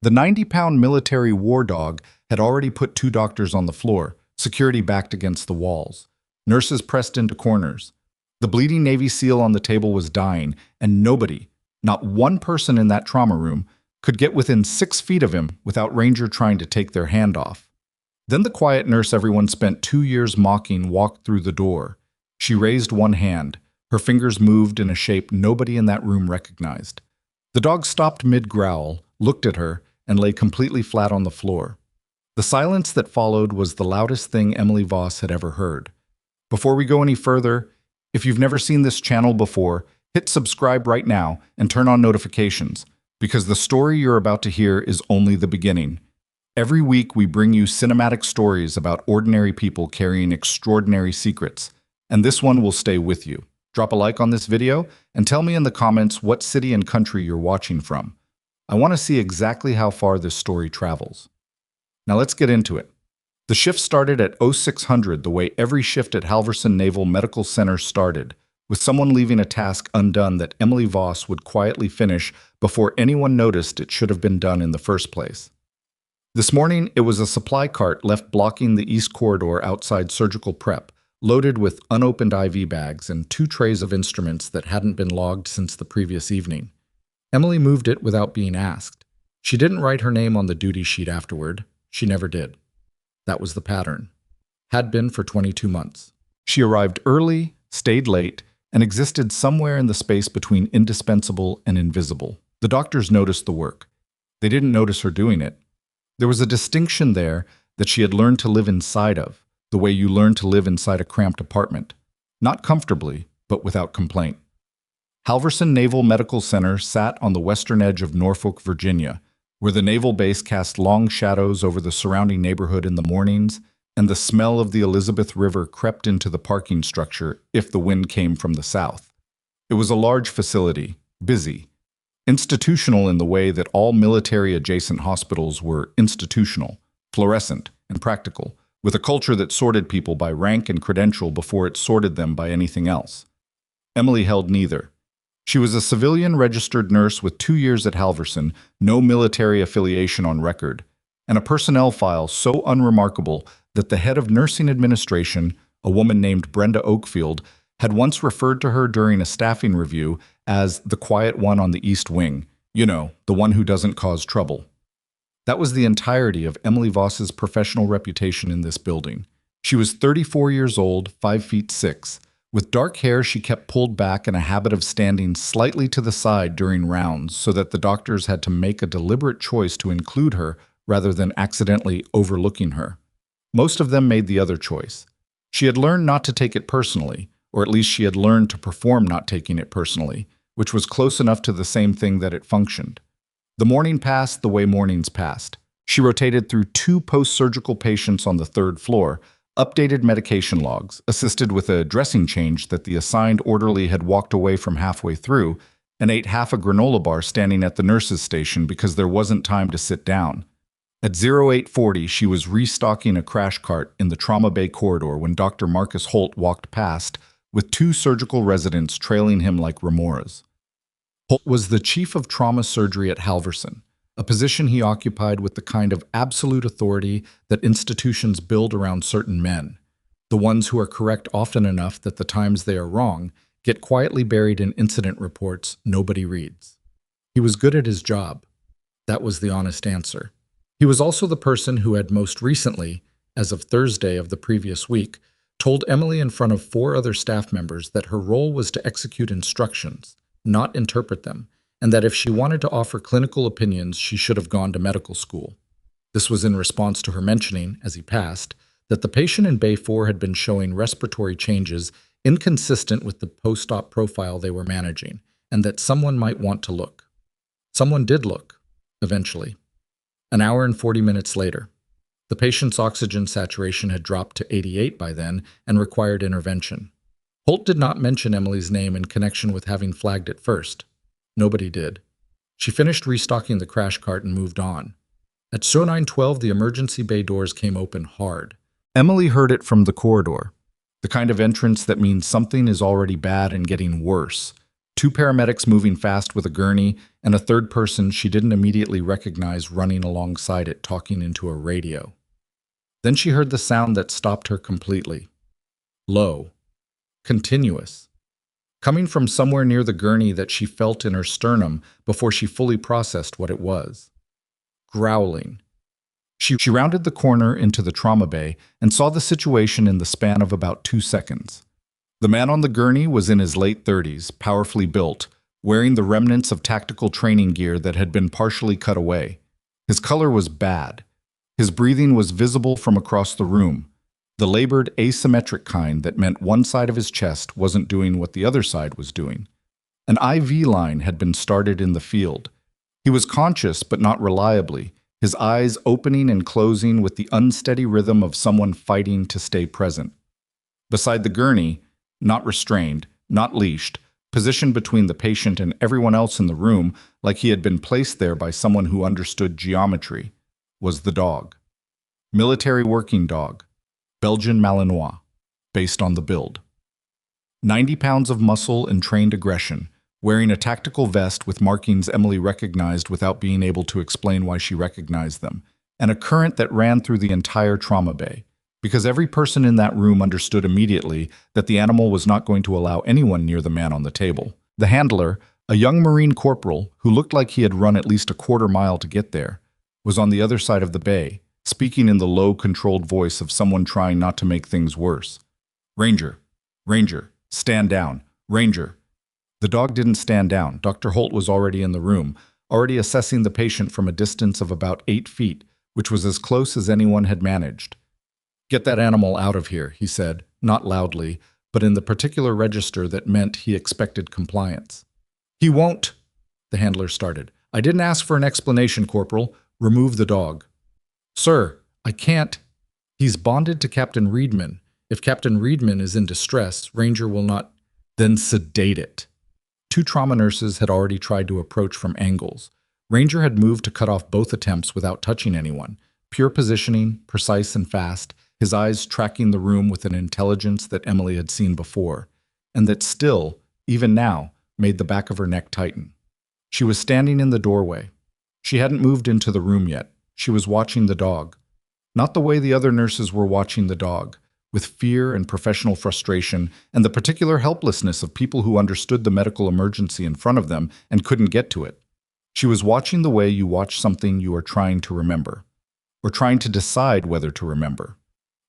The 90-pound military war dog had already put two doctors on the floor, security backed against the walls. Nurses pressed into corners. The bleeding Navy SEAL on the table was dying, and nobody, not one person in that trauma room, could get within 6 feet of him without Ranger trying to take their hand off. Then the quiet nurse everyone spent 2 years mocking walked through the door. She raised one hand. Her fingers moved in a shape nobody in that room recognized. The dog stopped mid-growl, looked at her, and lay completely flat on the floor. The silence that followed was the loudest thing Emily Voss had ever heard. Before we go any further, if you've never seen this channel before, hit subscribe right now and turn on notifications, because the story you're about to hear is only the beginning. Every week we bring you cinematic stories about ordinary people carrying extraordinary secrets, and this one will stay with you. Drop a like on this video and tell me in the comments what city and country you're watching from. I want to see exactly how far this story travels. Now let's get into it. The shift started at 0600 the way every shift at Halverson Naval Medical Center started, with someone leaving a task undone that Emily Voss would quietly finish before anyone noticed it should have been done in the first place. This morning, it was a supply cart left blocking the east corridor outside surgical prep, loaded with unopened IV bags and 2 trays of instruments that hadn't been logged since the previous evening. Emily moved it without being asked. She didn't write her name on the duty sheet afterward. She never did. That was the pattern. Had been for 22 months. She arrived early, stayed late, and existed somewhere in the space between indispensable and invisible. The doctors noticed the work. They didn't notice her doing it. There was a distinction there that she had learned to live inside of, the way you learn to live inside a cramped apartment. Not comfortably, but without complaint. Halverson Naval Medical Center sat on the western edge of Norfolk, Virginia, where the naval base cast long shadows over the surrounding neighborhood in the mornings, and the smell of the Elizabeth River crept into the parking structure if the wind came from the south. It was a large facility, busy, institutional in the way that all military-adjacent hospitals were institutional, fluorescent, and practical, with a culture that sorted people by rank and credential before it sorted them by anything else. Emily held neither. She was a civilian registered nurse with 2 years at Halverson, no military affiliation on record, and a personnel file so unremarkable that the head of nursing administration, a woman named Brenda Oakfield, had once referred to her during a staffing review as the quiet one on the East Wing, you know, the one who doesn't cause trouble. That was the entirety of Emily Voss's professional reputation in this building. She was 34 years old, 5'6". With dark hair she kept pulled back and a habit of standing slightly to the side during rounds so that the doctors had to make a deliberate choice to include her rather than accidentally overlooking her. Most of them made the other choice. She had learned not to take it personally, or at least she had learned to perform not taking it personally, which was close enough to the same thing that it functioned. The morning passed the way mornings passed. She rotated through 2 post-surgical patients on the 3rd floor, updated medication logs, assisted with a dressing change that the assigned orderly had walked away from halfway through, and ate half a granola bar standing at the nurse's station because there wasn't time to sit down. At 0840, she was restocking a crash cart in the trauma bay corridor when Dr. Marcus Holt walked past, with 2 surgical residents trailing him like remoras. Holt was the chief of trauma surgery at Halverson, a position he occupied with the kind of absolute authority that institutions build around certain men, the ones who are correct often enough that the times they are wrong get quietly buried in incident reports nobody reads. He was good at his job. That was the honest answer. He was also the person who had most recently, as of Thursday of the previous week, told Emily in front of 4 other staff members that her role was to execute instructions, not interpret them, and that if she wanted to offer clinical opinions, she should have gone to medical school. This was in response to her mentioning, as he passed, that the patient in Bay 4 had been showing respiratory changes inconsistent with the post-op profile they were managing, and that someone might want to look. Someone did look, eventually. An hour and 40 minutes later. The patient's oxygen saturation had dropped to 88 by then and required intervention. Holt did not mention Emily's name in connection with having flagged it first. Nobody did. She finished restocking the crash cart and moved on. At 0912, the emergency bay doors came open hard. Emily heard it from the corridor, the kind of entrance that means something is already bad and getting worse. Two paramedics moving fast with a gurney, and a third person she didn't immediately recognize running alongside it, talking into a radio. Then she heard the sound that stopped her completely. Low. Continuous. Coming from somewhere near the gurney that she felt in her sternum before she fully processed what it was. Growling. She rounded the corner into the trauma bay and saw the situation in the span of about 2 seconds. The man on the gurney was in his late 30s, powerfully built, wearing the remnants of tactical training gear that had been partially cut away. His color was bad. His breathing was visible from across the room, the labored, asymmetric kind that meant one side of his chest wasn't doing what the other side was doing. An IV line had been started in the field. He was conscious, but not reliably, his eyes opening and closing with the unsteady rhythm of someone fighting to stay present. Beside the gurney, not restrained, not leashed, positioned between the patient and everyone else in the room like he had been placed there by someone who understood geometry, was the dog. Military working dog, Belgian Malinois, based on the build. 90 pounds of muscle and trained aggression, wearing a tactical vest with markings Emily recognized without being able to explain why she recognized them, and a current that ran through the entire trauma bay. Because every person in that room understood immediately that the animal was not going to allow anyone near the man on the table. The handler, a young Marine corporal who looked like he had run at least a quarter mile to get there, was on the other side of the bay, speaking in the low, controlled voice of someone trying not to make things worse. Ranger, Ranger, stand down, Ranger. The dog didn't stand down. Dr. Holt was already in the room, already assessing the patient from a distance of about 8 feet, which was as close as anyone had managed. Get that animal out of here, he said, not loudly, but in the particular register that meant he expected compliance. He won't, the handler started. I didn't ask for an explanation, Corporal. Remove the dog. Sir, I can't. He's bonded to Captain Reedman. If Captain Reedman is in distress, Ranger will not. Then sedate it. 2 trauma nurses had already tried to approach from angles. Ranger had moved to cut off both attempts without touching anyone. Pure positioning, precise and fast, his eyes tracking the room with an intelligence that Emily had seen before, and that still, even now, made the back of her neck tighten. She was standing in the doorway. She hadn't moved into the room yet. She was watching the dog. Not the way the other nurses were watching the dog, with fear and professional frustration and the particular helplessness of people who understood the medical emergency in front of them and couldn't get to it. She was watching the way you watch something you are trying to remember, or trying to decide whether to remember.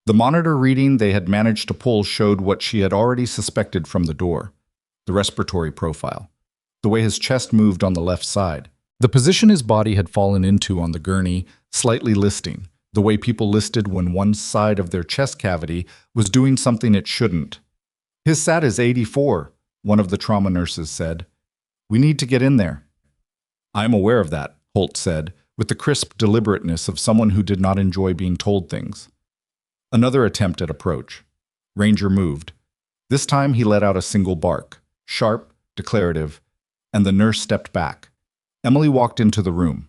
The monitor reading they had managed to pull showed what she had already suspected from the door, the respiratory profile, the way his chest moved on the left side, the position his body had fallen into on the gurney, slightly listing, the way people listed when one side of their chest cavity was doing something it shouldn't. His SAT is 84, one of the trauma nurses said. We need to get in there. I am aware of that, Holt said, with the crisp deliberateness of someone who did not enjoy being told things. Another attempt at approach. Ranger moved. This time he let out a single bark, sharp, declarative, and the nurse stepped back. Emily walked into the room.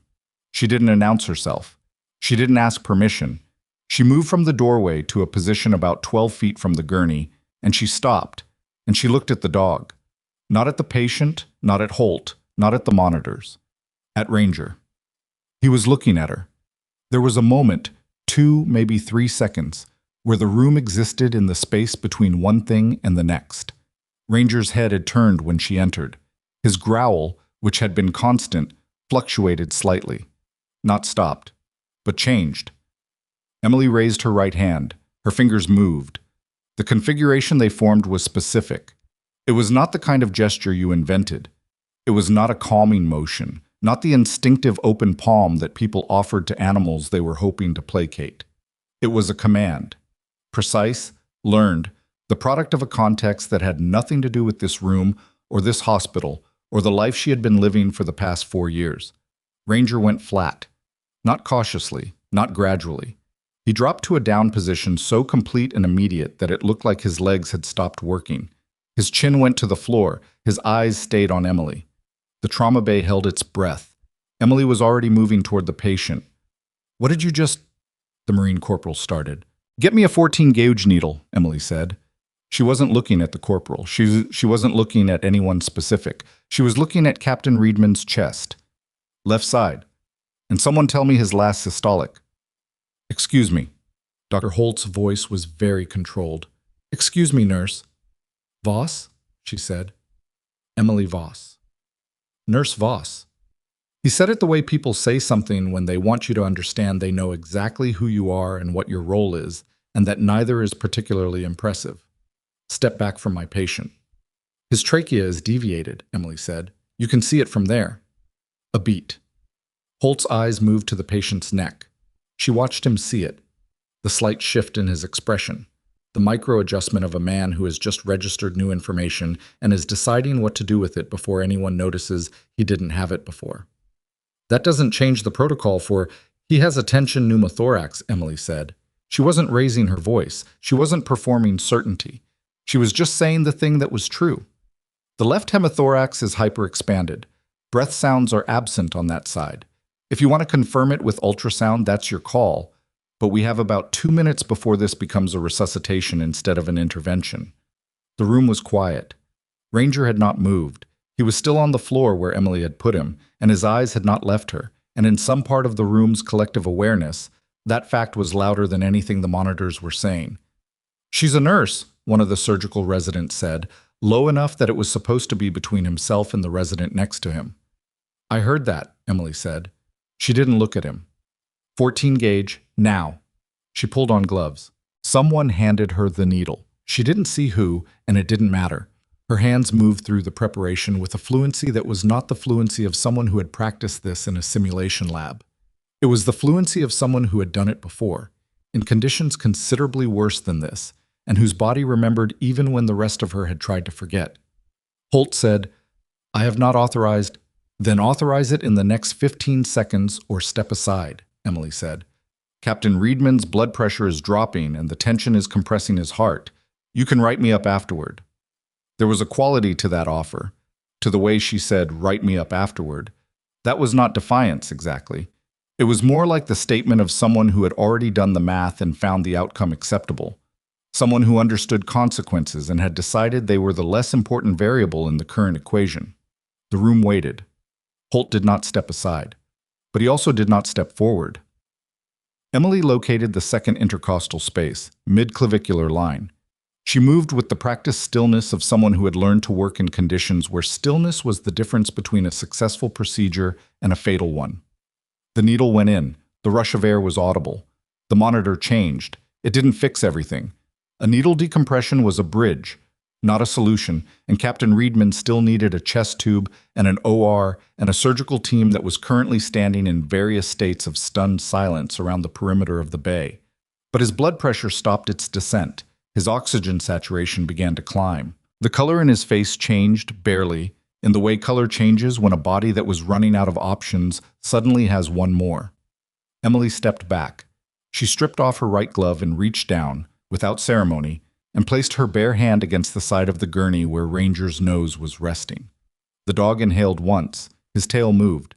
She didn't announce herself. She didn't ask permission. She moved from the doorway to a position about 12 feet from the gurney, and she stopped, and she looked at the dog. Not at the patient, not at Holt, not at the monitors. At Ranger. He was looking at her. There was a moment, 2, maybe 3 seconds, where the room existed in the space between one thing and the next. Ranger's head had turned when she entered. His growl, which had been constant, fluctuated slightly. Not stopped, but changed. Emily raised her right hand. Her fingers moved. The configuration they formed was specific. It was not the kind of gesture you invented. It was not a calming motion, not the instinctive open palm that people offered to animals they were hoping to placate. It was a command. Precise, learned, the product of a context that had nothing to do with this room or this hospital or the life she had been living for the past 4 years. Ranger went flat. Not cautiously, not gradually. He dropped to a down position so complete and immediate that it looked like his legs had stopped working. His chin went to the floor. His eyes stayed on Emily. The trauma bay held its breath. Emily was already moving toward the patient. What did you just... The Marine corporal started. Get me a 14-gauge needle, Emily said. She wasn't looking at the corporal. She wasn't looking at anyone specific. She was looking at Captain Reedman's chest. Left side. And someone tell me his last systolic. Excuse me. Dr. Holt's voice was very controlled. Excuse me, nurse. Voss? She said. Emily Voss. Nurse Voss. He said it the way people say something when they want you to understand they know exactly who you are and what your role is, and that neither is particularly impressive. Step back from my patient. His trachea is deviated, Emily said. You can see it from there. A beat. Holt's eyes moved to the patient's neck. She watched him see it. The slight shift in his expression. The micro-adjustment of a man who has just registered new information and is deciding what to do with it before anyone notices he didn't have it before. That doesn't change the protocol for, he has a tension pneumothorax, Emily said. She wasn't raising her voice. She wasn't performing certainty. She was just saying the thing that was true. The left hemithorax is hyperexpanded. Breath sounds are absent on that side. If you want to confirm it with ultrasound, that's your call. But we have about 2 minutes before this becomes a resuscitation instead of an intervention. The room was quiet. Ranger had not moved. He was still on the floor where Emily had put him, and his eyes had not left her, and in some part of the room's collective awareness, that fact was louder than anything the monitors were saying. She's a nurse, one of the surgical residents said, low enough that it was supposed to be between himself and the resident next to him. I heard that, Emily said. She didn't look at him. 14 gauge, now. She pulled on gloves. Someone handed her the needle. She didn't see who, and it didn't matter. Her hands moved through the preparation with a fluency that was not the fluency of someone who had practiced this in a simulation lab. It was the fluency of someone who had done it before, in conditions considerably worse than this, and whose body remembered even when the rest of her had tried to forget. Holt said, I have not authorized. Then authorize it in the next 15 seconds or step aside, Emily said. Captain Reedman's blood pressure is dropping and the tension is compressing his heart. You can write me up afterward. There was a quality to that offer, to the way she said, write me up afterward. That was not defiance, exactly. It was more like the statement of someone who had already done the math and found the outcome acceptable. Someone who understood consequences and had decided they were the less important variable in the current equation. The room waited. Holt did not step aside, but he also did not step forward. Emily located the second intercostal space, mid-clavicular line. She moved with the practiced stillness of someone who had learned to work in conditions where stillness was the difference between a successful procedure and a fatal one. The needle went in. The rush of air was audible. The monitor changed. It didn't fix everything. A needle decompression was a bridge, not a solution, and Captain Reedman still needed a chest tube and an OR and a surgical team that was currently standing in various states of stunned silence around the perimeter of the bay. But his blood pressure stopped its descent. His oxygen saturation began to climb. The color in his face changed, barely, in the way color changes when a body that was running out of options suddenly has one more. Emily stepped back. She stripped off her right glove and reached down, without ceremony, and placed her bare hand against the side of the gurney where Ranger's nose was resting. The dog inhaled once. His tail moved.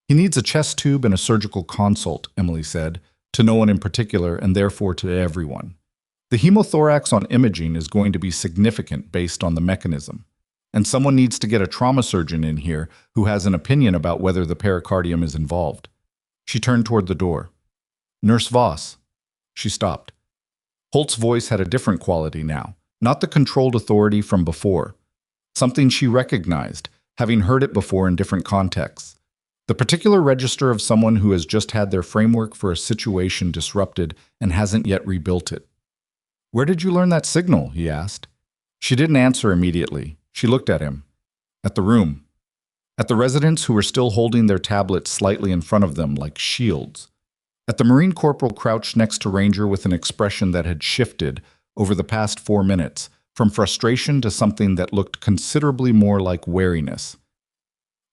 He needs a chest tube and a surgical consult, Emily said, to no one in particular and therefore to everyone. The hemothorax on imaging is going to be significant based on the mechanism, and someone needs to get a trauma surgeon in here who has an opinion about whether the pericardium is involved. She turned toward the door. Nurse Voss. She stopped. Holt's voice had a different quality now, not the controlled authority from before. Something she recognized, having heard it before in different contexts. The particular register of someone who has just had their framework for a situation disrupted and hasn't yet rebuilt it. Where did you learn that signal? He asked. She didn't answer immediately. She looked at him. At the room. At the residents who were still holding their tablets slightly in front of them like shields. At the Marine Corporal crouched next to Ranger with an expression that had shifted over the past 4 minutes, from frustration to something that looked considerably more like wariness.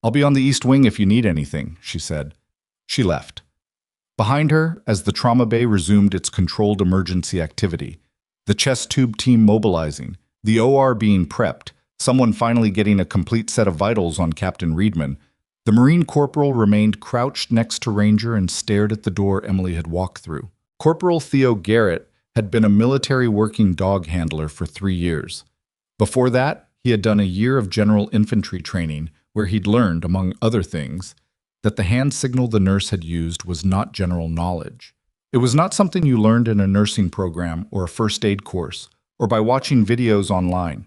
I'll be on the East Wing if you need anything, she said. She left. Behind her, as the trauma bay resumed its controlled emergency activity, the chest tube team mobilizing, the OR being prepped, someone finally getting a complete set of vitals on Captain Reedman, the Marine Corporal remained crouched next to Ranger and stared at the door Emily had walked through. Corporal Theo Garrett had been a military working dog handler for 3 years. Before that, he had done a year of general infantry training where he'd learned, among other things, that the hand signal the nurse had used was not general knowledge. It was not something you learned in a nursing program or a first aid course or by watching videos online.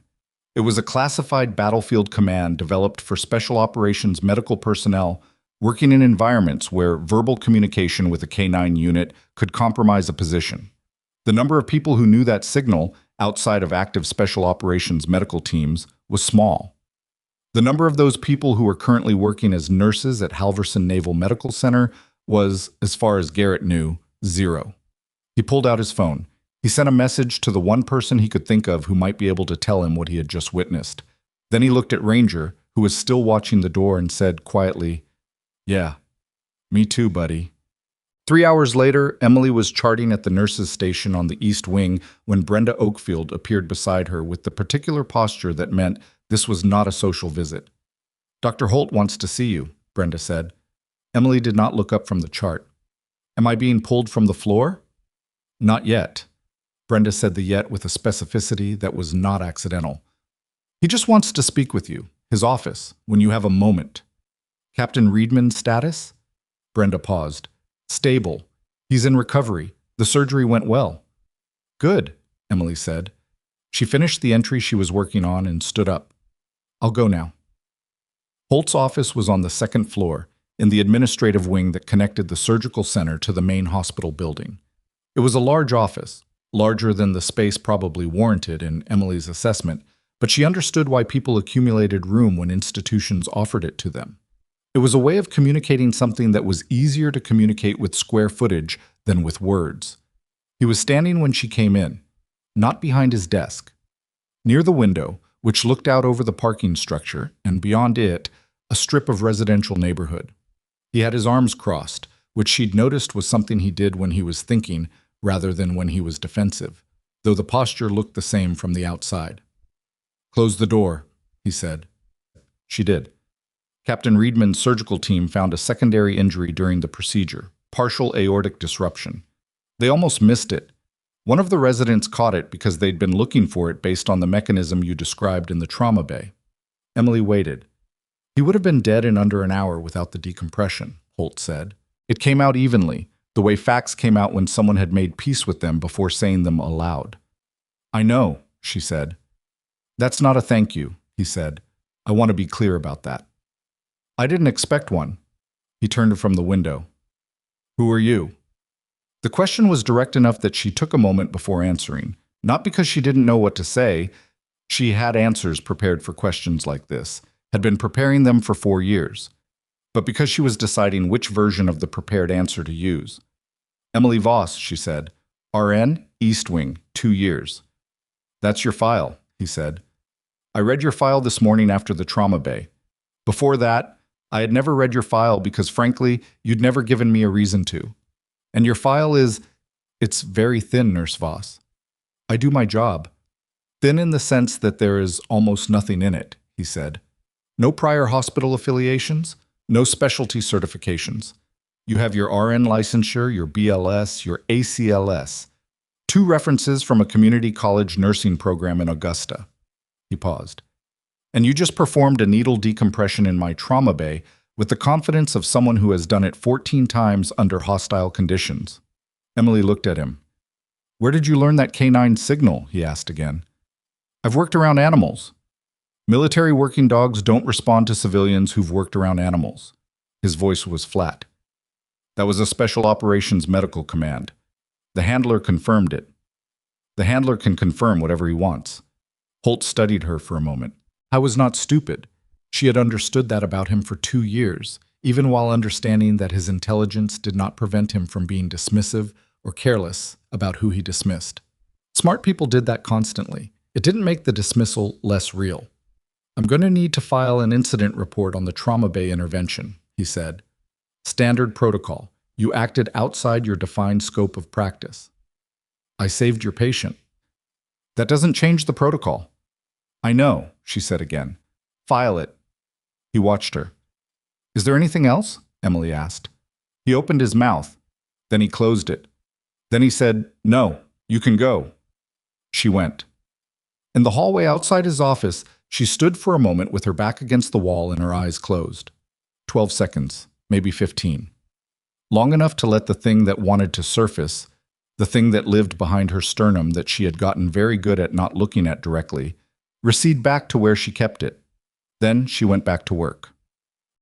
It was a classified battlefield command developed for special operations medical personnel working in environments where verbal communication with a K9 unit could compromise a position. The number of people who knew that signal outside of active special operations medical teams was small. The number of those people who were currently working as nurses at Halverson Naval Medical Center was, as far as Garrett knew, 0. He pulled out his phone. He sent a message to the one person he could think of who might be able to tell him what he had just witnessed. Then he looked at Ranger, who was still watching the door, and said quietly, "Yeah, me too, buddy." 3 hours later, Emily was charting at the nurses' station on the East Wing when Brenda Oakfield appeared beside her with the particular posture that meant this was not a social visit. "Dr. Holt wants to see you," Brenda said. Emily did not look up from the chart. "Am I being pulled from the floor?" "Not yet." Brenda said the yet with a specificity that was not accidental. "He just wants to speak with you, his office, when you have a moment." "Captain Reedman's status?" Brenda paused. "Stable. He's in recovery. The surgery went well." "Good," Emily said. She finished the entry she was working on and stood up. "I'll go now." Holt's office was on the second floor, in the administrative wing that connected the surgical center to the main hospital building. It was a large office, larger than the space probably warranted in Emily's assessment, but she understood why people accumulated room when institutions offered it to them. It was a way of communicating something that was easier to communicate with square footage than with words. He was standing when she came in, not behind his desk. Near the window, which looked out over the parking structure, and beyond it, a strip of residential neighborhood. He had his arms crossed, which she'd noticed was something he did when he was thinking rather than when he was defensive, though the posture looked the same from the outside. "Close the door," he said. She did. Captain Reedman's surgical team found a secondary injury during the procedure, partial aortic disruption. They almost missed it. One of the residents caught it because they'd been looking for it based on the mechanism you described in the trauma bay. Emily waited. "He would have been dead in under an hour without the decompression," Holt said. "It came out evenly, the way facts came out when someone had made peace with them before saying them aloud." "I know," she said. "That's not a thank you," he said. "I want to be clear about that." "I didn't expect one." He turned from the window. "Who are you?" The question was direct enough that she took a moment before answering, not because she didn't know what to say. She had answers prepared for questions like this, had been preparing them for 4 years, but because she was deciding which version of the prepared answer to use. "Emily Voss," she said. "RN, East Wing, 2 years." "That's your file," he said. "I read your file this morning after the trauma bay. Before that, I had never read your file because, frankly, you'd never given me a reason to. And your file it's very thin, Nurse Voss." "I do my job." "Thin in the sense that there is almost nothing in it," he said. "No prior hospital affiliations, no specialty certifications. You have your RN licensure, your BLS, your ACLS. 2 references from a community college nursing program in Augusta." He paused. "And you just performed a needle decompression in my trauma bay with the confidence of someone who has done it 14 times under hostile conditions." Emily looked at him. "Where did you learn that K9 signal?" he asked again. "I've worked around animals." "Military working dogs don't respond to civilians who've worked around animals." His voice was flat. "That was a special operations medical command. The handler confirmed it." "The handler can confirm whatever he wants." Holt studied her for a moment. I was not stupid. She had understood that about him for 2 years, even while understanding that his intelligence did not prevent him from being dismissive or careless about who he dismissed. Smart people did that constantly. It didn't make the dismissal less real. "I'm going to need to file an incident report on the trauma bay intervention," he said. "Standard protocol. You acted outside your defined scope of practice." "I saved your patient." "That doesn't change the protocol." "I know," she said again. "File it." He watched her. "Is there anything else?" Emily asked. He opened his mouth. Then he closed it. Then he said, "No, You can go. She went. In the hallway outside his office, she stood for a moment with her back against the wall and her eyes closed. 12 seconds, maybe 15. Long enough to let the thing that wanted to surface, the thing that lived behind her sternum that she had gotten very good at not looking at directly, recede back to where she kept it. Then she went back to work.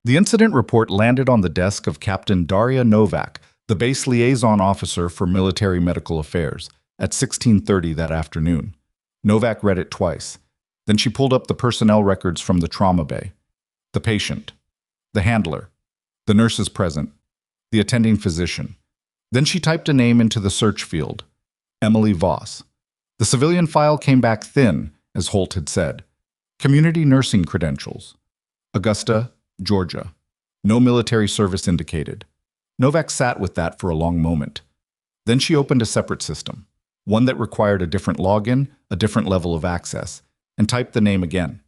The incident report landed on the desk of Captain Daria Novak, the base liaison officer for military medical affairs, at 16:30 that afternoon. Novak read it twice. Then she pulled up the personnel records from the trauma bay. The patient, the handler, the nurses present, the attending physician. Then she typed a name into the search field, Emily Voss. The civilian file came back thin, as Holt had said. Community nursing credentials. Augusta, Georgia. No military service indicated. Novak sat with that for a long moment. Then she opened a separate system, one that required a different login, a different level of access, and typed the name again.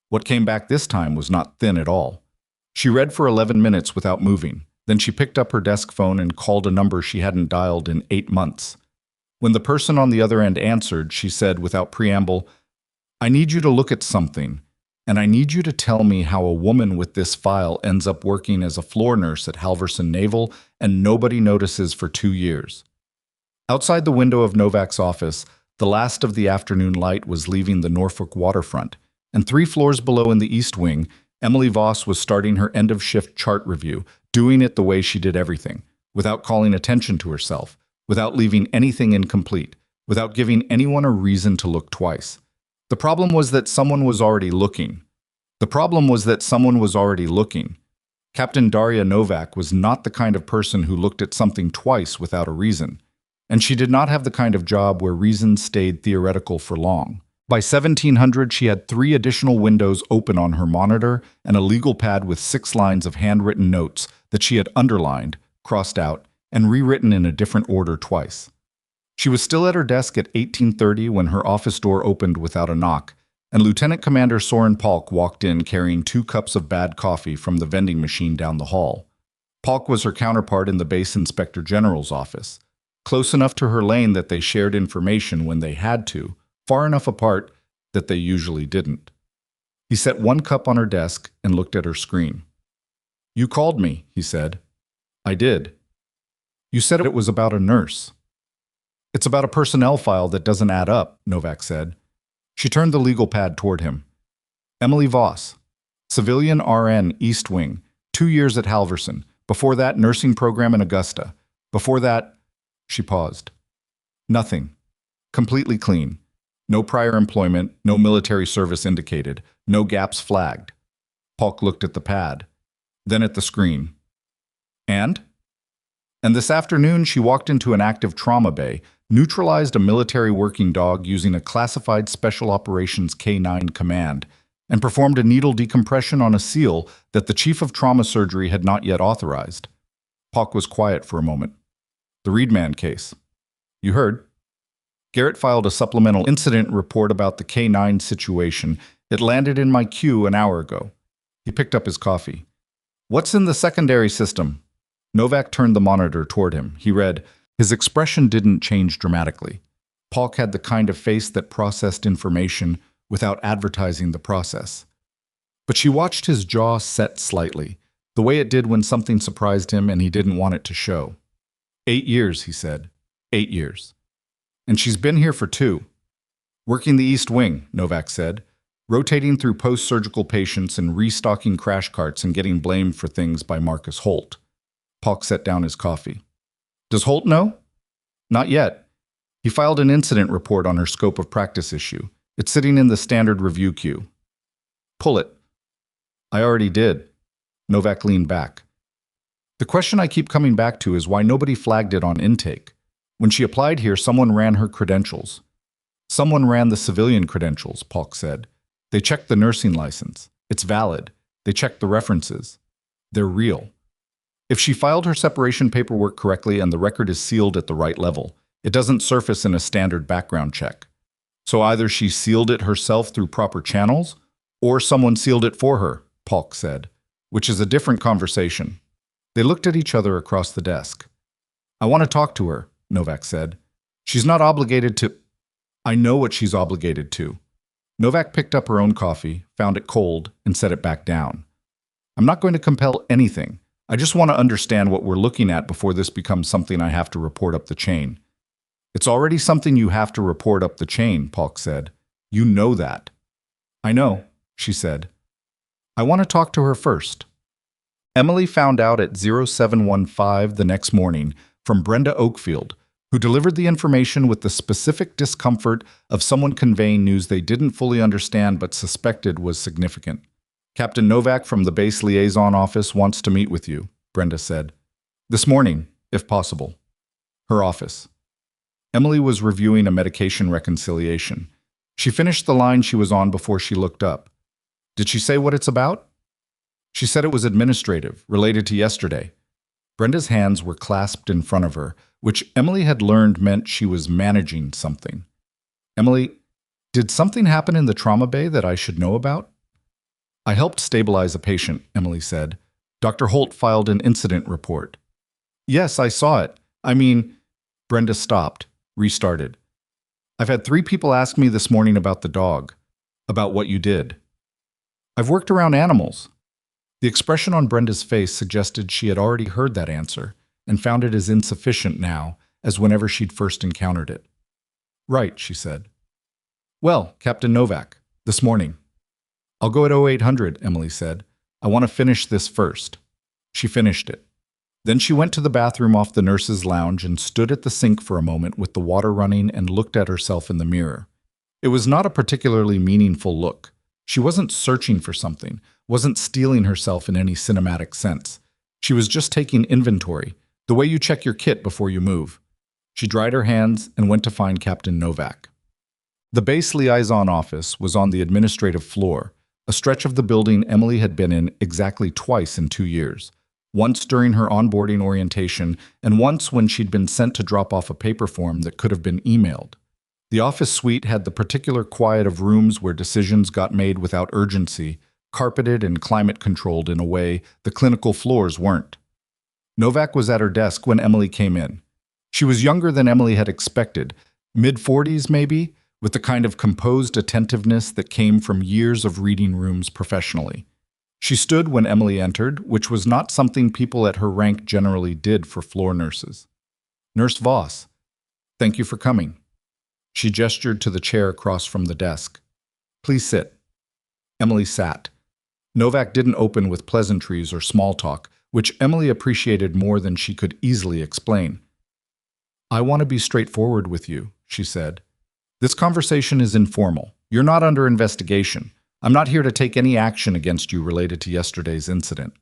What came back this time was not thin at all. She read for 11 minutes without moving. Then she picked up her desk phone and called a number she hadn't dialed in 8 months. When the person on the other end answered, she said without preamble, "I need you to look at something, and I need you to tell me how a woman with this file ends up working as a floor nurse at Halverson Naval and nobody notices for 2 years." Outside the window of Novak's office, the last of the afternoon light was leaving the Norfolk waterfront, and 3 floors below in the East Wing, Emily Voss was starting her end-of-shift chart review, doing it the way she did everything, without calling attention to herself, without leaving anything incomplete, without giving anyone a reason to look twice. The problem was that someone was already looking. Captain Daria Novak was not the kind of person who looked at something twice without a reason, and she did not have the kind of job where reasons stayed theoretical for long. By 1700, she had 3 additional windows open on her monitor and a legal pad with 6 lines of handwritten notes that she had underlined, crossed out, and rewritten in a different order twice. She was still at her desk at 18:30 when her office door opened without a knock, and Lieutenant Commander Soren Polk walked in carrying 2 cups of bad coffee from the vending machine down the hall. Polk was her counterpart in the base inspector general's office, close enough to her lane that they shared information when they had to, far enough apart that they usually didn't. He set 1 cup on her desk and looked at her screen. "You called me," he said. "I did. You said it was about a nurse." "It's about a personnel file that doesn't add up," Novak said. She turned the legal pad toward him. "Emily Voss, civilian RN East Wing, 2 years at Halverson. Before that, nursing program in Augusta. Before that..." She paused. "Nothing. Completely clean. No prior employment, no military service indicated, no gaps flagged." Polk looked at the pad, then at the screen. And this afternoon she walked into an active trauma bay, neutralized a military working dog using a classified Special Operations K-9 command, and performed a needle decompression on a SEAL that the Chief of Trauma Surgery had not yet authorized. Polk was quiet for a moment. "The Reedman case. You heard?" Garrett filed a supplemental incident report about the K-9 situation. It landed in my queue an hour ago. He picked up his coffee. "What's in the secondary system?" Novak turned the monitor toward him. He read. His expression didn't change dramatically. Polk had the kind of face that processed information without advertising the process. But she watched his jaw set slightly, the way it did when something surprised him and he didn't want it to show. 8 years, he said. 8 years. And she's been here for 2. Working the East Wing, Novak said, rotating through post-surgical patients and restocking crash carts and getting blamed for things by Marcus Holt. Polk set down his coffee. "Does Holt know?" "Not yet. He filed an incident report on her scope of practice issue. It's sitting in the standard review queue." "Pull it." "I already did." Novak leaned back. "The question I keep coming back to is why nobody flagged it on intake. When she applied here, someone ran her credentials." "Someone ran the civilian credentials," Polk said. "They checked the nursing license. It's valid. They checked the references. They're real. If she filed her separation paperwork correctly and the record is sealed at the right level, it doesn't surface in a standard background check. So either she sealed it herself through proper channels, or someone sealed it for her," Polk said, which is a different conversation. They looked at each other across the desk. "I want to talk to her," Novak said. She's not obligated to. I know what she's obligated to. Novak picked up her own coffee, found it cold, and set it back down. I'm not going to compel anything. I just want to understand what we're looking at before this becomes something I have to report up the chain. It's already something you have to report up the chain, Polk said. You know that. I know, she said. I want to talk to her first. Emily found out at 0715 the next morning from Brenda Oakfield, who delivered the information with the specific discomfort of someone conveying news they didn't fully understand but suspected was significant. Captain Novak from the base liaison office wants to meet with you, Brenda said. This morning, if possible. Her office. Emily was reviewing a medication reconciliation. She finished the line she was on before she looked up. Did she say what it's about? She said it was administrative, related to yesterday. Brenda's hands were clasped in front of her, which Emily had learned meant she was managing something. Emily, did something happen in the trauma bay that I should know about? I helped stabilize a patient, Emily said. Dr. Holt filed an incident report. Yes, I saw it. Brenda stopped, restarted. I've had 3 people ask me this morning about the dog, about what you did. I've worked around animals. The expression on Brenda's face suggested she had already heard that answer and found it as insufficient now as whenever she'd first encountered it. Right, she said. Well, Captain Novak, this morning. I'll go at 0800, Emily said. I want to finish this first. She finished it. Then she went to the bathroom off the nurse's lounge and stood at the sink for a moment with the water running and looked at herself in the mirror. It was not a particularly meaningful look. She wasn't searching for something, wasn't stealing herself in any cinematic sense. She was just taking inventory, the way you check your kit before you move. She dried her hands and went to find Captain Novak. The base liaison office was on the administrative floor, a stretch of the building Emily had been in exactly twice in 2 years. Once during her onboarding orientation, and once when she'd been sent to drop off a paper form that could have been emailed. The office suite had the particular quiet of rooms where decisions got made without urgency, carpeted and climate-controlled in a way the clinical floors weren't. Novak was at her desk when Emily came in. She was younger than Emily had expected, mid-40s maybe, with the kind of composed attentiveness that came from years of reading rooms professionally. She stood when Emily entered, which was not something people at her rank generally did for floor nurses. Nurse Voss, thank you for coming. She gestured to the chair across from the desk. Please sit. Emily sat. Novak didn't open with pleasantries or small talk, which Emily appreciated more than she could easily explain. I want to be straightforward with you, she said. This conversation is informal. You're not under investigation. I'm not here to take any action against you related to yesterday's incident.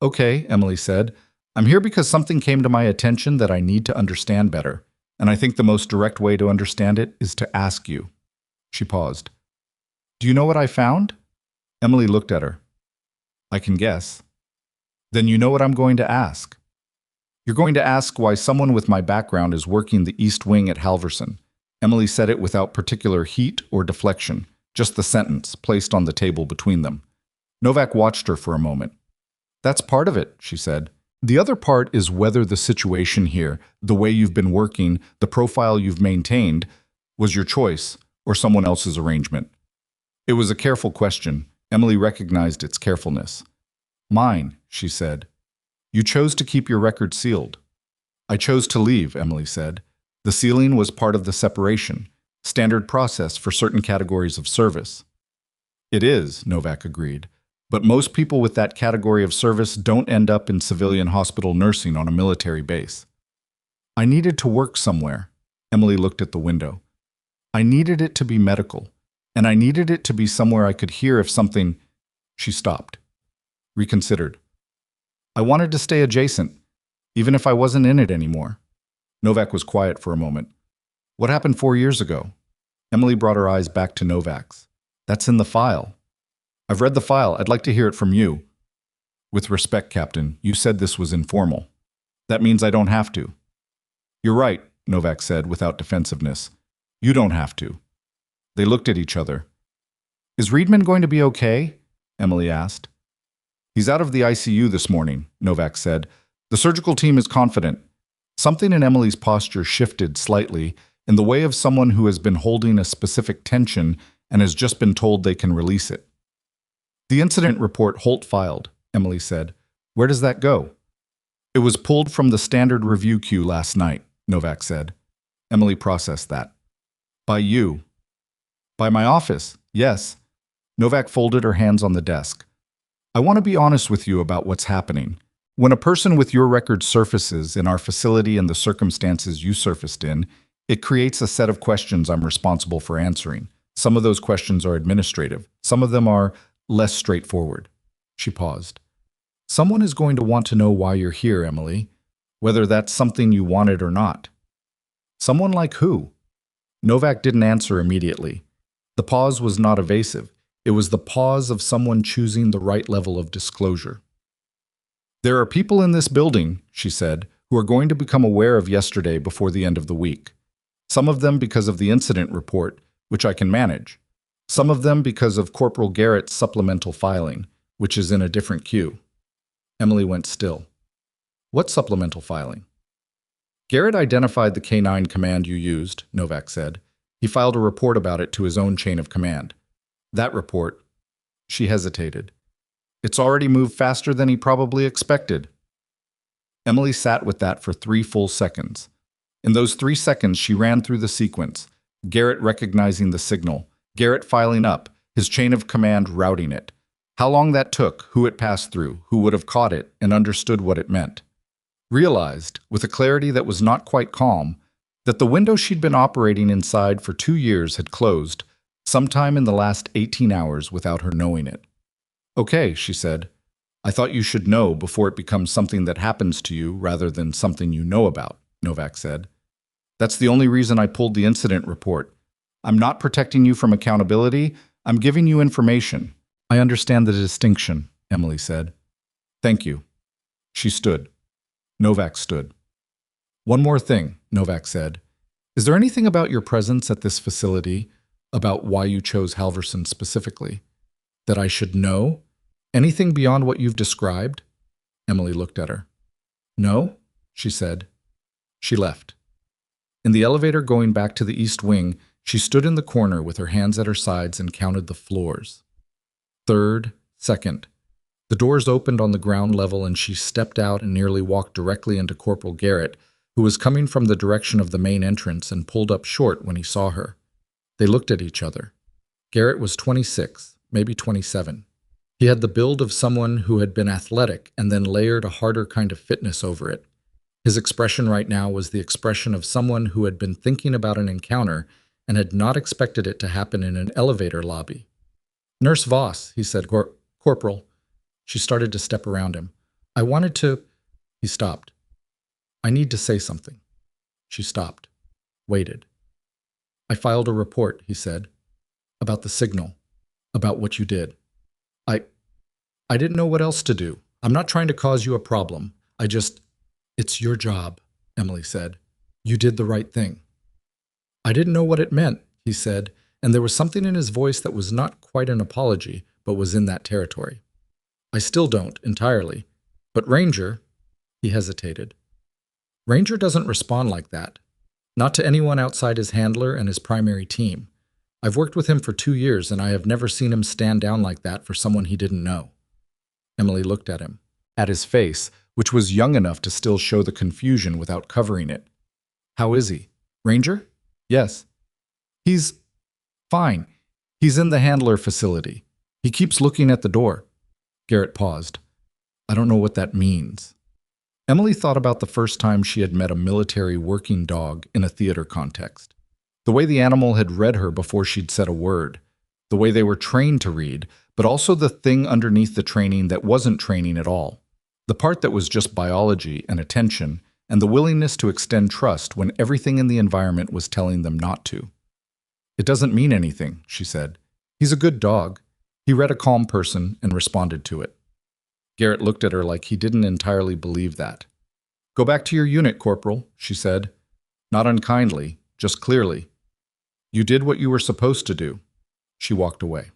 Okay, Emily said. I'm here because something came to my attention that I need to understand better, and I think the most direct way to understand it is to ask you. She paused. Do you know what I found? Emily looked at her. I can guess. Then you know what I'm going to ask. You're going to ask why someone with my background is working the East Wing at Halverson. Emily said it without particular heat or deflection. Just the sentence placed on the table between them. Novak watched her for a moment. That's part of it, she said. The other part is whether the situation here, the way you've been working, the profile you've maintained, was your choice or someone else's arrangement. It was a careful question. Emily recognized its carefulness. Mine, she said. You chose to keep your record sealed. I chose to leave, Emily said. The sealing was part of the separation. Standard process for certain categories of service. It is, Novak agreed, but most people with that category of service don't end up in civilian hospital nursing on a military base. I needed to work somewhere. Emily looked at the window. I needed it to be medical, and I needed it to be somewhere I could hear if something... She stopped. Reconsidered. I wanted to stay adjacent, even if I wasn't in it anymore. Novak was quiet for a moment. What happened 4 years ago? Emily brought her eyes back to Novak's. That's in the file. I've read the file. I'd like to hear it from you. With respect, Captain, you said this was informal. That means I don't have to. You're right, Novak said without defensiveness. You don't have to. They looked at each other. Is Reedman going to be okay? Emily asked. He's out of the ICU this morning, Novak said. The surgical team is confident. Something in Emily's posture shifted slightly in the way of someone who has been holding a specific tension and has just been told they can release it. The incident report Holt filed, Emily said. Where does that go? It was pulled from the standard review queue last night, Novak said. Emily processed that. By you. By my office, yes. Novak folded her hands on the desk. I want to be honest with you about what's happening. When a person with your record surfaces in our facility and the circumstances you surfaced in, it creates a set of questions I'm responsible for answering. Some of those questions are administrative. Some of them are less straightforward. She paused. Someone is going to want to know why you're here, Emily, whether that's something you wanted or not. Someone like who? Novak didn't answer immediately. The pause was not evasive. It was the pause of someone choosing the right level of disclosure. There are people in this building, she said, who are going to become aware of yesterday before the end of the week. Some of them because of the incident report, which I can manage. Some of them because of Corporal Garrett's supplemental filing, which is in a different queue. Emily went still. What supplemental filing? Garrett identified the K9 command you used, Novak said. He filed a report about it to his own chain of command. That report, she hesitated. It's already moved faster than he probably expected. Emily sat with that for 3 full seconds. In those 3 seconds, she ran through the sequence, Garrett recognizing the signal, Garrett filing up, his chain of command routing it. How long that took, who it passed through, who would have caught it and understood what it meant. Realized, with a clarity that was not quite calm, that the window she'd been operating inside for 2 years had closed, sometime in the last 18 hours without her knowing it. Okay, she said. I thought you should know before it becomes something that happens to you rather than something you know about, Novak said. That's the only reason I pulled the incident report. I'm not protecting you from accountability. I'm giving you information. I understand the distinction, Emily said. Thank you. She stood. Novak stood. One more thing, Novak said. Is there anything about your presence at this facility, about why you chose Halverson specifically, that I should know? Anything beyond what you've described? Emily looked at her. No, she said. She left. In the elevator going back to the East Wing, she stood in the corner with her hands at her sides and counted the floors. Third, second. The doors opened on the ground level and she stepped out and nearly walked directly into Corporal Garrett, who was coming from the direction of the main entrance and pulled up short when he saw her. They looked at each other. Garrett was 26, maybe 27. He had the build of someone who had been athletic and then layered a harder kind of fitness over it. His expression right now was the expression of someone who had been thinking about an encounter and had not expected it to happen in an elevator lobby. Nurse Voss, he said, Corporal. She started to step around him. I wanted to... He stopped. I need to say something. She stopped. Waited. I filed a report, he said, about the signal, about what you did. I didn't know what else to do. I'm not trying to cause you a problem. It's your job, Emily said. You did the right thing. I didn't know what it meant, he said, and there was something in his voice that was not quite an apology, but was in that territory. I still don't, entirely. But Ranger, he hesitated. Ranger doesn't respond like that. Not to anyone outside his handler and his primary team. I've worked with him for 2 years, and I have never seen him stand down like that for someone he didn't know. Emily looked at him, at his face, which was young enough to still show the confusion without covering it. How is he? Ranger? Yes. He's fine. He's in the handler facility. He keeps looking at the door. Garrett paused. I don't know what that means. Emily thought about the first time she had met a military working dog in a theater context. The way the animal had read her before she'd said a word. The way they were trained to read, but also the thing underneath the training that wasn't training at all. The part that was just biology and attention, and the willingness to extend trust when everything in the environment was telling them not to. It doesn't mean anything, she said. He's a good dog. He read a calm person and responded to it. Garrett looked at her like he didn't entirely believe that. Go back to your unit, Corporal, she said. Not unkindly, just clearly. You did what you were supposed to do. She walked away.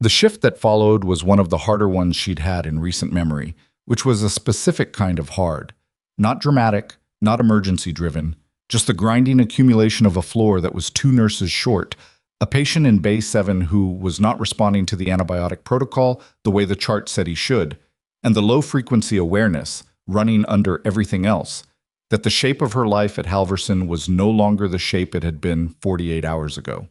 The shift that followed was one of the harder ones she'd had in recent memory, which was a specific kind of hard. Not dramatic, not emergency-driven, just the grinding accumulation of a floor that was 2 nurses short, a patient in Bay 7 who was not responding to the antibiotic protocol the way the chart said he should, and the low-frequency awareness, running under everything else, that the shape of her life at Halverson was no longer the shape it had been 48 hours ago.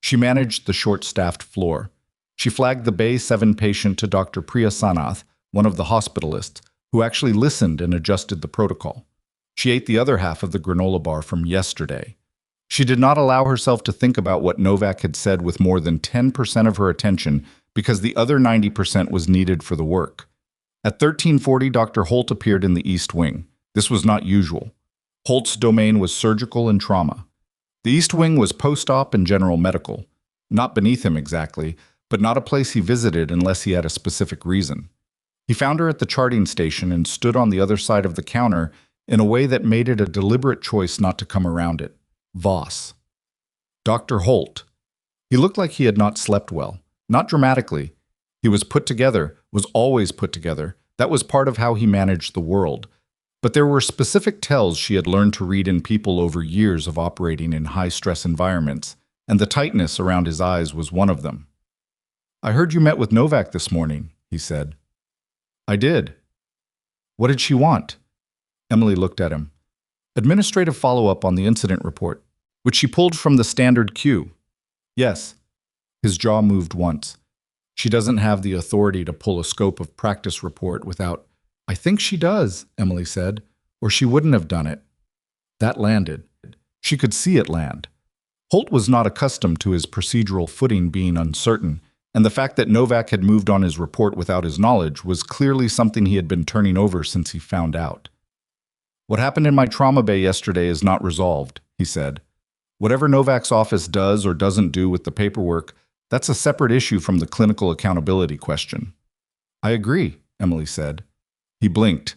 She managed the short-staffed floor. She flagged the Bay 7 patient to Dr. Priya Sanath, one of the hospitalists, who actually listened and adjusted the protocol. She ate the other half of the granola bar from yesterday. She did not allow herself to think about what Novak had said with more than 10% of her attention because the other 90% was needed for the work. At 13:40, Dr. Holt appeared in the East Wing. This was not usual. Holt's domain was surgical and trauma. The East Wing was post-op and general medical. Not beneath him exactly, but not a place he visited unless he had a specific reason. He found her at the charting station and stood on the other side of the counter in a way that made it a deliberate choice not to come around it. Voss. Dr. Holt. He looked like he had not slept well. Not dramatically. He was put together, was always put together. That was part of how he managed the world. But there were specific tells she had learned to read in people over years of operating in high-stress environments, and the tightness around his eyes was one of them. "I heard you met with Novak this morning," he said. "I did." "What did she want?" Emily looked at him. "Administrative follow-up on the incident report, which she pulled from the standard queue." "Yes." His jaw moved once. "She doesn't have the authority to pull a scope of practice report without—" "I think she does," Emily said, "or she wouldn't have done it." That landed. She could see it land. Holt was not accustomed to his procedural footing being uncertain, and the fact that Novak had moved on his report without his knowledge was clearly something he had been turning over since he found out. "What happened in my trauma bay yesterday is not resolved," he said. "Whatever Novak's office does or doesn't do with the paperwork, that's a separate issue from the clinical accountability question." "I agree," Emily said. He blinked.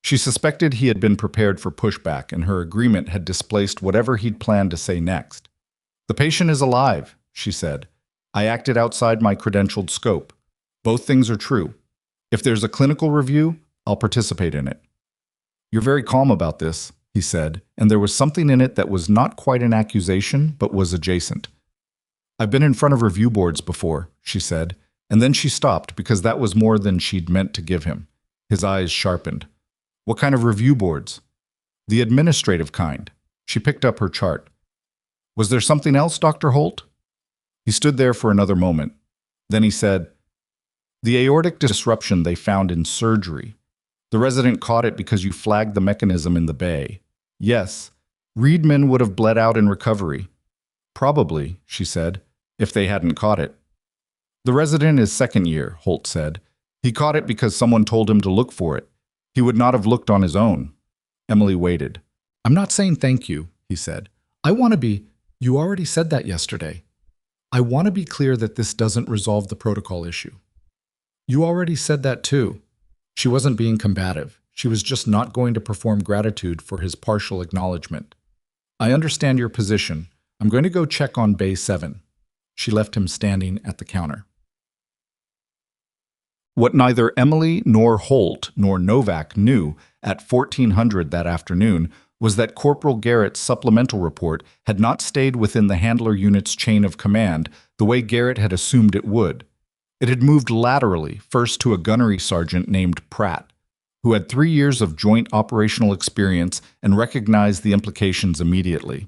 She suspected he had been prepared for pushback, and her agreement had displaced whatever he'd planned to say next. "The patient is alive," she said. "I acted outside my credentialed scope. Both things are true. If there's a clinical review, I'll participate in it." "You're very calm about this," he said, and there was something in it that was not quite an accusation, but was adjacent. "I've been in front of review boards before," she said, and then she stopped because that was more than she'd meant to give him. His eyes sharpened. "What kind of review boards?" "The administrative kind." She picked up her chart. "Was there something else, Dr. Holt?" He stood there for another moment. Then he said, "The aortic disruption they found in surgery. The resident caught it because you flagged the mechanism in the bay. Yes, Reedman would have bled out in recovery." "Probably," she said, "if they hadn't caught it." "The resident is second year," Holt said. "He caught it because someone told him to look for it. He would not have looked on his own." Emily waited. "I'm not saying thank you," he said. "I want to be—" "You already said that yesterday. I want to be clear that this doesn't resolve the protocol issue." "You already said that too." She wasn't being combative. She was just not going to perform gratitude for his partial acknowledgement. "I understand your position. I'm going to go check on Bay 7. She left him standing at the counter. What neither Emily nor Holt nor Novak knew at 1400 that afternoon was that Corporal Garrett's supplemental report had not stayed within the handler unit's chain of command the way Garrett had assumed it would. It had moved laterally, first to a gunnery sergeant named Pratt, who had 3 years of joint operational experience and recognized the implications immediately.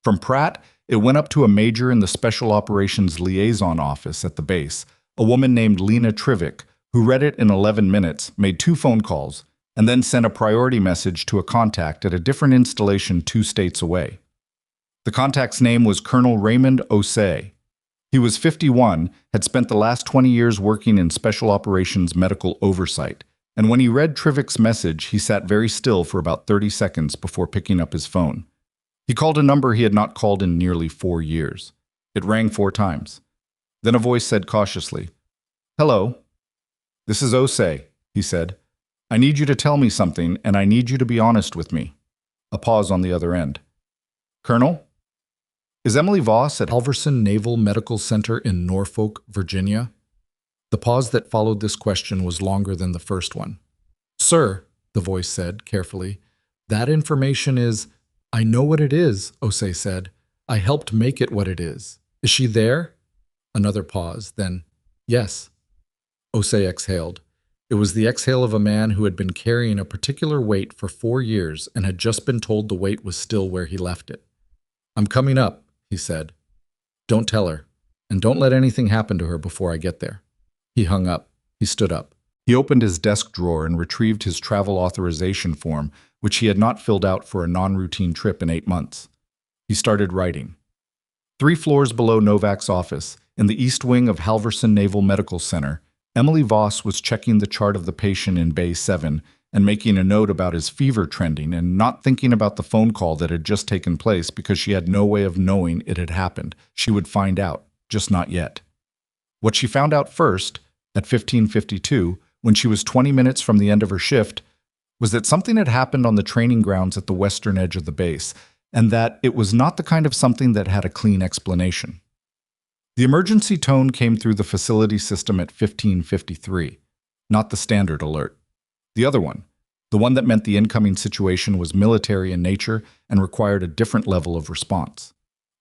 From Pratt, it went up to a major in the Special Operations Liaison Office at the base, a woman named Lena Trivik, who read it in 11 minutes, made 2 phone calls, and then sent a priority message to a contact at a different installation 2 states away. The contact's name was Colonel Raymond Osei. He was 51, had spent the last 20 years working in Special Operations medical oversight, and when he read Trivik's message, he sat very still for about 30 seconds before picking up his phone. He called a number he had not called in nearly 4 years. It rang 4 times. Then a voice said cautiously, "Hello." "This is Osei," he said. "I need you to tell me something, and I need you to be honest with me." A pause on the other end. "Colonel? Is Emily Voss at Halverson Naval Medical Center in Norfolk, Virginia?" The pause that followed this question was longer than the first one. "Sir," the voice said carefully, That information is— I know what it is, Osei said. I helped make it what it is. Is she there? Another pause, then, yes. Osei exhaled. It was the exhale of a man who had been carrying a particular weight for 4 years and had just been told the weight was still where he left it. I'm coming up, he said. Don't tell her, and don't let anything happen to her before I get there. He hung up. He stood up. He opened his desk drawer and retrieved his travel authorization form, which he had not filled out for a non-routine trip in 8 months. He started writing. 3 floors below Novak's office, in the east wing of Halverson Naval Medical Center, Emily Voss was checking the chart of the patient in Bay 7 and making a note about his fever trending and not thinking about the phone call that had just taken place because she had no way of knowing it had happened. She would find out, just not yet. What she found out first, at 15:52, when she was 20 minutes from the end of her shift, was that something had happened on the training grounds at the western edge of the base, and that it was not the kind of something that had a clean explanation. The emergency tone came through the facility system at 15:53, not the standard alert. The other one, the one that meant the incoming situation was military in nature and required a different level of response.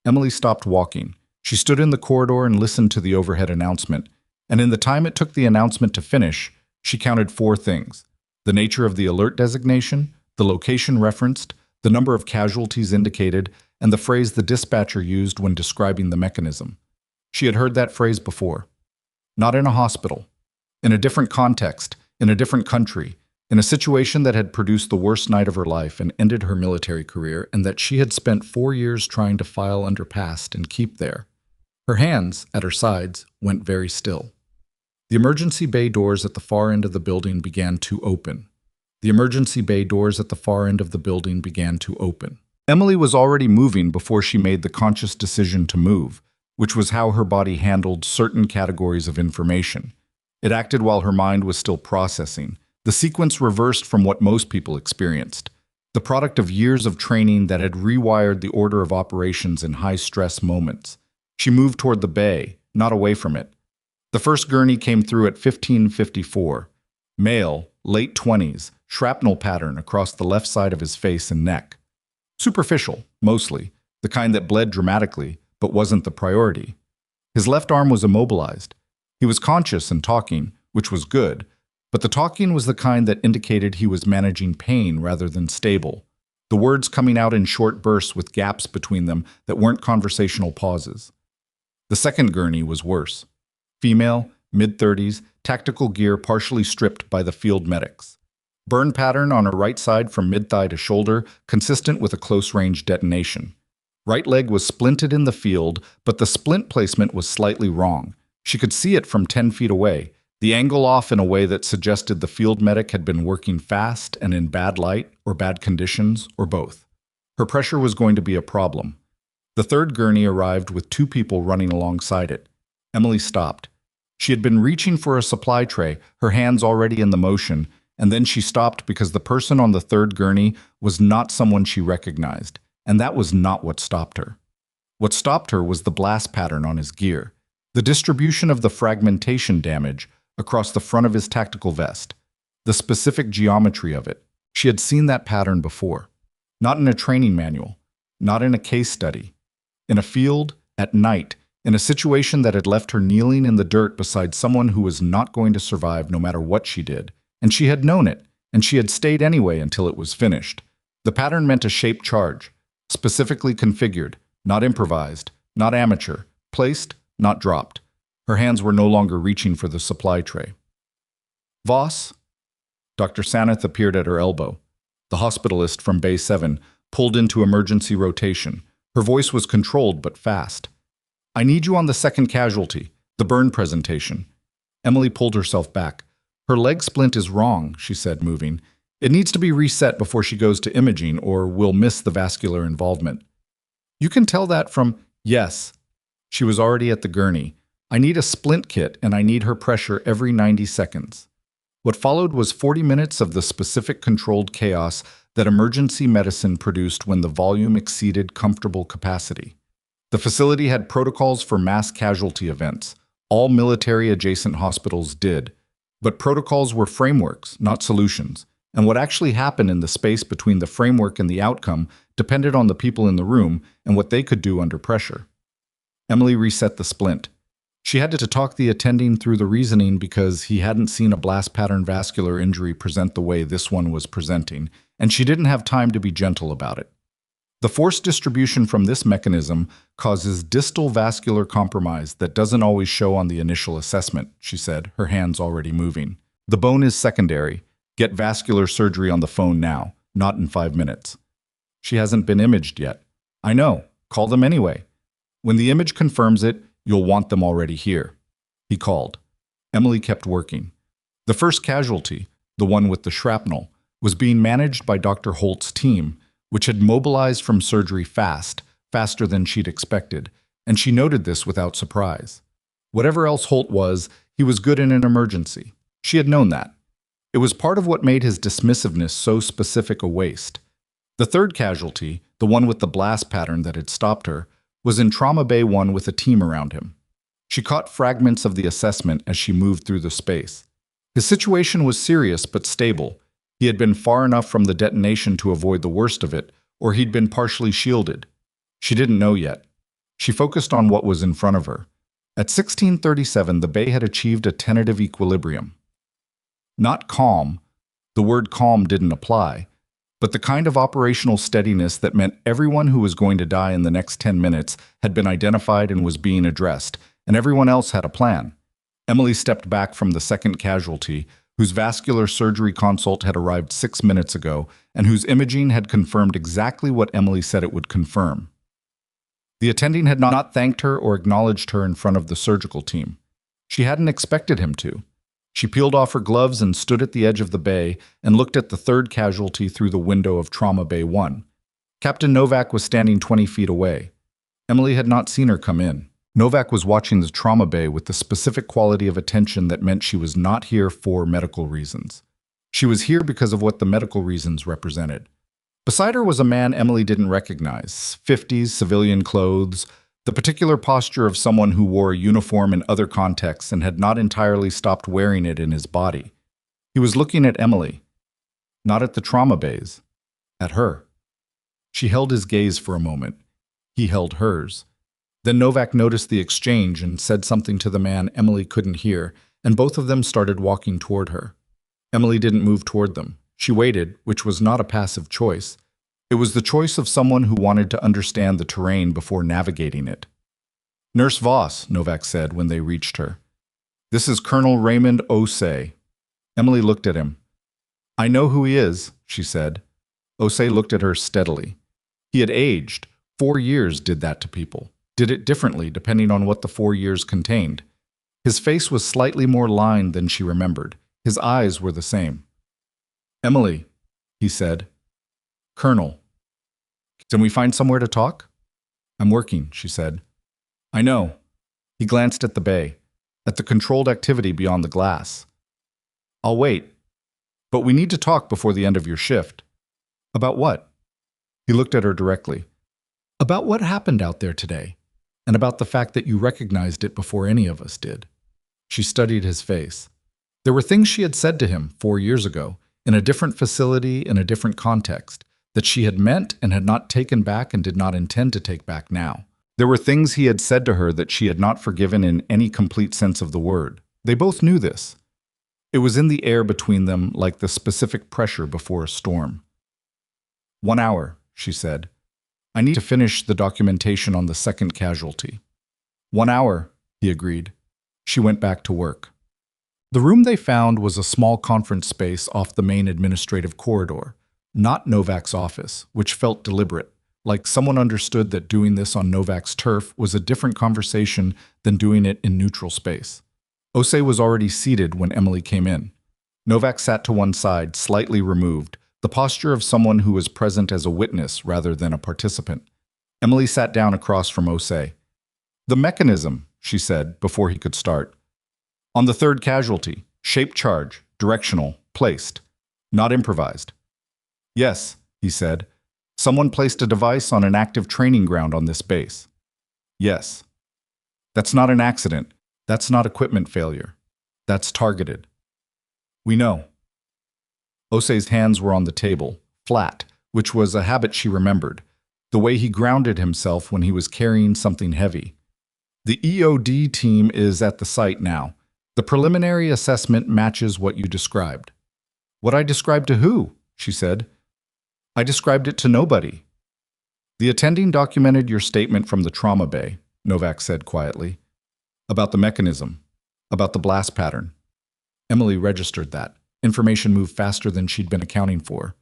Emily stopped walking. She stood in the corridor and listened to the overhead announcement, and in the time it took the announcement to finish, she counted 4 things: the nature of the alert designation, the location referenced, the number of casualties indicated, and the phrase the dispatcher used when describing the mechanism. She had heard that phrase before. Not in a hospital. In a different context, in a different country, in a situation that had produced the worst night of her life and ended her military career, and that she had spent 4 years trying to file under past and keep there. Her hands, at her sides, went very still. The emergency bay doors at the far end of the building began to open. The emergency bay doors at the far end of the building began to open. Emily was already moving before she made the conscious decision to move, which was how her body handled certain categories of information. It acted while her mind was still processing. The sequence reversed from what most people experienced, the product of years of training that had rewired the order of operations in high-stress moments. She moved toward the bay, not away from it. The first gurney came through at 15:54. Male, late 20s, shrapnel pattern across the left side of his face and neck. Superficial, mostly, the kind that bled dramatically, but wasn't the priority. His left arm was immobilized. He was conscious and talking, which was good, but the talking was the kind that indicated he was managing pain rather than stable, the words coming out in short bursts with gaps between them that weren't conversational pauses. The second gurney was worse. Female, mid-30s, tactical gear partially stripped by the field medics. Burn pattern on her right side from mid-thigh to shoulder, consistent with a close-range detonation. Right leg was splinted in the field, but the splint placement was slightly wrong. She could see it from 10 feet away, the angle off in a way that suggested the field medic had been working fast and in bad light or bad conditions, or both. Her pressure was going to be a problem. The third gurney arrived with 2 people running alongside it. Emily stopped. She had been reaching for a supply tray, her hands already in the motion, and then she stopped because the person on the third gurney was not someone she recognized. And that was not what stopped her. What stopped her was the blast pattern on his gear, the distribution of the fragmentation damage across the front of his tactical vest, the specific geometry of it. She had seen that pattern before. Not in a training manual, not in a case study. In a field, at night, in a situation that had left her kneeling in the dirt beside someone who was not going to survive no matter what she did. And she had known it, and she had stayed anyway until it was finished. The pattern meant a shaped charge. Specifically configured, not improvised, not amateur, placed, not dropped. Her hands were no longer reaching for the supply tray. Voss? Dr. Sanath appeared at her elbow. The hospitalist from Bay 7 pulled into emergency rotation. Her voice was controlled but fast. I need you on the second casualty, the burn presentation. Emily pulled herself back. Her leg splint is wrong, she said, moving. It needs to be reset before she goes to imaging, or we'll miss the vascular involvement. You can tell that from— Yes. She was already at the gurney. I need a splint kit, and I need her pressure every 90 seconds. What followed was 40 minutes of the specific controlled chaos that emergency medicine produced when the volume exceeded comfortable capacity. The facility had protocols for mass casualty events. All military-adjacent hospitals did. But protocols were frameworks, not solutions. and what actually happened in the space between the framework and the outcome depended on the people in the room and what they could do under pressure. Emily reset the splint. She had to talk the attending through the reasoning because he hadn't seen a blast pattern vascular injury present the way this one was presenting, and she didn't have time to be gentle about it. The force distribution from this mechanism causes distal vascular compromise that doesn't always show on the initial assessment, she said, her hands already moving. The bone is secondary. Get vascular surgery on the phone now, not in 5 minutes. She hasn't been imaged yet. I know. Call them anyway. When the image confirms it, you'll want them already here. He called. Emily kept working. The first casualty, the one with the shrapnel, was being managed by Dr. Holt's team, which had mobilized from surgery faster than she'd expected, and she noted this without surprise. Whatever else Holt was, he was good in an emergency. She had known that. It was part of what made his dismissiveness so specific a waste. The third casualty, the one with the blast pattern that had stopped her, was in Trauma Bay 1 with a team around him. She caught fragments of the assessment as she moved through the space. His situation was serious but stable. He had been far enough from the detonation to avoid the worst of it, or he'd been partially shielded. She didn't know yet. She focused on what was in front of her. At 1637, the bay had achieved a tentative equilibrium. Not calm, the word calm didn't apply, but the kind of operational steadiness that meant everyone who was going to die in the next 10 minutes had been identified and was being addressed, and everyone else had a plan. Emily stepped back from the second casualty, whose vascular surgery consult had arrived 6 minutes ago, and whose imaging had confirmed exactly what Emily said it would confirm. The attending had not thanked her or acknowledged her in front of the surgical team. She hadn't expected him to. She peeled off her gloves and stood at the edge of the bay and looked at the third casualty through the window of Trauma Bay 1. Captain Novak was standing 20 feet away. Emily had not seen her come in. Novak was watching the trauma bay with the specific quality of attention that meant she was not here for medical reasons. She was here because of what the medical reasons represented. Beside her was a man Emily didn't recognize, 50s, civilian clothes, the particular posture of someone who wore a uniform in other contexts and had not entirely stopped wearing it in his body. He was looking at Emily, not at the trauma bays, at her. She held his gaze for a moment. He held hers. Then Novak noticed the exchange and said something to the man Emily couldn't hear, and both of them started walking toward her. Emily didn't move toward them. She waited, which was not a passive choice. It was the choice of someone who wanted to understand the terrain before navigating it. "Nurse Voss," Novak said when they reached her. "This is Colonel Raymond Osei." Emily looked at him. "I know who he is," she said. Osei looked at her steadily. He had aged. 4 years did that to people. Did it differently depending on what the 4 years contained. His face was slightly more lined than she remembered. His eyes were the same. "Emily," he said. "Colonel. Can we find somewhere to talk?" "I'm working," she said. "I know." He glanced at the bay, at the controlled activity beyond the glass. "I'll wait. But we need to talk before the end of your shift." "About what?" He looked at her directly. "About what happened out there today, and about the fact that you recognized it before any of us did." She studied his face. There were things she had said to him 4 years ago, in a different facility, in a different context, that she had meant and had not taken back and did not intend to take back now. There were things he had said to her that she had not forgiven in any complete sense of the word. They both knew this. It was in the air between them like the specific pressure before a storm. "1 hour," she said. "I need to finish the documentation on the second casualty." 1 hour, he agreed. She went back to work. The room they found was a small conference space off the main administrative corridor, not Novak's office, which felt deliberate, like someone understood that doing this on Novak's turf was a different conversation than doing it in neutral space. Osei was already seated when Emily came in. Novak sat to one side, slightly removed, the posture of someone who was present as a witness rather than a participant. Emily sat down across from Osei. "The mechanism," she said before he could start. "On the third casualty, shape charge, directional, placed, not improvised." "Yes," he said. "Someone placed a device on an active training ground on this base." "Yes." "That's not an accident. That's not equipment failure. That's targeted." "We know." Osei's hands were on the table, flat, which was a habit she remembered, the way he grounded himself when he was carrying something heavy. The EOD team is at the site now. The preliminary assessment matches what you described. What I described to who? She said. I described it to nobody. The attending documented your statement from the trauma bay, Novak said quietly. About the mechanism. About the blast pattern. Emily registered that. Information moved faster than she'd been accounting for.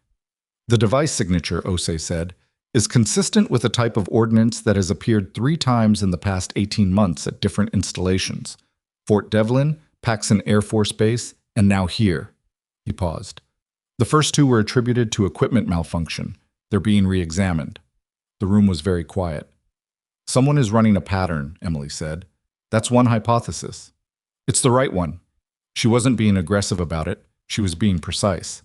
The device signature, Osei said, is consistent with a type of ordnance that has appeared 3 times in the past 18 months at different installations. Fort Devlin, Paxson Air Force Base, and now here. He paused. The first 2 were attributed to equipment malfunction. They're being re-examined. The room was very quiet. Someone is running a pattern, Emily said. That's one hypothesis. It's the right one. She wasn't being aggressive about it. She was being precise.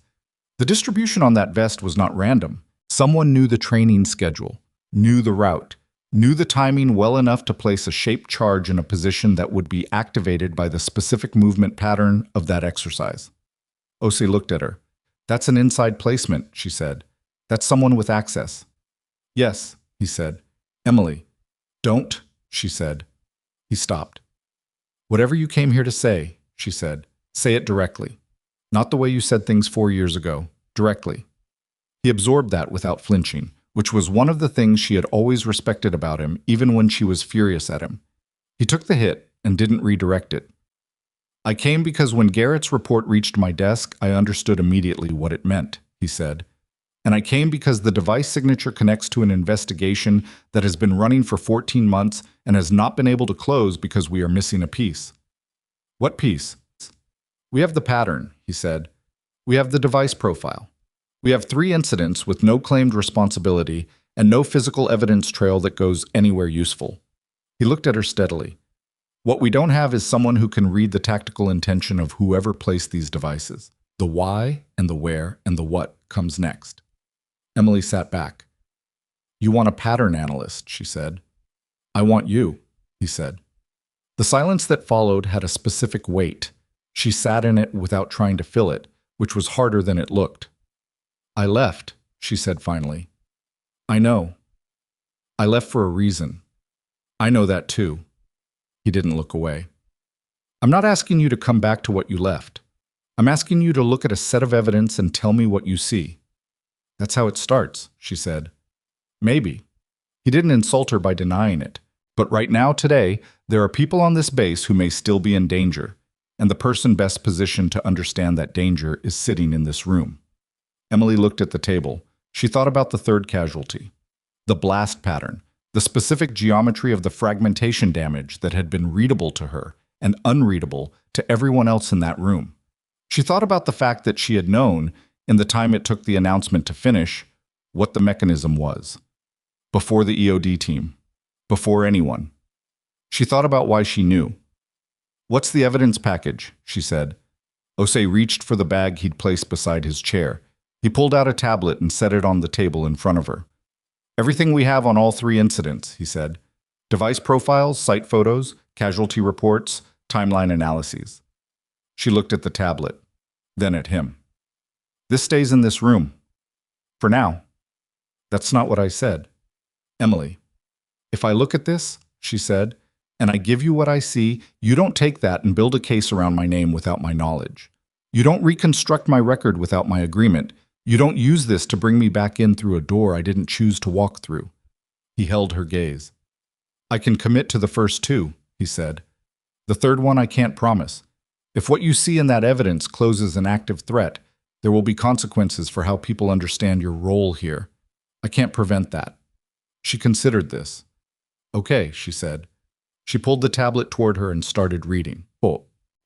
The distribution on that vest was not random. Someone knew the training schedule, knew the route, knew the timing well enough to place a shaped charge in a position that would be activated by the specific movement pattern of that exercise. Osei looked at her. That's an inside placement, she said. That's someone with access. Yes, he said. Emily. Don't, she said. He stopped. Whatever you came here to say, she said, say it directly. Not the way you said things 4 years ago, directly. He absorbed that without flinching, which was one of the things she had always respected about him, even when she was furious at him. He took the hit and didn't redirect it. I came because when Garrett's report reached my desk, I understood immediately what it meant, he said. And I came because the device signature connects to an investigation that has been running for 14 months and has not been able to close because we are missing a piece. What piece? We have the pattern, he said. We have the device profile. We have 3 incidents with no claimed responsibility and no physical evidence trail that goes anywhere useful. He looked at her steadily. What we don't have is someone who can read the tactical intention of whoever placed these devices. The why and the where and the what comes next. Emily sat back. You want a pattern analyst, she said. I want you, he said. The silence that followed had a specific weight. She sat in it without trying to fill it, which was harder than it looked. I left, she said finally. I know. I left for a reason. I know that too. He didn't look away. I'm not asking you to come back to what you left. I'm asking you to look at a set of evidence and tell me what you see. That's how it starts, she said. Maybe. He didn't insult her by denying it. But right now, today, there are people on this base who may still be in danger, and the person best positioned to understand that danger is sitting in this room. Emily looked at the table. She thought about the 3rd casualty. The blast pattern, the specific geometry of the fragmentation damage that had been readable to her and unreadable to everyone else in that room. She thought about the fact that she had known, in the time it took the announcement to finish, what the mechanism was. Before the EOD team. Before anyone. She thought about why she knew. What's the evidence package? She said. Osei reached for the bag he'd placed beside his chair. He pulled out a tablet and set it on the table in front of her. Everything we have on all 3 incidents, he said. Device profiles, site photos, casualty reports, timeline analyses. She looked at the tablet, then at him. This stays in this room. For now. That's not what I said. Emily, if I look at this, she said, and I give you what I see, you don't take that and build a case around my name without my knowledge. You don't reconstruct my record without my agreement. You don't use this to bring me back in through a door I didn't choose to walk through. He held her gaze. I can commit to the first 2, he said. The 3rd one I can't promise. If what you see in that evidence closes an active threat, there will be consequences for how people understand your role here. I can't prevent that. She considered this. Okay, she said. She pulled the tablet toward her and started reading.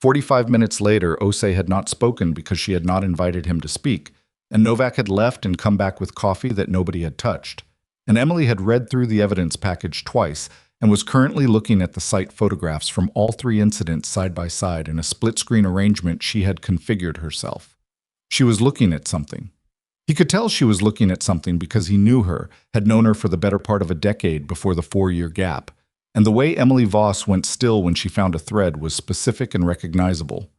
45 minutes later, Osei had not spoken because she had not invited him to speak, and Novak had left and come back with coffee that nobody had touched. And Emily had read through the evidence package twice and was currently looking at the site photographs from all 3 incidents side by side in a split-screen arrangement she had configured herself. She was looking at something. He could tell she was looking at something because he knew her, had known her for the better part of a decade before the 4-year gap. And the way Emily Voss went still when she found a thread was specific and recognizable.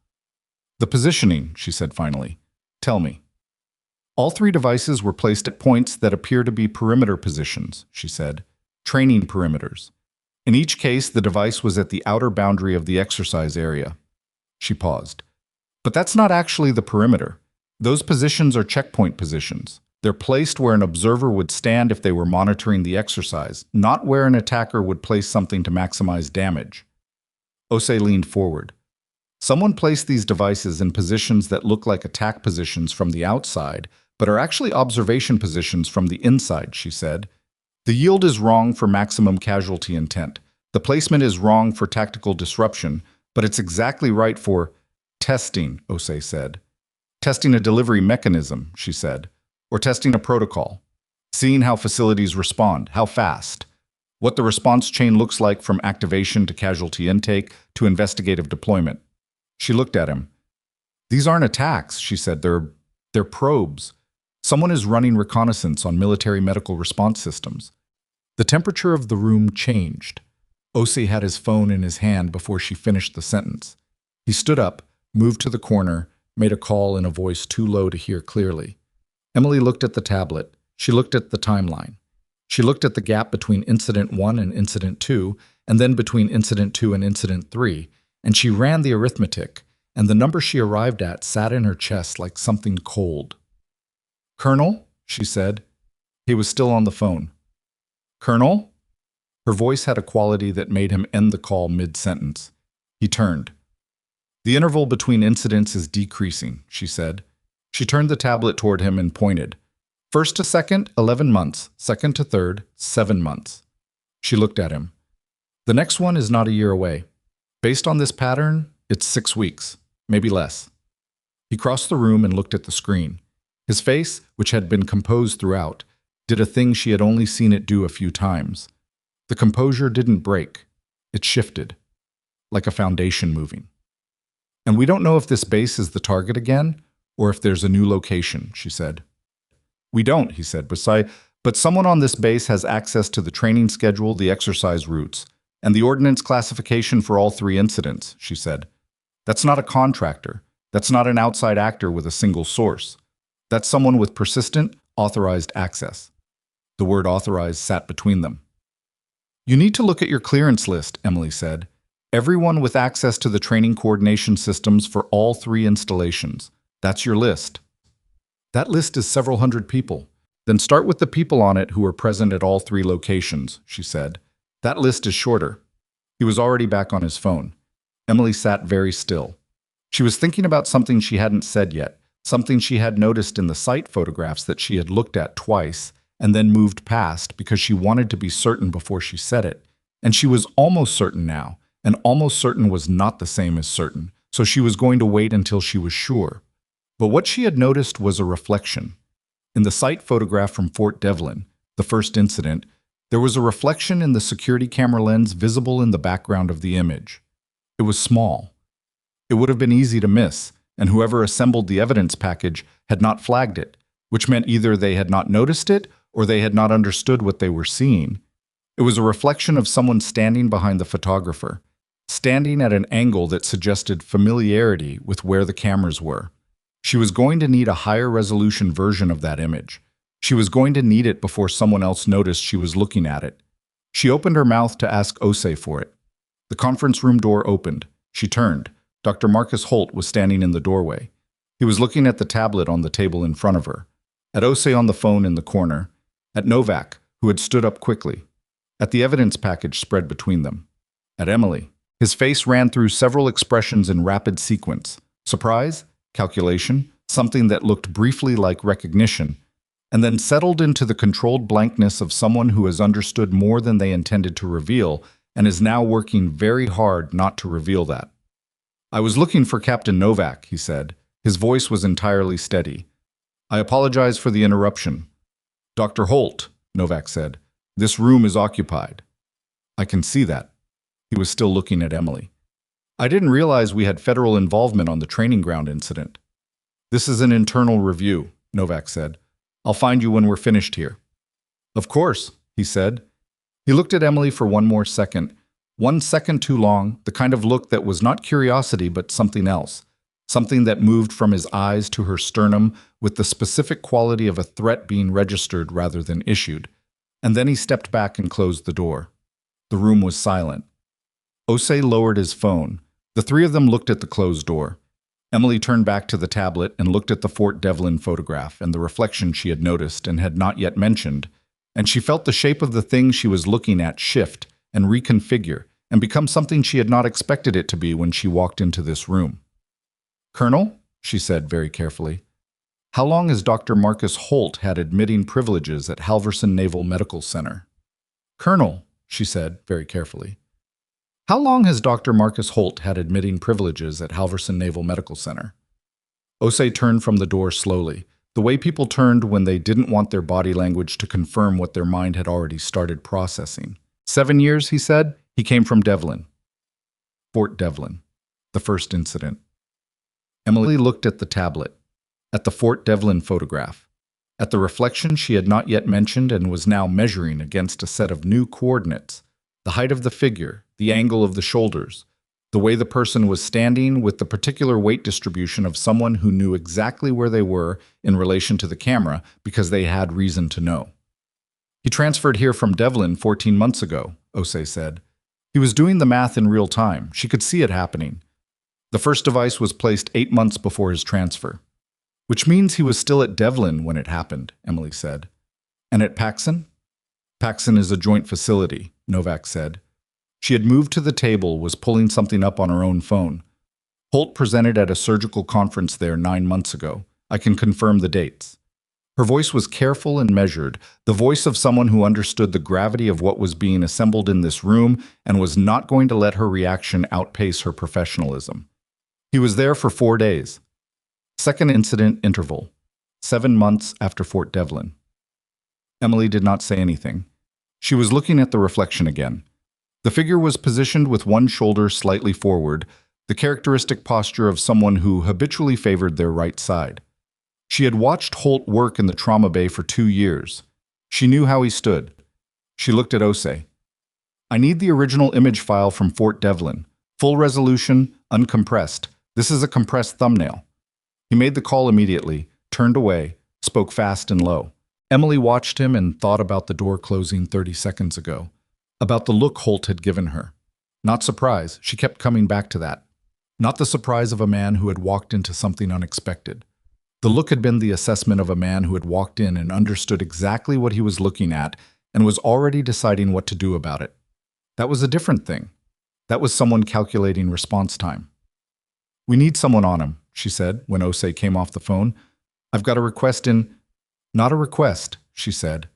The positioning, she said finally. Tell me. All three devices were placed at points that appear to be perimeter positions, she said. Training perimeters. In each case, the device was at the outer boundary of the exercise area. She paused. But that's not actually the perimeter. Those positions are checkpoint positions. They're placed where an observer would stand if they were monitoring the exercise, not where an attacker would place something to maximize damage. Osei leaned forward. Someone placed these devices in positions that look like attack positions from the outside, but are actually observation positions from the inside, she said. The yield is wrong for maximum casualty intent. The placement is wrong for tactical disruption, but it's exactly right for testing, Osei said. Testing a delivery mechanism, she said, or testing a protocol. Seeing how facilities respond, how fast. What the response chain looks like from activation to casualty intake to investigative deployment. She looked at him. These aren't attacks, she said. They're probes. Someone is running reconnaissance on military medical response systems. The temperature of the room changed. Osei had his phone in his hand before she finished the sentence. He stood up, moved to the corner, made a call in a voice too low to hear clearly. Emily looked at the tablet. She looked at the timeline. She looked at the gap between Incident 1 and Incident 2, and then between Incident 2 and Incident 3, and she ran the arithmetic, and the number she arrived at sat in her chest like something cold. "Colonel," she said. He was still on the phone. "Colonel?" Her voice had a quality that made him end the call mid-sentence. He turned. "The interval between incidents is decreasing," she said. She turned the tablet toward him and pointed. "First to second, 11 months. Second to third, 7 months." She looked at him. "The next one is not a year away. Based on this pattern, it's 6 weeks, maybe less." He crossed the room and looked at the screen. His face, which had been composed throughout, did a thing she had only seen it do a few times. The composure didn't break. It shifted, like a foundation moving. "And we don't know if this base is the target again, or if there's a new location," she said. "We don't," he said, "but someone on this base has access to the training schedule, the exercise routes, and the ordnance classification for all 3 incidents," she said. "That's not a contractor. That's not an outside actor with a single source. That's someone with persistent, authorized access." The word authorized sat between them. "You need to look at your clearance list," Emily said. "Everyone with access to the training coordination systems for all 3 installations. That's your list." "That list is several hundred people. Then start with the people on it who are present at all 3 locations," she said. "That list is shorter." He was already back on his phone. Emily sat very still. She was thinking about something she hadn't said yet, something she had noticed in the site photographs that she had looked at twice and then moved past because she wanted to be certain before she said it. And she was almost certain now, and almost certain was not the same as certain, so she was going to wait until she was sure. But what she had noticed was a reflection. In the site photograph from Fort Devlin, the first incident, there was a reflection in the security camera lens visible in the background of the image. It was small. It would have been easy to miss, and whoever assembled the evidence package had not flagged it, which meant either they had not noticed it or they had not understood what they were seeing. It was a reflection of someone standing behind the photographer, standing at an angle that suggested familiarity with where the cameras were. She was going to need a higher resolution version of that image. She was going to need it before someone else noticed she was looking at it. She opened her mouth to ask Osei for it. The conference room door opened. She turned. Dr. Marcus Holt was standing in the doorway. He was looking at the tablet on the table in front of her, at Osei on the phone in the corner, at Novak, who had stood up quickly, at the evidence package spread between them, at Emily. His face ran through several expressions in rapid sequence: surprise, calculation, something that looked briefly like recognition, and then settled into the controlled blankness of someone who has understood more than they intended to reveal and is now working very hard not to reveal that. "I was looking for Captain Novak," he said. His voice was entirely steady. "I apologize for the interruption." "Dr. Holt," Novak said, "this room is occupied." "I can see that." He was still looking at Emily. "I didn't realize we had federal involvement on the training ground incident." "This is an internal review," Novak said. "I'll find you when we're finished here." "Of course," he said. He looked at Emily for one more second. 1 second too long, the kind of look that was not curiosity but something else. something that moved from his eyes to her sternum with the specific quality of a threat being registered rather than issued. And then he stepped back and closed the door. The room was silent. Osei lowered his phone. The three of them looked at the closed door. Emily turned back to the tablet and looked at the Fort Devlin photograph and the reflection she had noticed and had not yet mentioned, and she felt the shape of the thing she was looking at shift and reconfigure and become something she had not expected it to be when she walked into this room. "Colonel," she said very carefully, "how long has Dr. Marcus Holt had admitting privileges at Halverson Naval Medical Center?" "Colonel," she said very carefully, "how long has Dr. Marcus Holt had admitting privileges at Halverson Naval Medical Center?" Osei turned from the door slowly, the way people turned when they didn't want their body language to confirm what their mind had already started processing. 7 years, he said. He came from Devlin. Fort Devlin. The first incident. Emily looked at the tablet, at the Fort Devlin photograph, at the reflection she had not yet mentioned and was now measuring against a set of new coordinates, the height of the figure, the angle of the shoulders, the way the person was standing with the particular weight distribution of someone who knew exactly where they were in relation to the camera because they had reason to know. "He transferred here from Devlin 14 months ago," Osei said. "He was doing the math in real time. She could see it happening. The first device was placed 8 months before his transfer." "Which means he was still at Devlin when it happened," Emily said. "And at Paxson?" "Paxson is a joint facility," Novak said. She had moved to the table, was pulling something up on her own phone. "Holt presented at a surgical conference there 9 months ago. I can confirm the dates." Her voice was careful and measured, the voice of someone who understood the gravity of what was being assembled in this room and was not going to let her reaction outpace her professionalism. "He was there for 4 days. Second incident interval, 7 months after Fort Devlin." Emily did not say anything. She was looking at the reflection again. The figure was positioned with one shoulder slightly forward, the characteristic posture of someone who habitually favored their right side. She had watched Holt work in the trauma bay for 2 years. She knew how he stood. She looked at Osei. "I need the original image file from Fort Devlin. Full resolution, uncompressed. This is a compressed thumbnail." He made the call immediately, turned away, spoke fast and low. Emily watched him and thought about the door closing 30 seconds ago, about the look Holt had given her. Not surprise, she kept coming back to that. Not the surprise of a man who had walked into something unexpected. The look had been the assessment of a man who had walked in and understood exactly what he was looking at and was already deciding what to do about it. That was a different thing. That was someone calculating response time. "We need someone on him," she said when Osei came off the phone. "I've got a request in—" "Not a request," she said.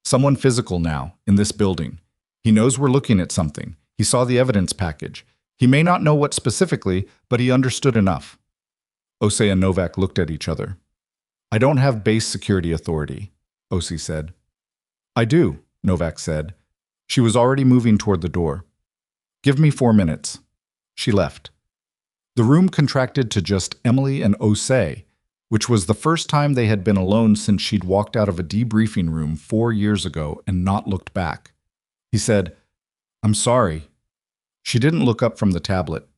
"Someone physical now, in this building. He knows we're looking at something. He saw the evidence package. He may not know what specifically, but he understood enough." Osei and Novak looked at each other. "I don't have base security authority," Osei said. "I do," Novak said. She was already moving toward the door. "Give me 4 minutes." She left. The room contracted to just Emily and Osei, which was the first time they had been alone since she'd walked out of a debriefing room 4 years ago and not looked back. He said, "I'm sorry." She didn't look up from the tablet.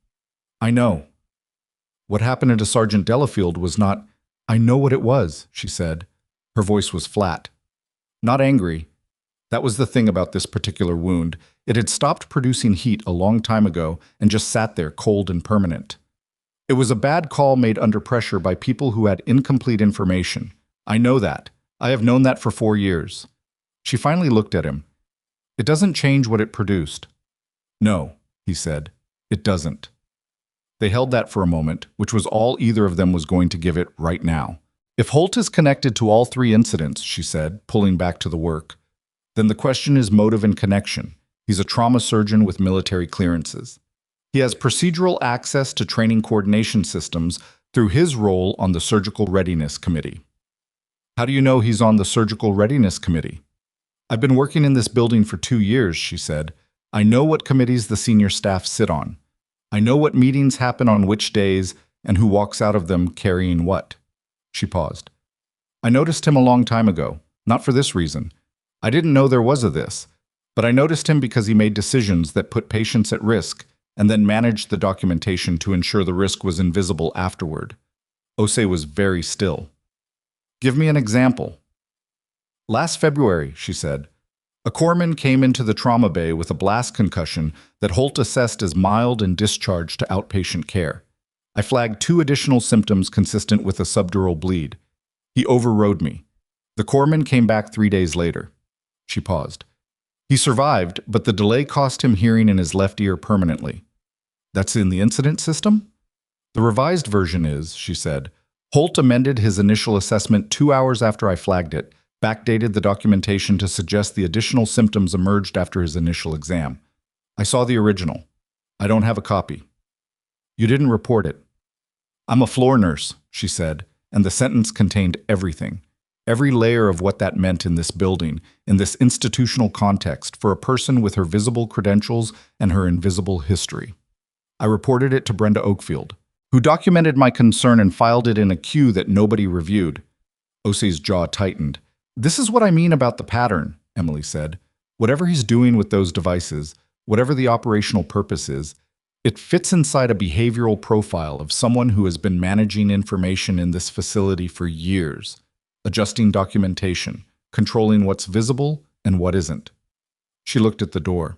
"I know." What happened to Sergeant Delafield was not— "I know what it was," she said. Her voice was flat. Not angry. That was the thing about this particular wound. It had stopped producing heat a long time ago and just sat there cold and permanent. It was a bad call made under pressure by people who had incomplete information. "I know that. I have known that for 4 years. She finally looked at him. "It doesn't change what it produced." "No," he said. "It doesn't." They held that for a moment, which was all either of them was going to give it right now. "If Holt is connected to all 3 incidents," she said, pulling back to the work, "then the question is motive and connection. He's a trauma surgeon with military clearances. He has procedural access to training coordination systems through his role on the Surgical Readiness Committee." "How do you know he's on the Surgical Readiness Committee?" "I've been working in this building for 2 years," she said. "I know what committees the senior staff sit on. I know what meetings happen on which days and who walks out of them carrying what." She paused. "I noticed him a long time ago, not for this reason. I didn't know there was a this, but I noticed him because he made decisions that put patients at risk and then managed the documentation to ensure the risk was invisible afterward. Ose was very still. Give me an example. Last February, she said, a corpsman came into the trauma bay with a blast concussion that Holt assessed as mild and discharged to outpatient care. I flagged 2 additional symptoms consistent with a subdural bleed. He overrode me. The corpsman came back 3 days later. She paused. He survived, but the delay cost him hearing in his left ear permanently. That's in the incident system? The revised version is, she said, Holt amended his initial assessment 2 hours after I flagged it, backdated the documentation to suggest the additional symptoms emerged after his initial exam. I saw the original. I don't have a copy. You didn't report it. I'm a floor nurse, she said, and the sentence contained everything. Every layer of what that meant in this building, in this institutional context, for a person with her visible credentials and her invisible history. I reported it to Brenda Oakfield, who documented my concern and filed it in a queue that nobody reviewed. Ose's jaw tightened. This is what I mean about the pattern, Emily said. Whatever he's doing with those devices, whatever the operational purpose is, it fits inside a behavioral profile of someone who has been managing information in this facility for years, adjusting documentation, controlling what's visible and what isn't. She looked at the door.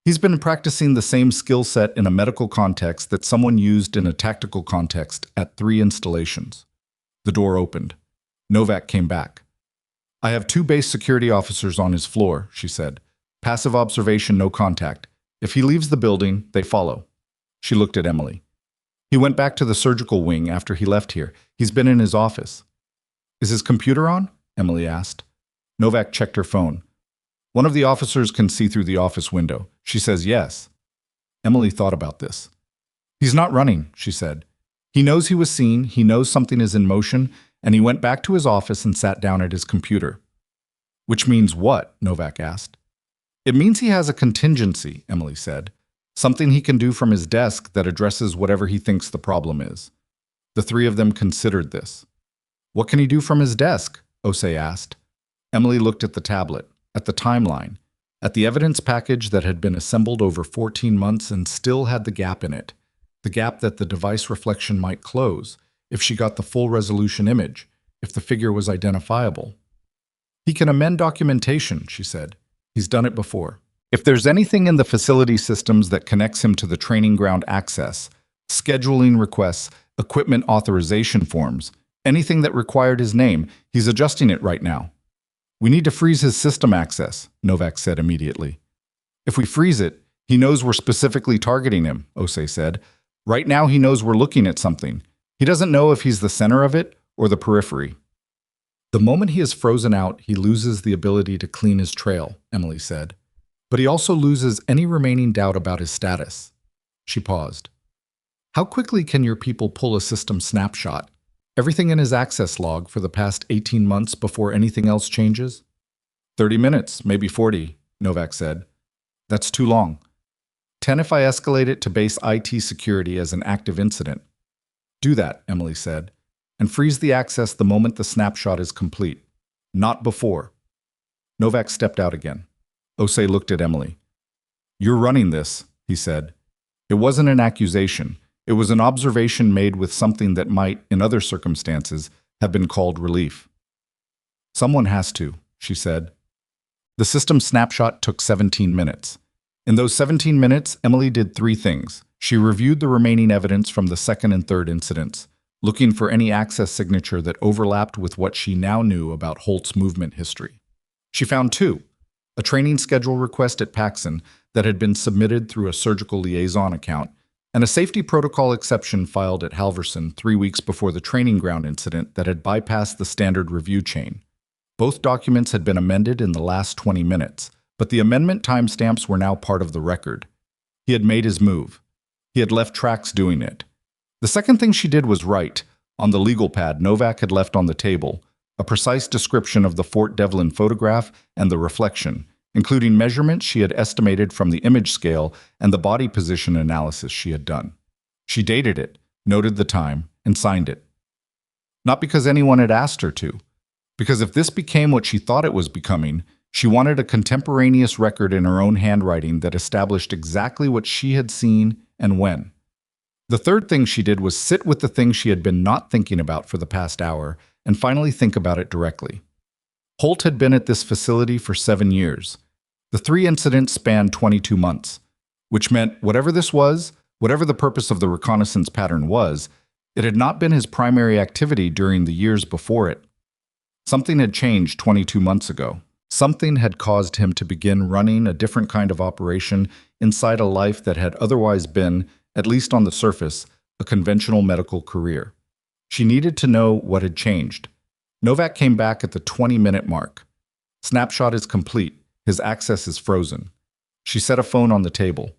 He's been practicing the same skill set in a medical context that someone used in a tactical context at 3 installations. The door opened. Novak came back. I have 2 base security officers on his floor, she said. Passive observation, no contact. If he leaves the building, they follow. She looked at Emily. He went back to the surgical wing after he left here. He's been in his office. Is his computer on? Emily asked. Novak checked her phone. One of the officers can see through the office window. She says yes. Emily thought about this. He's not running, she said. He knows he was seen, he knows something is in motion, and he went back to his office and sat down at his computer. Which means what? Novak asked. It means he has a contingency, Emily said. Something he can do from his desk that addresses whatever he thinks the problem is. The 3 of them considered this. What can he do from his desk? Ose asked. Emily looked at the tablet, at the timeline, at the evidence package that had been assembled over 14 months and still had the gap in it, the gap that the device reflection might close if she got the full resolution image, if the figure was identifiable. He can amend documentation, she said. He's done it before. If there's anything in the facility systems that connects him to the training ground access, scheduling requests, equipment authorization forms, anything that required his name, he's adjusting it right now. We need to freeze his system access, Novak said immediately. If we freeze it, he knows we're specifically targeting him, Ose said. Right now he knows we're looking at something. He doesn't know if he's the center of it or the periphery. The moment he is frozen out, he loses the ability to clean his trail, Emily said. But he also loses any remaining doubt about his status. She paused. How quickly can your people pull a system snapshot? Everything in his access log for the past 18 months before anything else changes? 30 minutes, maybe 40, Novak said. That's too long. 10 if I escalate it to base IT security as an active incident. Do that, Emily said, and freeze the access the moment the snapshot is complete. Not before. Novak stepped out again. Ose looked at Emily. You're running this, he said. It wasn't an accusation. It was an observation made with something that might, in other circumstances, have been called relief. Someone has to, she said. The system snapshot took 17 minutes. In those 17 minutes, Emily did 3 things. She reviewed the remaining evidence from the second and third incidents, looking for any access signature that overlapped with what she now knew about Holt's movement history. She found 2. A training schedule request at Paxson that had been submitted through a surgical liaison account, and a safety protocol exception filed at Halverson 3 weeks before the training ground incident that had bypassed the standard review chain. Both documents had been amended in the last 20 minutes, but the amendment timestamps were now part of the record. He had made his move. He had left tracks doing it. The second thing she did was write, on the legal pad Novak had left on the table, a precise description of the Fort Devlin photograph and the reflection, including measurements she had estimated from the image scale and the body position analysis she had done. She dated it, noted the time, and signed it. Not because anyone had asked her to, because if this became what she thought it was becoming, She wanted a contemporaneous record in her own handwriting that established exactly what she had seen and when. The third thing she did was sit with the thing she had been not thinking about for the past hour and finally think about it directly. Holt had been at this facility for 7 years. The 3 incidents spanned 22 months, which meant whatever this was, whatever the purpose of the reconnaissance pattern was, it had not been his primary activity during the years before it. Something had changed 22 months ago. Something had caused him to begin running a different kind of operation inside a life that had otherwise been, at least on the surface, a conventional medical career. She needed to know what had changed. Novak came back at the 20-minute mark. Snapshot is complete. His access is frozen. She set a phone on the table.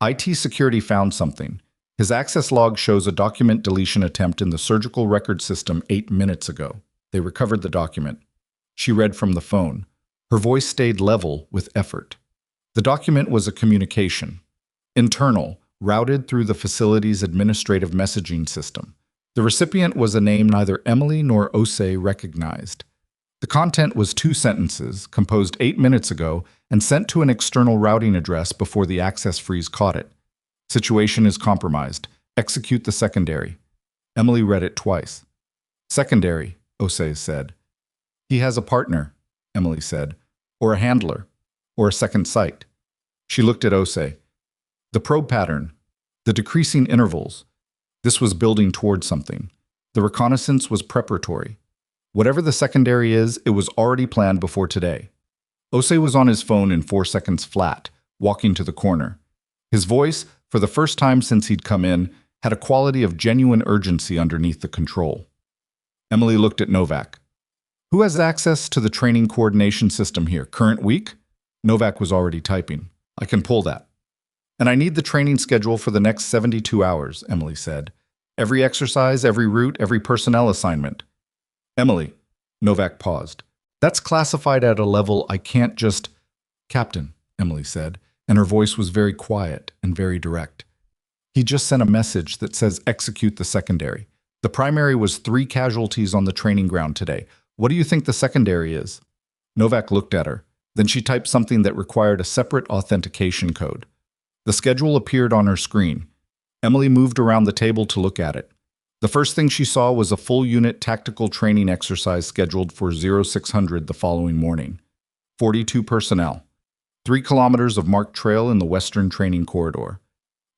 IT security found something. His access log shows a document deletion attempt in the surgical record system 8 minutes ago. They recovered the document. She read from the phone. Her voice stayed level with effort. The document was a communication. Internal, routed through the facility's administrative messaging system. The recipient was a name neither Emily nor Osei recognized. The content was 2 sentences, composed 8 minutes ago, and sent to an external routing address before the access freeze caught it. Situation is compromised. Execute the secondary. Emily read it twice. Secondary, Osei said. He has a partner, Emily said, or a handler, or a second site. She looked at Osei. The probe pattern, the decreasing intervals. This was building toward something. The reconnaissance was preparatory. Whatever the secondary is, it was already planned before today. Osei was on his phone in 4 seconds flat, walking to the corner. His voice, for the first time since he'd come in, had a quality of genuine urgency underneath the control. Emily looked at Novak. Who has access to the training coordination system here? Current week? Novak was already typing. I can pull that. And I need the training schedule for the next 72 hours, Emily said. Every exercise, every route, every personnel assignment. Emily, Novak paused. That's classified at a level I can't just... Captain, Emily said, and her voice was very quiet and very direct. He just sent a message that says execute the secondary. The primary was 3 casualties on the training ground today. What do you think the secondary is? Novak looked at her. Then she typed something that required a separate authentication code. The schedule appeared on her screen. Emily moved around the table to look at it. The first thing she saw was a full unit tactical training exercise scheduled for 0600 the following morning. 42 personnel. 3 kilometers of marked trail in the Western Training Corridor.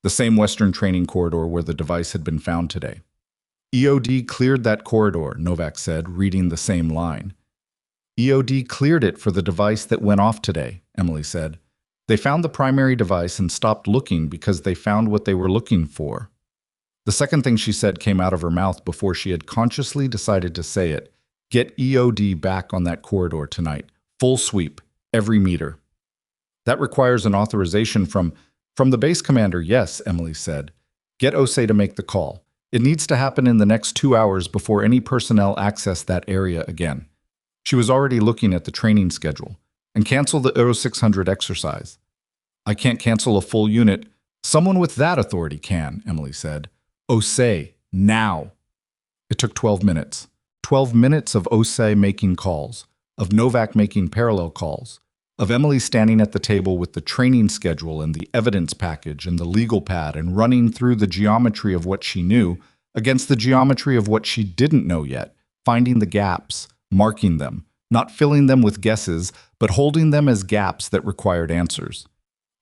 The same Western Training Corridor where the device had been found today. EOD cleared that corridor, Novak said, reading the same line. EOD cleared it for the device that went off today, Emily said. They found the primary device and stopped looking because they found what they were looking for. The second thing she said came out of her mouth before she had consciously decided to say it. Get EOD back on that corridor tonight. Full sweep. Every meter. That requires an authorization from the base commander, yes, Emily said. Get Osei to make the call. It needs to happen in the next 2 hours before any personnel access that area again. She was already looking at the training schedule. And cancel the 0600 exercise. I can't cancel a full unit. Someone with that authority can, Emily said. Osei, now. It took 12 minutes. 12 minutes of Osei making calls, of Novak making parallel calls, of Emily standing at the table with the training schedule and the evidence package and the legal pad and running through the geometry of what she knew against the geometry of what she didn't know yet, finding the gaps, marking them, not filling them with guesses, but holding them as gaps that required answers.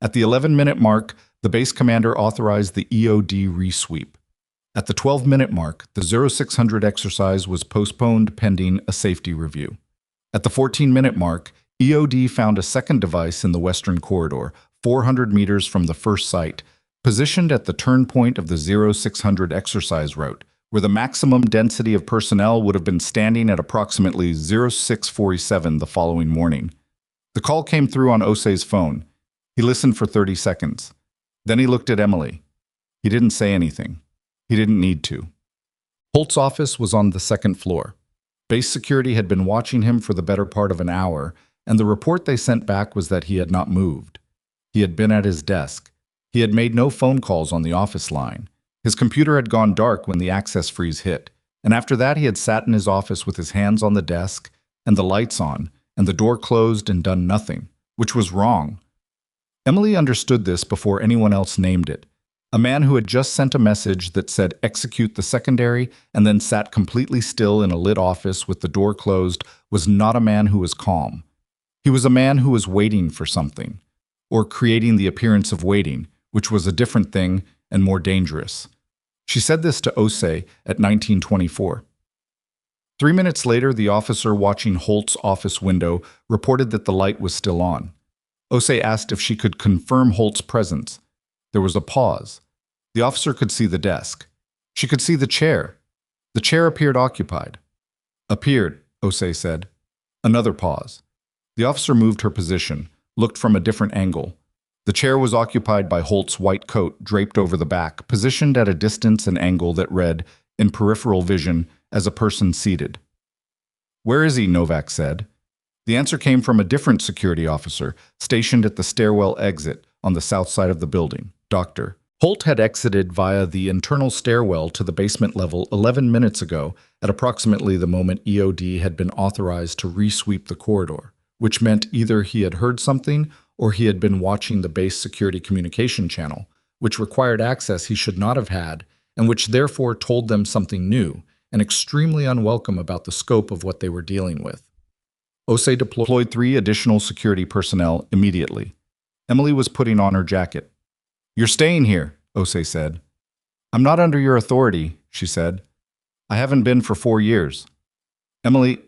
At the 11-minute mark, the base commander authorized the EOD resweep. At the 12-minute mark, the 0600 exercise was postponed pending a safety review. At the 14-minute mark, EOD found a second device in the Western Corridor, 400 meters from the first site, positioned at the turn point of the 0600 exercise route, where the maximum density of personnel would have been standing at approximately 0647 the following morning. The call came through on Osei's phone. He listened for 30 seconds. Then he looked at Emily. He didn't say anything. He didn't need to. Holt's office was on the 2nd floor. Base security had been watching him for the better part of an hour, and the report they sent back was that he had not moved. He had been at his desk. He had made no phone calls on the office line. His computer had gone dark when the access freeze hit, and after that he had sat in his office with his hands on the desk and the lights on, and the door closed and done nothing, which was wrong. Emily understood this before anyone else named it. A man who had just sent a message that said execute the secondary and then sat completely still in a lit office with the door closed was not a man who was calm. He was a man who was waiting for something, or creating the appearance of waiting, which was a different thing and more dangerous. She said this to Ose at 1924. 3 minutes later, the officer watching Holt's office window reported that the light was still on. Ose asked if she could confirm Holt's presence. There was a pause. The officer could see the desk. She could see the chair. The chair appeared occupied. Appeared, Ose said. Another pause. The officer moved her position, looked from a different angle. The chair was occupied by Holt's white coat draped over the back, positioned at a distance and angle that read, in peripheral vision, as a person seated. "Where is he?" Novak said. The answer came from a different security officer, stationed at the stairwell exit on the south side of the building. Dr. Holt had exited via the internal stairwell to the basement level 11 minutes ago, at approximately the moment EOD had been authorized to re-sweep the corridor, which meant either he had heard something or he had been watching the base security communication channel, which required access he should not have had, and which therefore told them something new and extremely unwelcome about the scope of what they were dealing with. Ose deployed 3 additional security personnel immediately. Emily was putting on her jacket. "You're staying here," Ose said. "I'm not under your authority," she said. "I haven't been for 4 years." "Emily,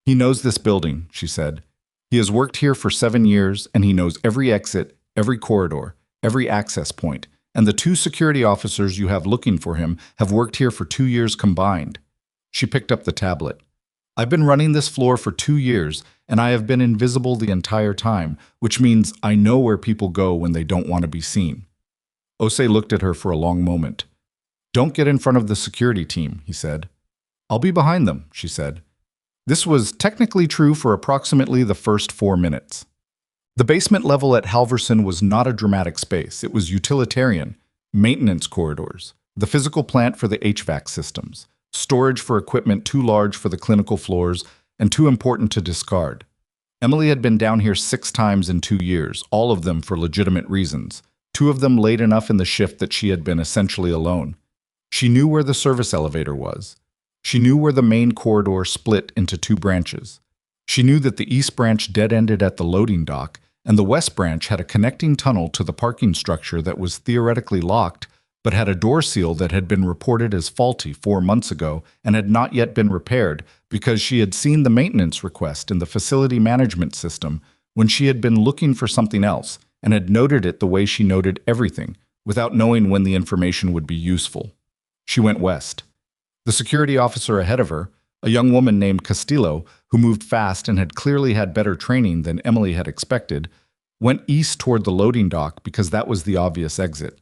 he knows this building," she said. "He has worked here for 7 years, and he knows every exit, every corridor, every access point, and the 2 security officers you have looking for him have worked here for 2 years combined." She picked up the tablet. "I've been running this floor for 2 years, and I have been invisible the entire time, which means I know where people go when they don't want to be seen." Ose looked at her for a long moment. "Don't get in front of the security team," he said. "I'll be behind them," she said. This was technically true for approximately the first 4 minutes. The basement level at Halverson was not a dramatic space. It was utilitarian, maintenance corridors, the physical plant for the HVAC systems, storage for equipment too large for the clinical floors and too important to discard. Emily had been down here 6 times in 2 years, all of them for legitimate reasons, 2 of them late enough in the shift that she had been essentially alone. She knew where the service elevator was. She knew where the main corridor split into 2 branches. She knew that the east branch dead-ended at the loading dock, and the west branch had a connecting tunnel to the parking structure that was theoretically locked, but had a door seal that had been reported as faulty 4 months ago and had not yet been repaired because she had seen the maintenance request in the facility management system when she had been looking for something else and had noted it the way she noted everything, without knowing when the information would be useful. She went west. The security officer ahead of her, a young woman named Castillo, who moved fast and had clearly had better training than Emily had expected, went east toward the loading dock because that was the obvious exit.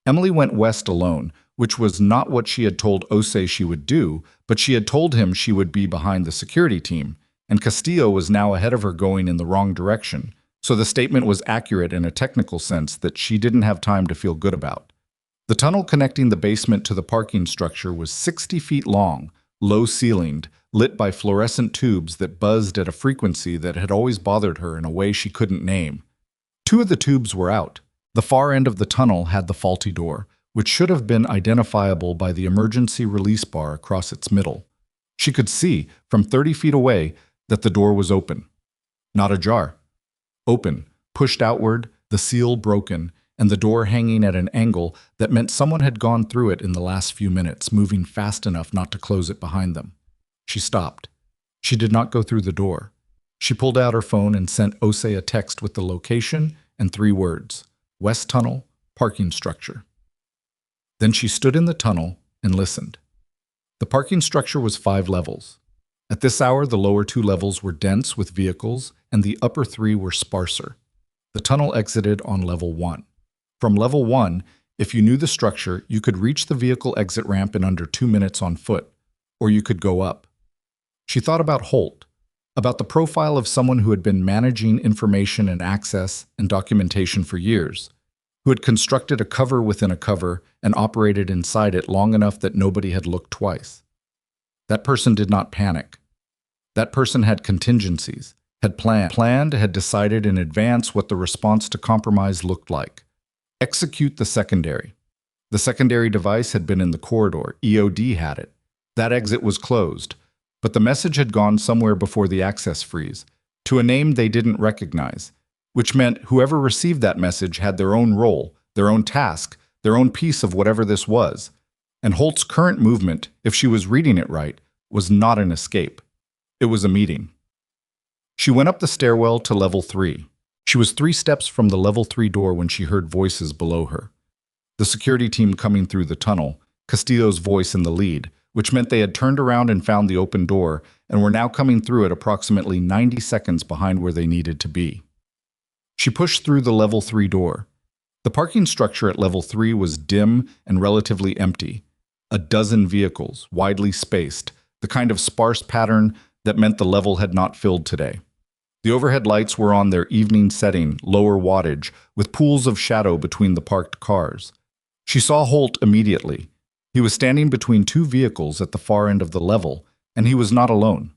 Emily went west alone, which was not what she had told Ose she would do, but she had told him she would be behind the security team, and Castillo was now ahead of her going in the wrong direction, so the statement was accurate in a technical sense that she didn't have time to feel good about. The tunnel connecting the basement to the parking structure was 60 feet long, low-ceilinged, lit by fluorescent tubes that buzzed at a frequency that had always bothered her in a way she couldn't name. 2 of the tubes were out. The far end of the tunnel had the faulty door, which should have been identifiable by the emergency release bar across its middle. She could see, from 30 feet away, that the door was open. Not ajar. Open, pushed outward, the seal broken, and the door hanging at an angle that meant someone had gone through it in the last few minutes, moving fast enough not to close it behind them. She stopped. She did not go through the door. She pulled out her phone and sent Ose a text with the location and 3 words: West Tunnel, parking structure. Then she stood in the tunnel and listened. The parking structure was 5 levels. At this hour, the lower 2 levels were dense with vehicles, and the upper 3 were sparser. The tunnel exited on level 1. From level 1, if you knew the structure, you could reach the vehicle exit ramp in under 2 minutes on foot, or you could go up. She thought about Holt, about the profile of someone who had been managing information and access and documentation for years, who had constructed a cover within a cover and operated inside it long enough that nobody had looked twice. That person did not panic. That person had contingencies, had decided in advance what the response to compromise looked like. Execute the secondary. The secondary device had been in the corridor. EOD had it. That exit was closed, but the message had gone somewhere before the access freeze, to a name they didn't recognize, which meant whoever received that message had their own role, their own task, their own piece of whatever this was. And Holt's current movement, if she was reading it right, was not an escape. It was a meeting. She went up the stairwell to level 3. She was 3 steps from the level 3 door when she heard voices below her. The security team coming through the tunnel, Castillo's voice in the lead, which meant they had turned around and found the open door and were now coming through it approximately 90 seconds behind where they needed to be. She pushed through the level 3 door. The parking structure at level 3 was dim and relatively empty. A dozen vehicles, widely spaced, the kind of sparse pattern that meant the level had not filled today. The overhead lights were on their evening setting, lower wattage, with pools of shadow between the parked cars. She saw Holt immediately. He was standing between 2 vehicles at the far end of the level, and he was not alone.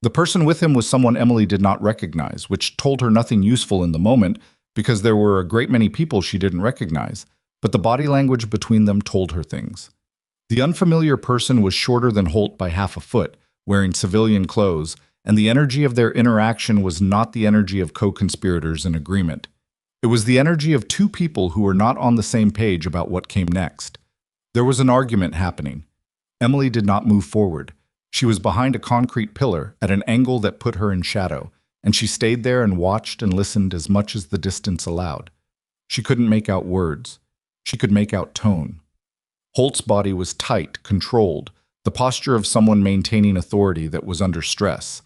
The person with him was someone Emily did not recognize, which told her nothing useful in the moment because there were a great many people she didn't recognize, but the body language between them told her things. The unfamiliar person was shorter than Holt by half a foot, wearing civilian clothes, and the energy of their interaction was not the energy of co-conspirators in agreement. It was the energy of 2 people who were not on the same page about what came next. There was an argument happening. Emily did not move forward. She was behind a concrete pillar at an angle that put her in shadow, and she stayed there and watched and listened as much as the distance allowed. She couldn't make out words. She could make out tone. Holt's body was tight, controlled, the posture of someone maintaining authority that was under stress.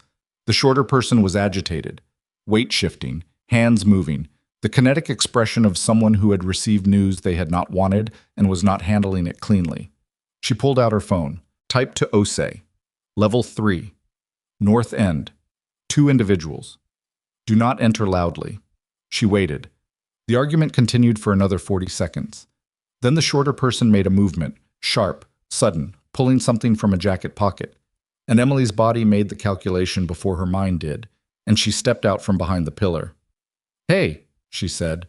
The shorter person was agitated, weight shifting, hands moving, the kinetic expression of someone who had received news they had not wanted and was not handling it cleanly. She pulled out her phone, typed to Ose. Level 3. North End. 2 individuals. Do not enter loudly. She waited. The argument continued for another 40 seconds. Then the shorter person made a movement, sharp, sudden, pulling something from a jacket pocket. And Emily's body made the calculation before her mind did, and she stepped out from behind the pillar. "Hey," she said.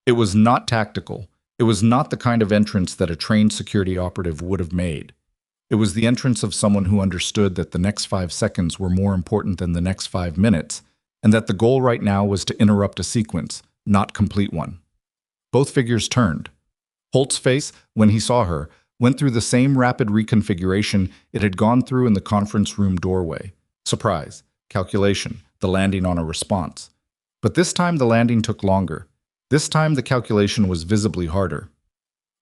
It was not tactical. It was not the kind of entrance that a trained security operative would have made. It was the entrance of someone who understood that the next 5 seconds were more important than the next 5 minutes, and that the goal right now was to interrupt a sequence, not complete one. Both figures turned. Holt's face, when he saw her, went through the same rapid reconfiguration it had gone through in the conference room doorway. Surprise, calculation, the landing on a response. But this time the landing took longer. This time the calculation was visibly harder.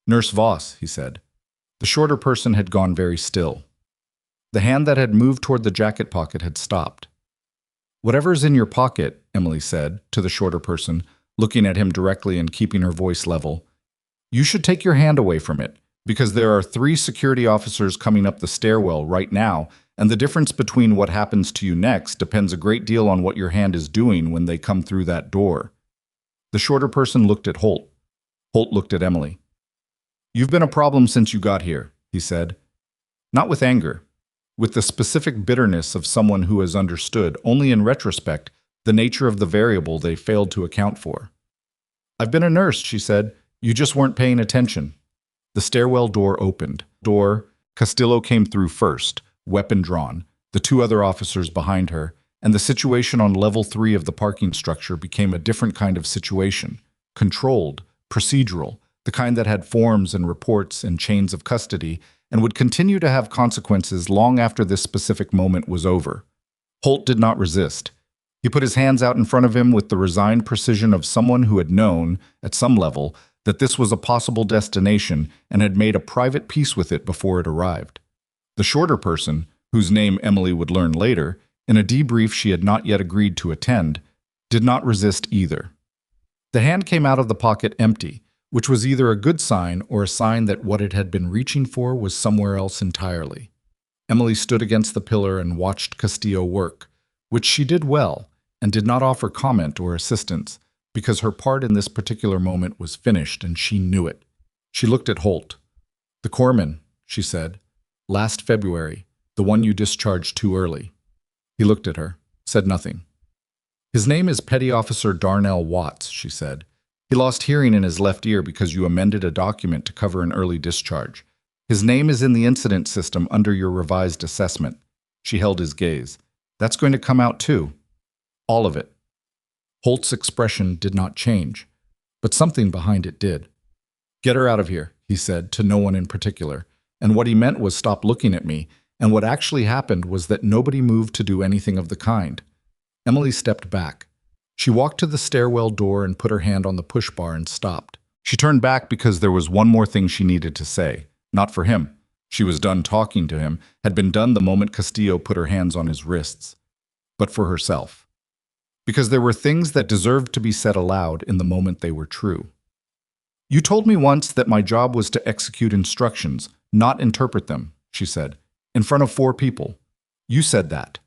"Nurse Voss," he said. The shorter person had gone very still. The hand that had moved toward the jacket pocket had stopped. "Whatever's in your pocket," Emily said to the shorter person, looking at him directly and keeping her voice level, "you should take your hand away from it, because there are 3 security officers coming up the stairwell right now, and the difference between what happens to you next depends a great deal on what your hand is doing when they come through that door." The shorter person looked at Holt. Holt looked at Emily. "You've been a problem since you got here," he said. Not with anger, with the specific bitterness of someone who has understood, only in retrospect, the nature of the variable they failed to account for. "I've been a nurse," she said. "You just weren't paying attention." The stairwell door opened. Castillo came through first, weapon drawn, the 2 other officers behind her, and the situation on level 3 of the parking structure became a different kind of situation. Controlled, procedural, the kind that had forms and reports and chains of custody, and would continue to have consequences long after this specific moment was over. Holt did not resist. He put his hands out in front of him with the resigned precision of someone who had known, at some level, that this was a possible destination and had made a private peace with it before it arrived. The shorter person, whose name Emily would learn later, in a debrief she had not yet agreed to attend, did not resist either. The hand came out of the pocket empty, which was either a good sign or a sign that what it had been reaching for was somewhere else entirely. Emily stood against the pillar and watched Castillo work, which she did well, and did not offer comment or assistance, because her part in this particular moment was finished and she knew it. She looked at Holt. "The corpsman," she said. "Last February, the one you discharged too early." He looked at her, said nothing. His name is Petty Officer Darnell Watts, she said. He lost hearing in his left ear because you amended a document to cover an early discharge. His name is in the incident system under your revised assessment. She held his gaze. That's going to come out too. All of it. Holt's expression did not change, but something behind it did. Get her out of here, he said, to no one in particular. And what he meant was stop looking at me, and what actually happened was that nobody moved to do anything of the kind. Emily stepped back. She walked to the stairwell door and put her hand on the push bar and stopped. She turned back because there was one more thing she needed to say. Not for him. She was done talking to him, had been done the moment Castillo put her hands on his wrists. But for herself. Because there were things that deserved to be said aloud in the moment they were true. You told me once that my job was to execute instructions, not interpret them, she said, in front of 4 people. You said that.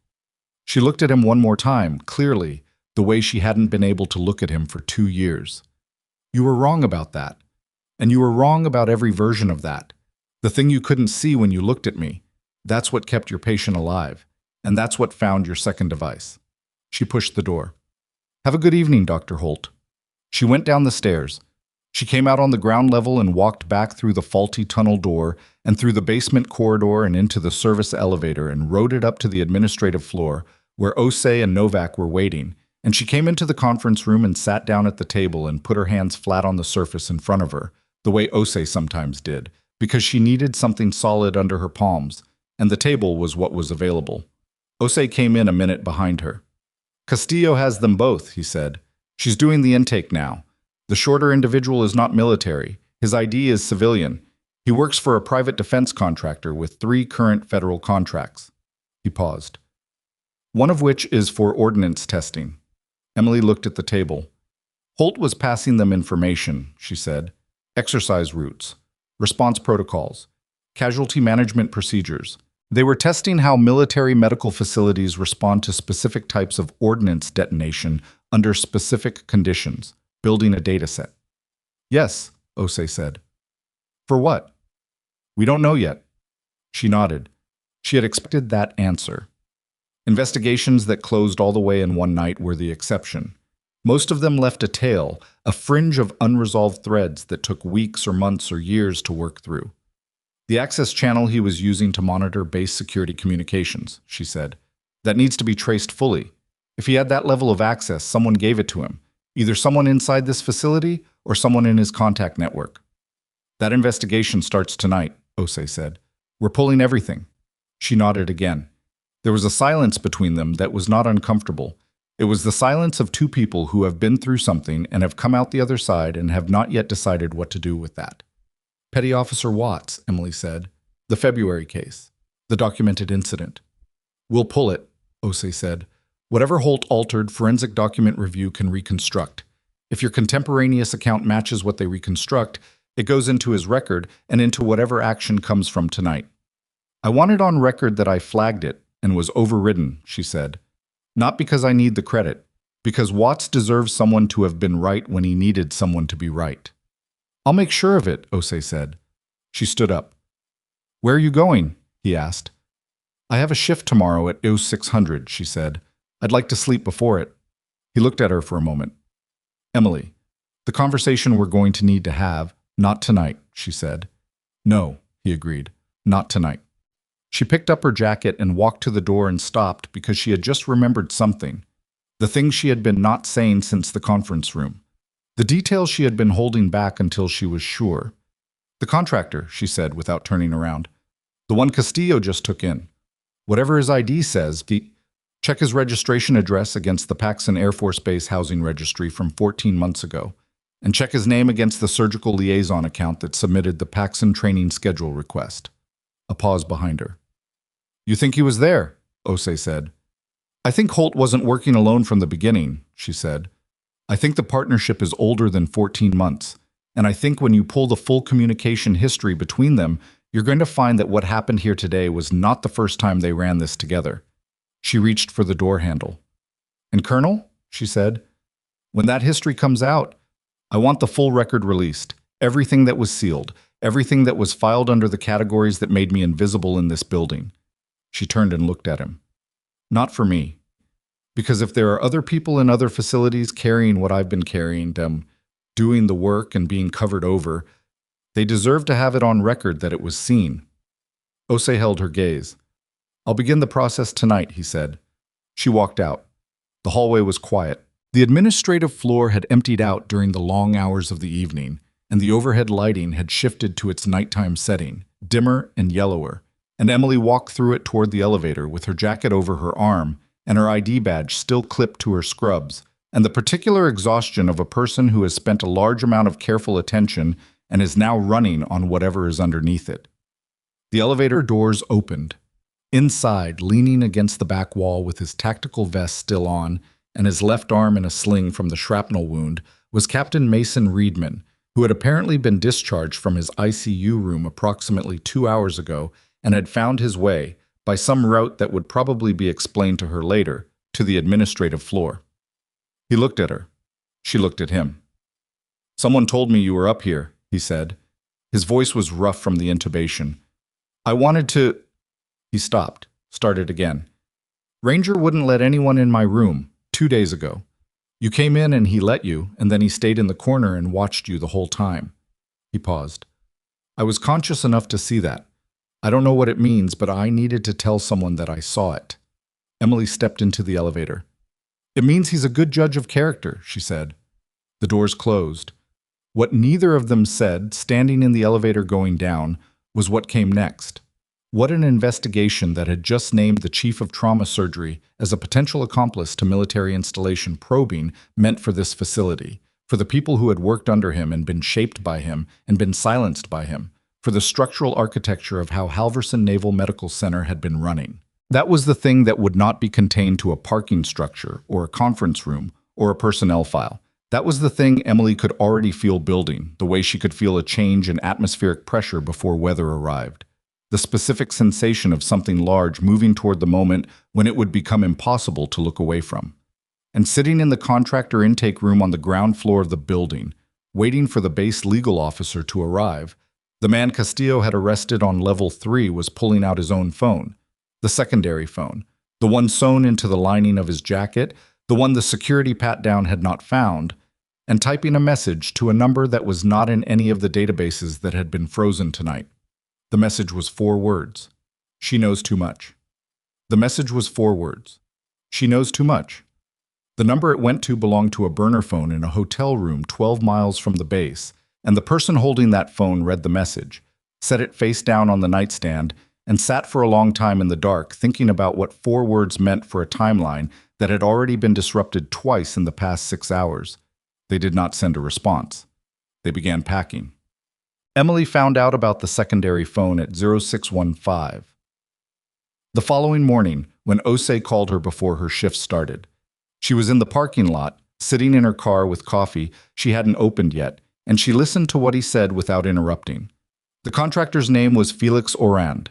She looked at him one more time, clearly, the way she hadn't been able to look at him for 2 years. You were wrong about that. And you were wrong about every version of that. The thing you couldn't see when you looked at me. That's what kept your patient alive. And that's what found your second device. She pushed the door. Have a good evening, Dr. Holt. She went down the stairs. She came out on the ground level and walked back through the faulty tunnel door and through the basement corridor and into the service elevator and rode it up to the administrative floor where Osei and Novak were waiting. And she came into the conference room and sat down at the table and put her hands flat on the surface in front of her, the way Osei sometimes did, because she needed something solid under her palms, and the table was what was available. Osei came in a minute behind her. Castillo has them both, he said. She's doing the intake now. The shorter individual is not military. His ID is civilian. He works for a private defense contractor with 3 current federal contracts. He paused. One of which is for ordnance testing. Emily looked at the table. Holt was passing them information, she said. Exercise routes, response protocols, casualty management procedures. They were testing how military medical facilities respond to specific types of ordnance detonation under specific conditions, building a data set. Yes, Osei said. For what? We don't know yet. She nodded. She had expected that answer. Investigations that closed all the way in one night were the exception. Most of them left a tail, a fringe of unresolved threads that took weeks or months or years to work through. The access channel he was using to monitor base security communications, she said. That needs to be traced fully. If he had that level of access, someone gave it to him. Either someone inside this facility or someone in his contact network. That investigation starts tonight, Osei said. We're pulling everything. She nodded again. There was a silence between them that was not uncomfortable. It was the silence of 2 people who have been through something and have come out the other side and have not yet decided what to do with that. Petty Officer Watts, Emily said. The February case. The documented incident. We'll pull it, Osei said. Whatever Holt altered, forensic document review can reconstruct. If your contemporaneous account matches what they reconstruct, it goes into his record and into whatever action comes from tonight. I want it on record that I flagged it and was overridden, she said. Not because I need the credit, because Watts deserves someone to have been right when he needed someone to be right. I'll make sure of it, Osei said. She stood up. Where are you going? He asked. I have a shift tomorrow at 0600, she said. I'd like to sleep before it. He looked at her for a moment. Emily, the conversation we're going to need to have, not tonight, she said. No, he agreed, not tonight. She picked up her jacket and walked to the door and stopped because she had just remembered something. The thing she had been not saying since the conference room. The details she had been holding back until she was sure. The contractor, she said without turning around. The one Castillo just took in. Whatever his ID says, check his registration address against the Paxson Air Force Base Housing Registry from 14 months ago, and check his name against the surgical liaison account that submitted the Paxson training schedule request. A pause behind her. You think he was there? Osei said. I think Holt wasn't working alone from the beginning, she said. I think the partnership is older than 14 months, and I think when you pull the full communication history between them, you're going to find that what happened here today was not the first time they ran this together. She reached for the door handle. And Colonel, she said, when that history comes out, I want the full record released, everything that was sealed, everything that was filed under the categories that made me invisible in this building. She turned and looked at him. Not for me. Because if there are other people in other facilities carrying what I've been carrying, them doing the work and being covered over, they deserve to have it on record that it was seen. Osei held her gaze. I'll begin the process tonight, he said. She walked out. The hallway was quiet. The administrative floor had emptied out during the long hours of the evening, and the overhead lighting had shifted to its nighttime setting, dimmer and yellower, and Emily walked through it toward the elevator with her jacket over her arm and her ID badge still clipped to her scrubs, and the particular exhaustion of a person who has spent a large amount of careful attention and is now running on whatever is underneath it. The elevator doors opened. Inside, leaning against the back wall with his tactical vest still on and his left arm in a sling from the shrapnel wound, was Captain Mason Reedman, who had apparently been discharged from his ICU room approximately 2 hours ago and had found his way, by some route that would probably be explained to her later, to the administrative floor. He looked at her. She looked at him. Someone told me you were up here, he said. His voice was rough from the intubation. I wanted to... He stopped, started again. Ranger wouldn't let anyone in my room 2 days ago. You came in and he let you, and then he stayed in the corner and watched you the whole time. He paused. I was conscious enough to see that. I don't know what it means, but I needed to tell someone that I saw it. Emily stepped into the elevator. It means he's a good judge of character, she said. The doors closed. What neither of them said, standing in the elevator going down, was what came next. What an investigation that had just named the chief of trauma surgery as a potential accomplice to military installation probing meant for this facility, for the people who had worked under him and been shaped by him and been silenced by him, for the structural architecture of how Halverson Naval Medical Center had been running. That was the thing that would not be contained to a parking structure or a conference room or a personnel file. That was the thing Emily could already feel building, the way she could feel a change in atmospheric pressure before weather arrived. The specific sensation of something large moving toward the moment when it would become impossible to look away from. And sitting in the contractor intake room on the ground floor of the building, waiting for the base legal officer to arrive, the man Castillo had arrested on level 3 was pulling out his own phone, the secondary phone, the one sewn into the lining of his jacket, the one the security pat-down had not found, and typing a message to a number that was not in any of the databases that had been frozen tonight. The message was 4 words. She knows too much. The message was 4 words. She knows too much. The number it went to belonged to a burner phone in a hotel room 12 miles from the base, and the person holding that phone read the message, set it face down on the nightstand, and sat for a long time in the dark thinking about what 4 words meant for a timeline that had already been disrupted twice in the past 6 hours. They did not send a response. They began packing. Emily found out about the secondary phone at 0615. The following morning, when Osei called her before her shift started, she was in the parking lot, sitting in her car with coffee she hadn't opened yet, and she listened to what he said without interrupting. The contractor's name was Felix Orand,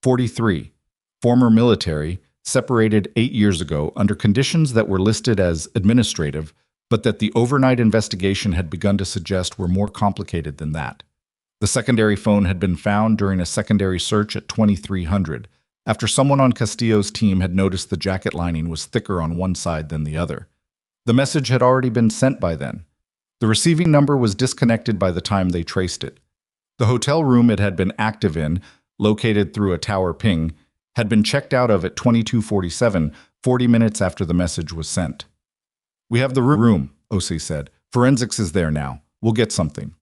43, former military, separated 8 years ago under conditions that were listed as administrative, but that the overnight investigation had begun to suggest were more complicated than that. The secondary phone had been found during a secondary search at 2300, after someone on Castillo's team had noticed the jacket lining was thicker on one side than the other. The message had already been sent by then. The receiving number was disconnected by the time they traced it. The hotel room it had been active in, located through a tower ping, had been checked out of at 2247, 40 minutes after the message was sent. We have the room, Osei said. Forensics is there now. We'll get something.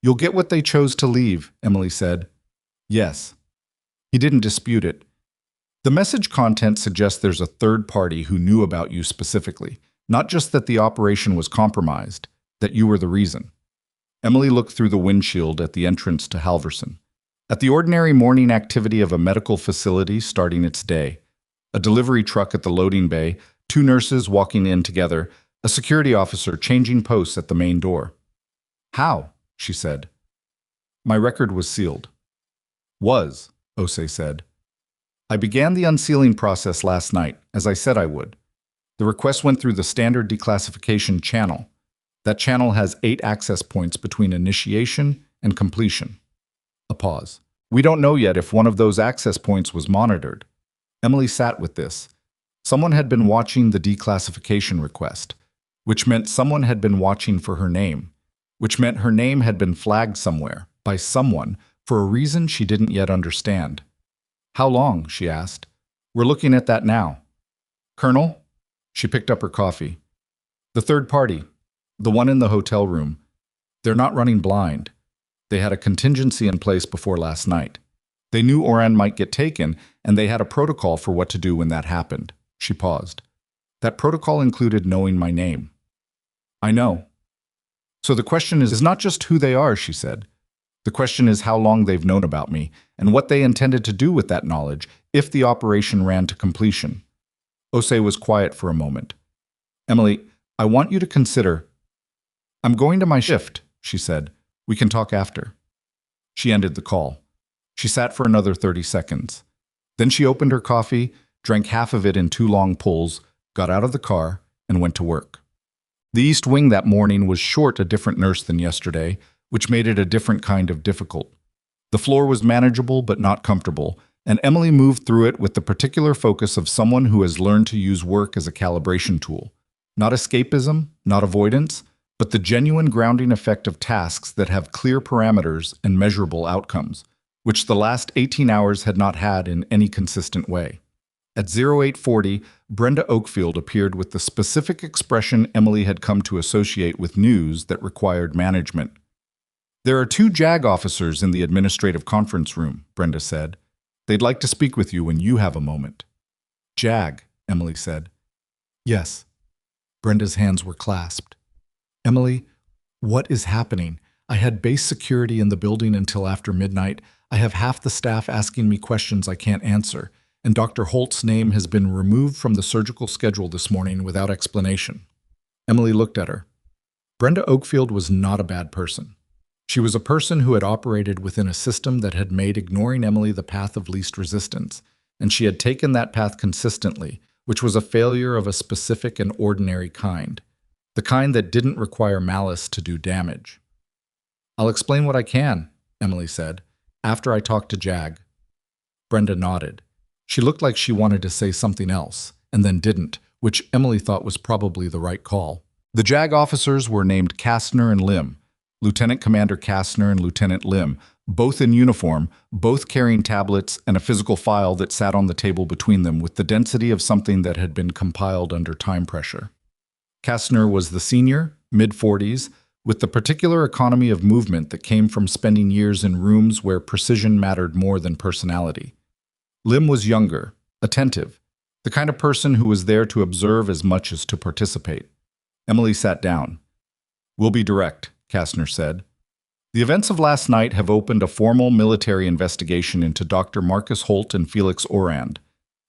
You'll get what they chose to leave, Emily said. Yes. He didn't dispute it. The message content suggests there's a third party who knew about you specifically, not just that the operation was compromised, that you were the reason. Emily looked through the windshield at the entrance to Halverson, at the ordinary morning activity of a medical facility starting its day. A delivery truck at the loading bay, 2 nurses walking in together, a security officer changing posts at the main door. How? She said. My record was sealed. Was, Osei said. I began the unsealing process last night, as I said I would. The request went through the standard declassification channel. That channel has 8 access points between initiation and completion. A pause. We don't know yet if one of those access points was monitored. Emily sat with this. Someone had been watching the declassification request, which meant someone had been watching for her name, which meant her name had been flagged somewhere, by someone, for a reason she didn't yet understand. How long? She asked. We're looking at that now. Colonel? She picked up her coffee. The third party, the one in the hotel room. They're not running blind. They had a contingency in place before last night. They knew Oran might get taken, and they had a protocol for what to do when that happened. She paused. That protocol included knowing my name. I know. So the question is not just who they are, she said. The question is how long they've known about me, and what they intended to do with that knowledge if the operation ran to completion. Osei was quiet for a moment. Emily, I want you to consider. I'm going to my shift, she said. We can talk after. She ended the call. She sat for another 30 seconds. Then she opened her coffee, drank half of it in 2 long pulls, got out of the car, and went to work. The East Wing that morning was short a different nurse than yesterday, which made it a different kind of difficult. The floor was manageable but not comfortable, and Emily moved through it with the particular focus of someone who has learned to use work as a calibration tool. Not escapism, not avoidance, but the genuine grounding effect of tasks that have clear parameters and measurable outcomes, which the last 18 hours had not had in any consistent way. At 0840, Brenda Oakfield appeared with the specific expression Emily had come to associate with news that required management. There are 2 JAG officers in the administrative conference room, Brenda said. They'd like to speak with you when you have a moment. JAG, Emily said. Yes. Brenda's hands were clasped. Emily, what is happening? I had base security in the building until after midnight. I have half the staff asking me questions I can't answer, and Dr. Holt's name has been removed from the surgical schedule this morning without explanation. Emily looked at her. Brenda Oakfield was not a bad person. She was a person who had operated within a system that had made ignoring Emily the path of least resistance, and she had taken that path consistently, which was a failure of a specific and ordinary kind, the kind that didn't require malice to do damage. I'll explain what I can, Emily said, after I talk to Jag. Brenda nodded. She looked like she wanted to say something else, and then didn't, which Emily thought was probably the right call. The JAG officers were named Kastner and Lim, Lieutenant Commander Kastner and Lieutenant Lim, both in uniform, both carrying tablets and a physical file that sat on the table between them with the density of something that had been compiled under time pressure. Kastner was the senior, mid-40s, with the particular economy of movement that came from spending years in rooms where precision mattered more than personality. Lim was younger, attentive, the kind of person who was there to observe as much as to participate. Emily sat down. We'll be direct, Kastner said. The events of last night have opened a formal military investigation into Dr. Marcus Holt and Felix Orand.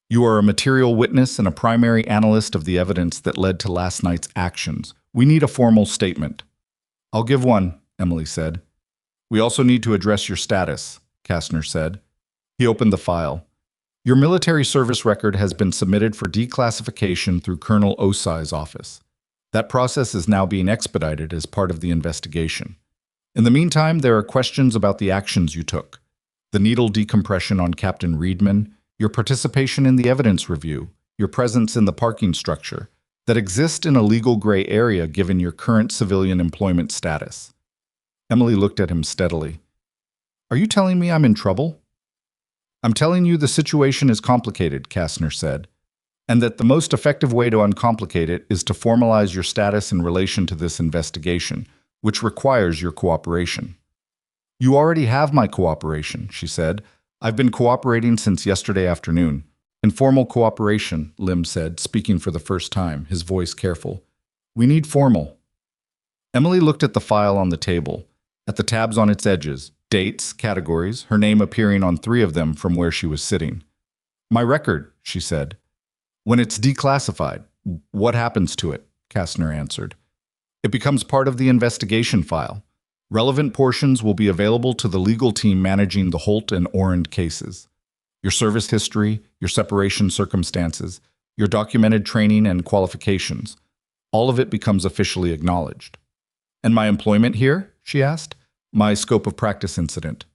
You are a material witness and a primary analyst of the evidence that led to last night's actions. We need a formal statement. I'll give one, Emily said. We also need to address your status, Kastner said. He opened the file. Your military service record has been submitted for declassification through Colonel Osei's office. That process is now being expedited as part of the investigation. In the meantime, there are questions about the actions you took. The needle decompression on Captain Reedman, your participation in the evidence review, your presence in the parking structure, that exist in a legal gray area given your current civilian employment status. Emily looked at him steadily. Are you telling me I'm in trouble? I'm telling you the situation is complicated, Kastner said, and that the most effective way to uncomplicate it is to formalize your status in relation to this investigation, which requires your cooperation. You already have my cooperation, she said. I've been cooperating since yesterday afternoon. Informal cooperation, Lim said, speaking for the first time, his voice careful. We need formal. Emily looked at the file on the table, at the tabs on its edges, dates, categories, her name appearing on 3 of them from where she was sitting. My record, she said. When it's declassified, what happens to it? Kastner answered. It becomes part of the investigation file. Relevant portions will be available to the legal team managing the Holt and Orand cases. Your service history, your separation circumstances, your documented training and qualifications, all of it becomes officially acknowledged. And my employment here? She asked. My scope of practice incident.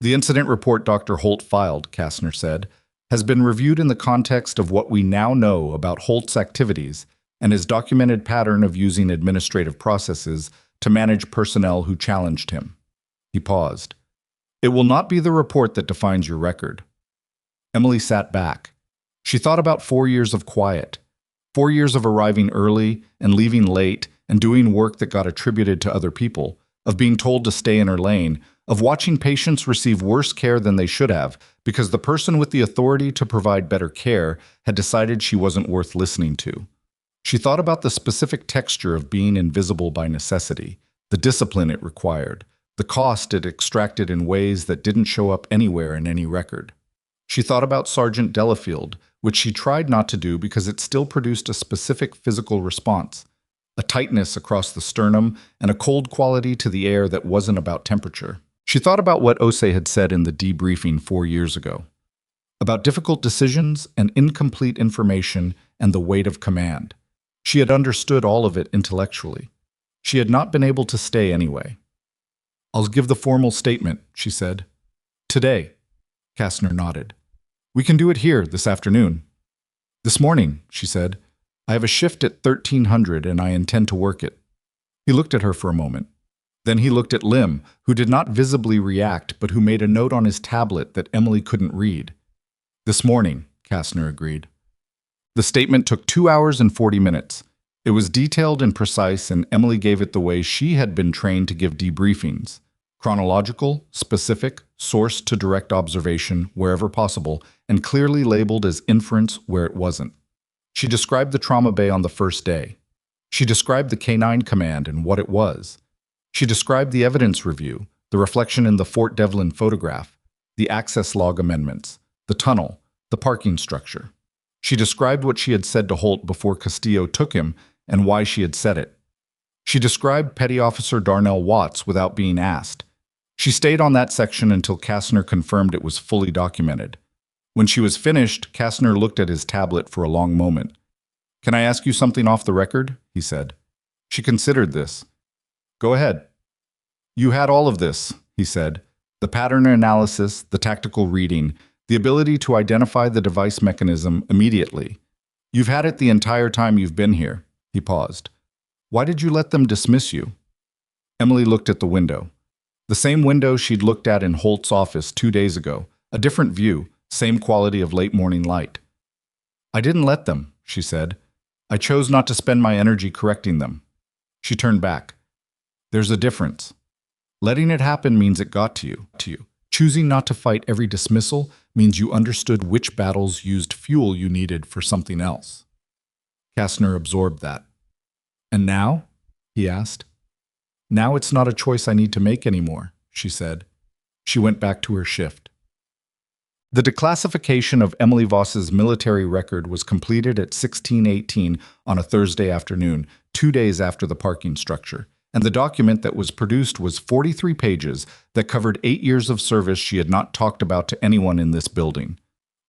The incident report Dr. Holt filed, Kastner said, has been reviewed in the context of what we now know about Holt's activities and his documented pattern of using administrative processes to manage personnel who challenged him. He paused. It will not be the report that defines your record. Emily sat back. She thought about 4 years of quiet, 4 years of arriving early and leaving late and doing work that got attributed to other people, of being told to stay in her lane, of watching patients receive worse care than they should have because the person with the authority to provide better care had decided she wasn't worth listening to. She thought about the specific texture of being invisible by necessity, the discipline it required, the cost it extracted in ways that didn't show up anywhere in any record. She thought about Sergeant Delafield, which she tried not to do because it still produced a specific physical response, a tightness across the sternum and a cold quality to the air that wasn't about temperature. She thought about what Voss had said in the debriefing 4 years ago, about difficult decisions and incomplete information and the weight of command. She had understood all of it intellectually. She had not been able to stay anyway. "I'll give the formal statement," she said. "Today." Kastner nodded. "We can do it here this afternoon." "This morning," she said. "I have a shift at 1300 and I intend to work it." He looked at her for a moment. Then he looked at Lim, who did not visibly react but who made a note on his tablet that Emily couldn't read. "This morning," Kastner agreed. The statement took 2 hours and 40 minutes. It was detailed and precise, and Emily gave it the way she had been trained to give debriefings. Chronological, specific, sourced to direct observation wherever possible, and clearly labeled as inference where it wasn't. She described the trauma bay on the first day. She described the K9 command and what it was. She described the evidence review, the reflection in the Fort Devlin photograph, the access log amendments, the tunnel, the parking structure. She described what she had said to Holt before Castillo took him and why she had said it. She described Petty Officer Darnell Watts without being asked. She stayed on that section until Kastner confirmed it was fully documented. When she was finished, Kastner looked at his tablet for a long moment. "Can I ask you something off the record?" he said. She considered this. "Go ahead." "You had all of this," he said. "The pattern analysis, the tactical reading, the ability to identify the device mechanism immediately. You've had it the entire time you've been here." He paused. "Why did you let them dismiss you?" Emily looked at the window. The same window she'd looked at in Holt's office 2 days ago. A different view, same quality of late morning light. "I didn't let them," she said. "I chose not to spend my energy correcting them." She turned back. "There's a difference. Letting it happen means it got to you. Choosing not to fight every dismissal means you understood which battles used fuel you needed for something else." Kastner absorbed that. "And now?" he asked. "Now it's not a choice I need to make anymore," she said. She went back to her shift. The declassification of Emily Voss's military record was completed at 16:18 on a Thursday afternoon, 2 days after the parking structure, and the document that was produced was 43 pages that covered 8 years of service she had not talked about to anyone in this building.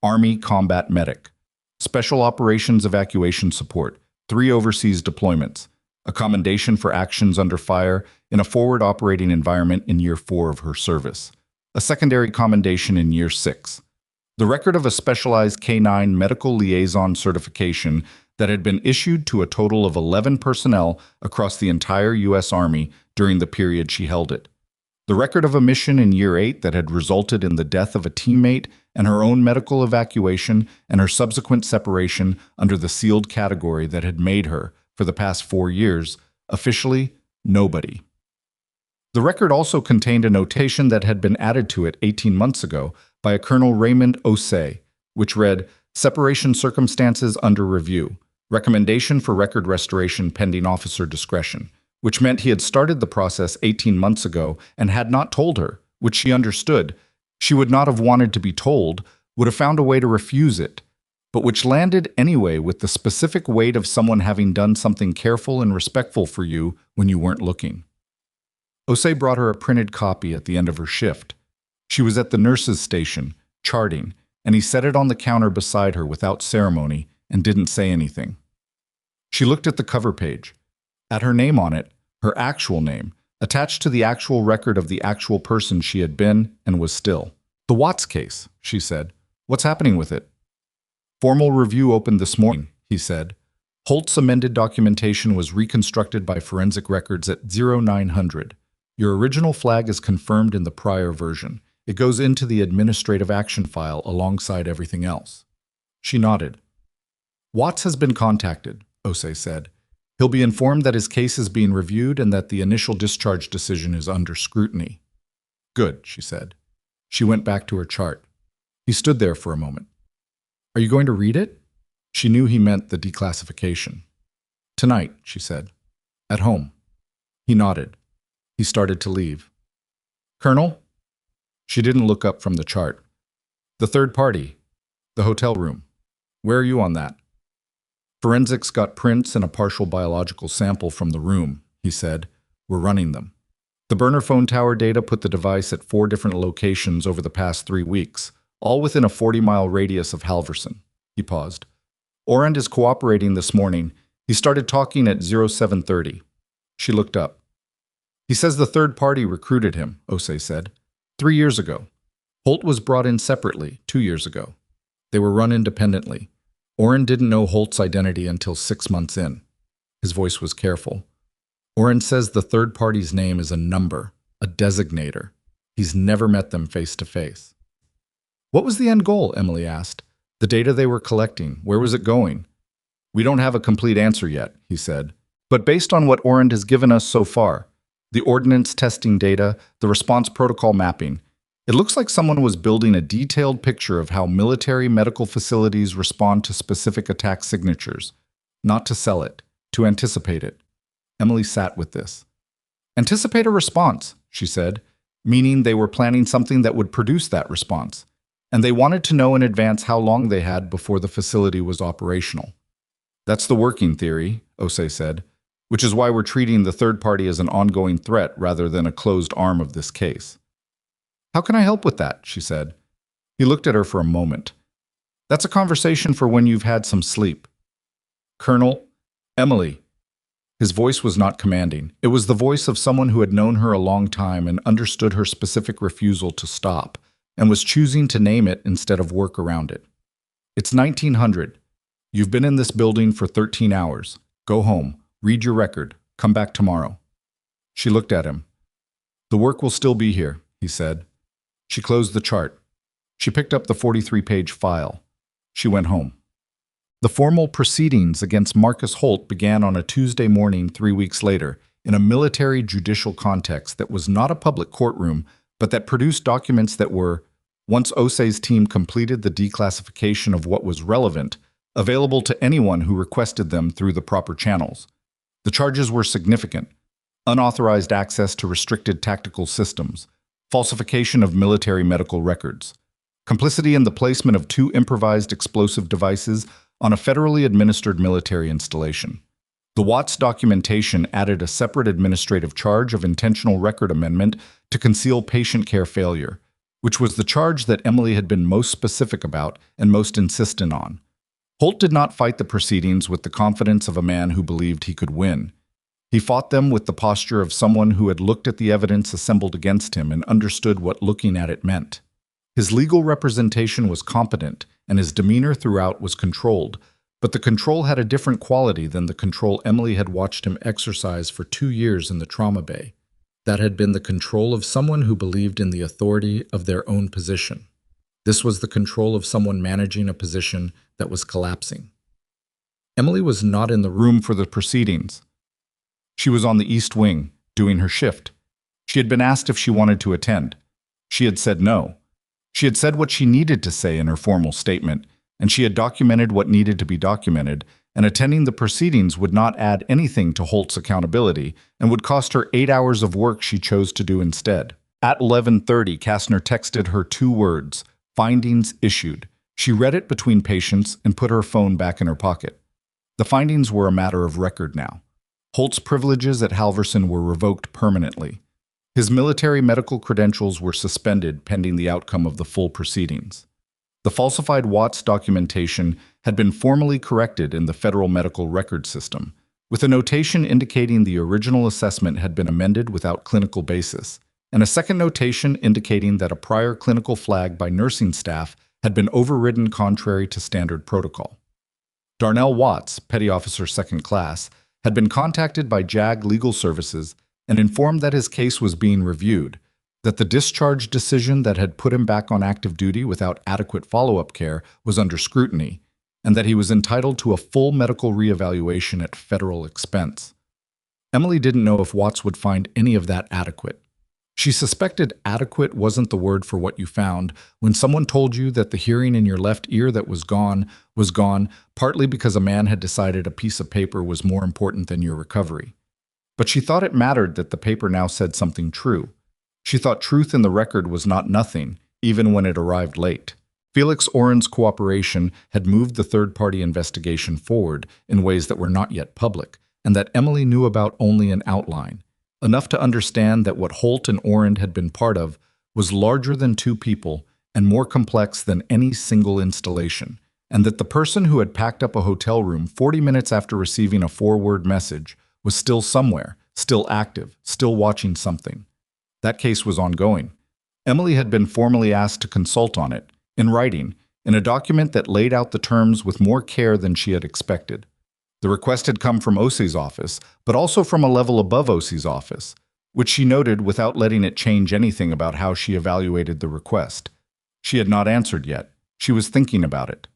Army Combat Medic, Special Operations Evacuation Support, 3 overseas deployments, a commendation for actions under fire in a forward operating environment in year 4 of her service, a secondary commendation in year 6. The record of a specialized K9 medical liaison certification that had been issued to a total of 11 personnel across the entire U.S. Army during the period she held it. The record of a mission in year 8 that had resulted in the death of a teammate and her own medical evacuation and her subsequent separation under the sealed category that had made her, for the past 4 years, officially nobody. The record also contained a notation that had been added to it 18 months ago by a Colonel Raymond Voss, which read, "Separation circumstances under review. Recommendation for record restoration pending officer discretion," which meant he had started the process 18 months ago and had not told her, which she understood. She would not have wanted to be told, would have found a way to refuse it, but which landed anyway with the specific weight of someone having done something careful and respectful for you when you weren't looking. Voss brought her a printed copy at the end of her shift. She was at the nurse's station, charting, and he set it on the counter beside her without ceremony and didn't say anything. She looked at the cover page. At her name on it, her actual name, attached to the actual record of the actual person she had been and was still. "The Watts case," she said. "What's happening with it?" Formal review opened this morning, he said. Holt's amended documentation was reconstructed by forensic records at 0900. Your original flag is confirmed in the prior version. It goes into the administrative action file alongside everything else. She nodded. Watts has been contacted, Osei said. He'll be informed that his case is being reviewed and that the initial discharge decision is under scrutiny. Good, she said. She went back to her chart. He stood there for a moment. Are you going to read it? She knew he meant the declassification. Tonight, she said. At home. He nodded. He started to leave. Colonel? She didn't look up from the chart. The third party. The hotel room. Where are you on that? Forensics got prints and a partial biological sample from the room, he said. We're running them. The burner phone tower data put the device at 4 different locations over the past 3 weeks, all within a 40-mile radius of Halverson. He paused. Orand is cooperating this morning. He started talking at 0730. She looked up. He says the third party recruited him, Osei said. 3 years ago. Holt was brought in separately 2 years ago. They were run independently. Orand didn't know Holt's identity until 6 months in. His voice was careful. Orand says the third party's name is a number, a designator. He's never met them face to face. What was the end goal? Emily asked. The data they were collecting, where was it going? We don't have a complete answer yet, he said. But based on what Orand has given us so far, the ordnance testing data, the response protocol mapping, it looks like someone was building a detailed picture of how military medical facilities respond to specific attack signatures. Not to sell it, to anticipate it. Emily sat with this. Anticipate a response, she said, meaning they were planning something that would produce that response. And they wanted to know in advance how long they had before the facility was operational. That's the working theory, Osei said, which is why we're treating the third party as an ongoing threat rather than a closed arm of this case. How can I help with that? She said. He looked at her for a moment. That's a conversation for when you've had some sleep. Colonel, Emily. His voice was not commanding. It was the voice of someone who had known her a long time and understood her specific refusal to stop, and was choosing to name it instead of work around it. It's 1900. You've been in this building for 13 hours. Go home. Read your record. Come back tomorrow. She looked at him. The work will still be here, he said. She closed the chart. She picked up the 43-page file. She went home. The formal proceedings against Marcus Holt began on a Tuesday morning 3 weeks later in a military judicial context that was not a public courtroom, but that produced documents that were, once Osei's team completed the declassification of what was relevant, available to anyone who requested them through the proper channels. The charges were significant: unauthorized access to restricted tactical systems, falsification of military medical records, complicity in the placement of 2 improvised explosive devices on a federally administered military installation. The Watts documentation added a separate administrative charge of intentional record amendment to conceal patient care failure, which was the charge that Emily had been most specific about and most insistent on. Holt did not fight the proceedings with the confidence of a man who believed he could win. He fought them with the posture of someone who had looked at the evidence assembled against him and understood what looking at it meant. His legal representation was competent, and his demeanor throughout was controlled, but the control had a different quality than the control Emily had watched him exercise for 2 years in the trauma bay. That had been the control of someone who believed in the authority of their own position. This was the control of someone managing a position that was collapsing. Emily was not in the room for the proceedings. She was on the East Wing, doing her shift. She had been asked if she wanted to attend. She had said no. She had said what she needed to say in her formal statement, and she had documented what needed to be documented, and attending the proceedings would not add anything to Holt's accountability and would cost her 8 hours of work she chose to do instead. At 11:30, Kastner texted her 2 words, "Findings issued." She read it between patients and put her phone back in her pocket. The findings were a matter of record now. Holt's privileges at Halverson were revoked permanently. His military medical credentials were suspended pending the outcome of the full proceedings. The falsified Watts documentation had been formally corrected in the Federal Medical Record System, with a notation indicating the original assessment had been amended without clinical basis, and a second notation indicating that a prior clinical flag by nursing staff had been overridden contrary to standard protocol. Darnell Watts, Petty Officer Second Class, had been contacted by JAG Legal Services and informed that his case was being reviewed, that the discharge decision that had put him back on active duty without adequate follow-up care was under scrutiny, and that he was entitled to a full medical reevaluation at federal expense. Emily didn't know if Watts would find any of that adequate. She suspected adequate wasn't the word for what you found when someone told you that the hearing in your left ear that was gone, partly because a man had decided a piece of paper was more important than your recovery. But she thought it mattered that the paper now said something true. She thought truth in the record was not nothing, even when it arrived late. Felix Oren's cooperation had moved the third-party investigation forward in ways that were not yet public, and that Emily knew about only an outline, enough to understand that what Holt and Oren had been part of was larger than two people and more complex than any single installation, and that the person who had packed up a hotel room 40 minutes after receiving a 4-word message was still somewhere, still active, still watching something. That case was ongoing. Emily had been formally asked to consult on it, in writing, in a document that laid out the terms with more care than she had expected. The request had come from OC's office, but also from a level above OC's office, which she noted without letting it change anything about how she evaluated the request. She had not answered yet. She was thinking about it.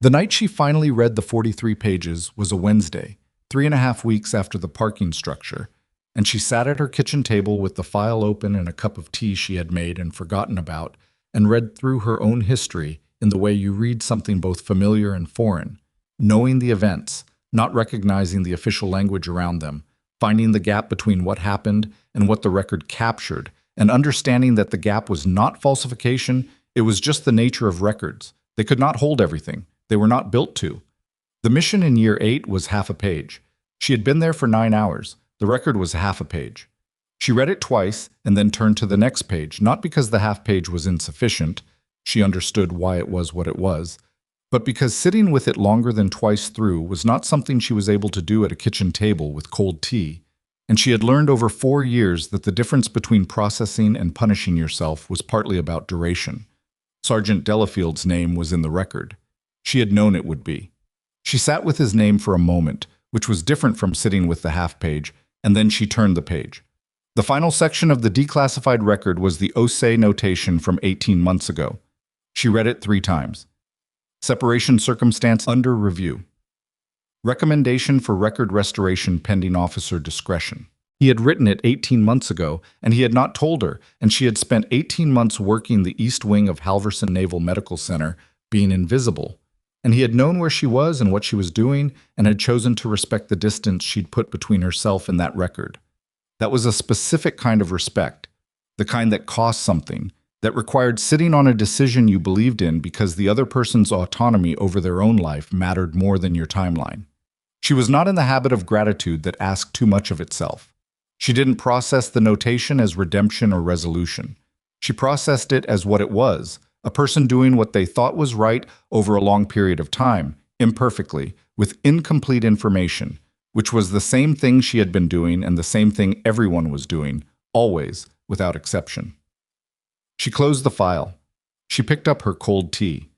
The night she finally read the 43 pages was a Wednesday, 3.5 weeks after the parking structure, and she sat at her kitchen table with the file open and a cup of tea she had made and forgotten about, and read through her own history in the way you read something both familiar and foreign, knowing the events, not recognizing the official language around them, finding the gap between what happened and what the record captured, and understanding that the gap was not falsification, it was just the nature of records. They could not hold everything. They were not built to. The mission in year 8 was half a page. She had been there for 9 hours. The record was half a page. She read it twice and then turned to the next page, not because the half page was insufficient. She understood why it was what it was, but because sitting with it longer than twice through was not something she was able to do at a kitchen table with cold tea, and she had learned over 4 years that the difference between processing and punishing yourself was partly about duration. Sergeant Delafield's name was in the record. She had known it would be. She sat with his name for a moment, which was different from sitting with the half page, and then she turned the page. The final section of the declassified record was the OSE notation from 18 months ago. She read it 3 times. Separation circumstance under review. Recommendation for record restoration pending officer discretion. He had written it 18 months ago, and he had not told her, and she had spent 18 months working the east wing of Halverson Naval Medical Center, being invisible. And he had known where she was and what she was doing, and had chosen to respect the distance she'd put between herself and that record. That was a specific kind of respect, the kind that cost something, that required sitting on a decision you believed in because the other person's autonomy over their own life mattered more than your timeline. She was not in the habit of gratitude that asked too much of itself. She didn't process the notation as redemption or resolution. She processed it as what it was, a person doing what they thought was right over a long period of time, imperfectly, with incomplete information, which was the same thing she had been doing and the same thing everyone was doing, always, without exception. She closed the file. She picked up her cold tea.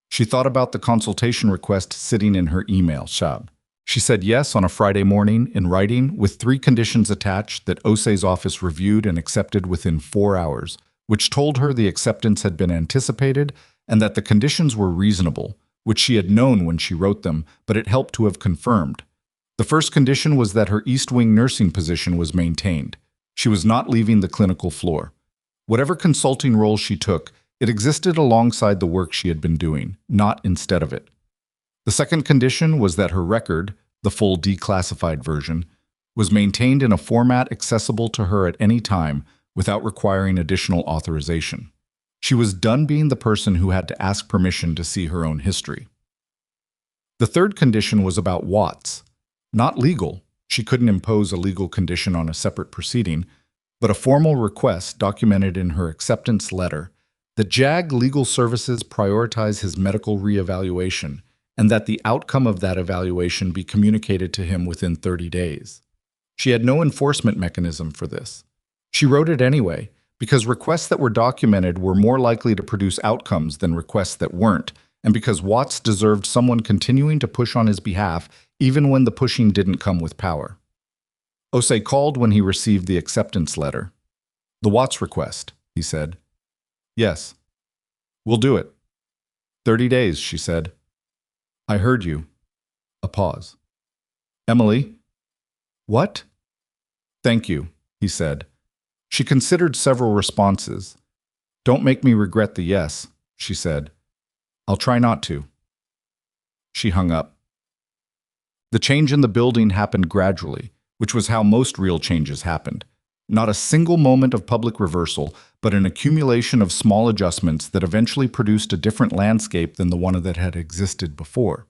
She thought about the consultation request sitting in her email shab. She said yes on a Friday morning in writing with 3 conditions attached that OSE's office reviewed and accepted within 4 hours, which told her the acceptance had been anticipated and that the conditions were reasonable, which she had known when she wrote them, but it helped to have confirmed. The first condition was that her East Wing nursing position was maintained. She was not leaving the clinical floor. Whatever consulting role she took, it existed alongside the work she had been doing, not instead of it. The second condition was that her record, the full declassified version, was maintained in a format accessible to her at any time without requiring additional authorization. She was done being the person who had to ask permission to see her own history. The third condition was about Watts. Not legal. She couldn't impose a legal condition on a separate proceeding, but a formal request documented in her acceptance letter that JAG Legal Services prioritize his medical reevaluation and that the outcome of that evaluation be communicated to him within 30 days. She had no enforcement mechanism for this. She wrote it anyway, because requests that were documented were more likely to produce outcomes than requests that weren't, and because Watts deserved someone continuing to push on his behalf even when the pushing didn't come with power. Osei called when he received the acceptance letter. "The Watts request," he said. "Yes. We'll do it." 30 days, she said. "I heard you." A pause. "Emily?" "What?" "Thank you," he said. She considered several responses. "Don't make me regret the yes," she said. "I'll try not to." She hung up. The change in the building happened gradually, which was how most real changes happened. Not a single moment of public reversal, but an accumulation of small adjustments that eventually produced a different landscape than the one that had existed before.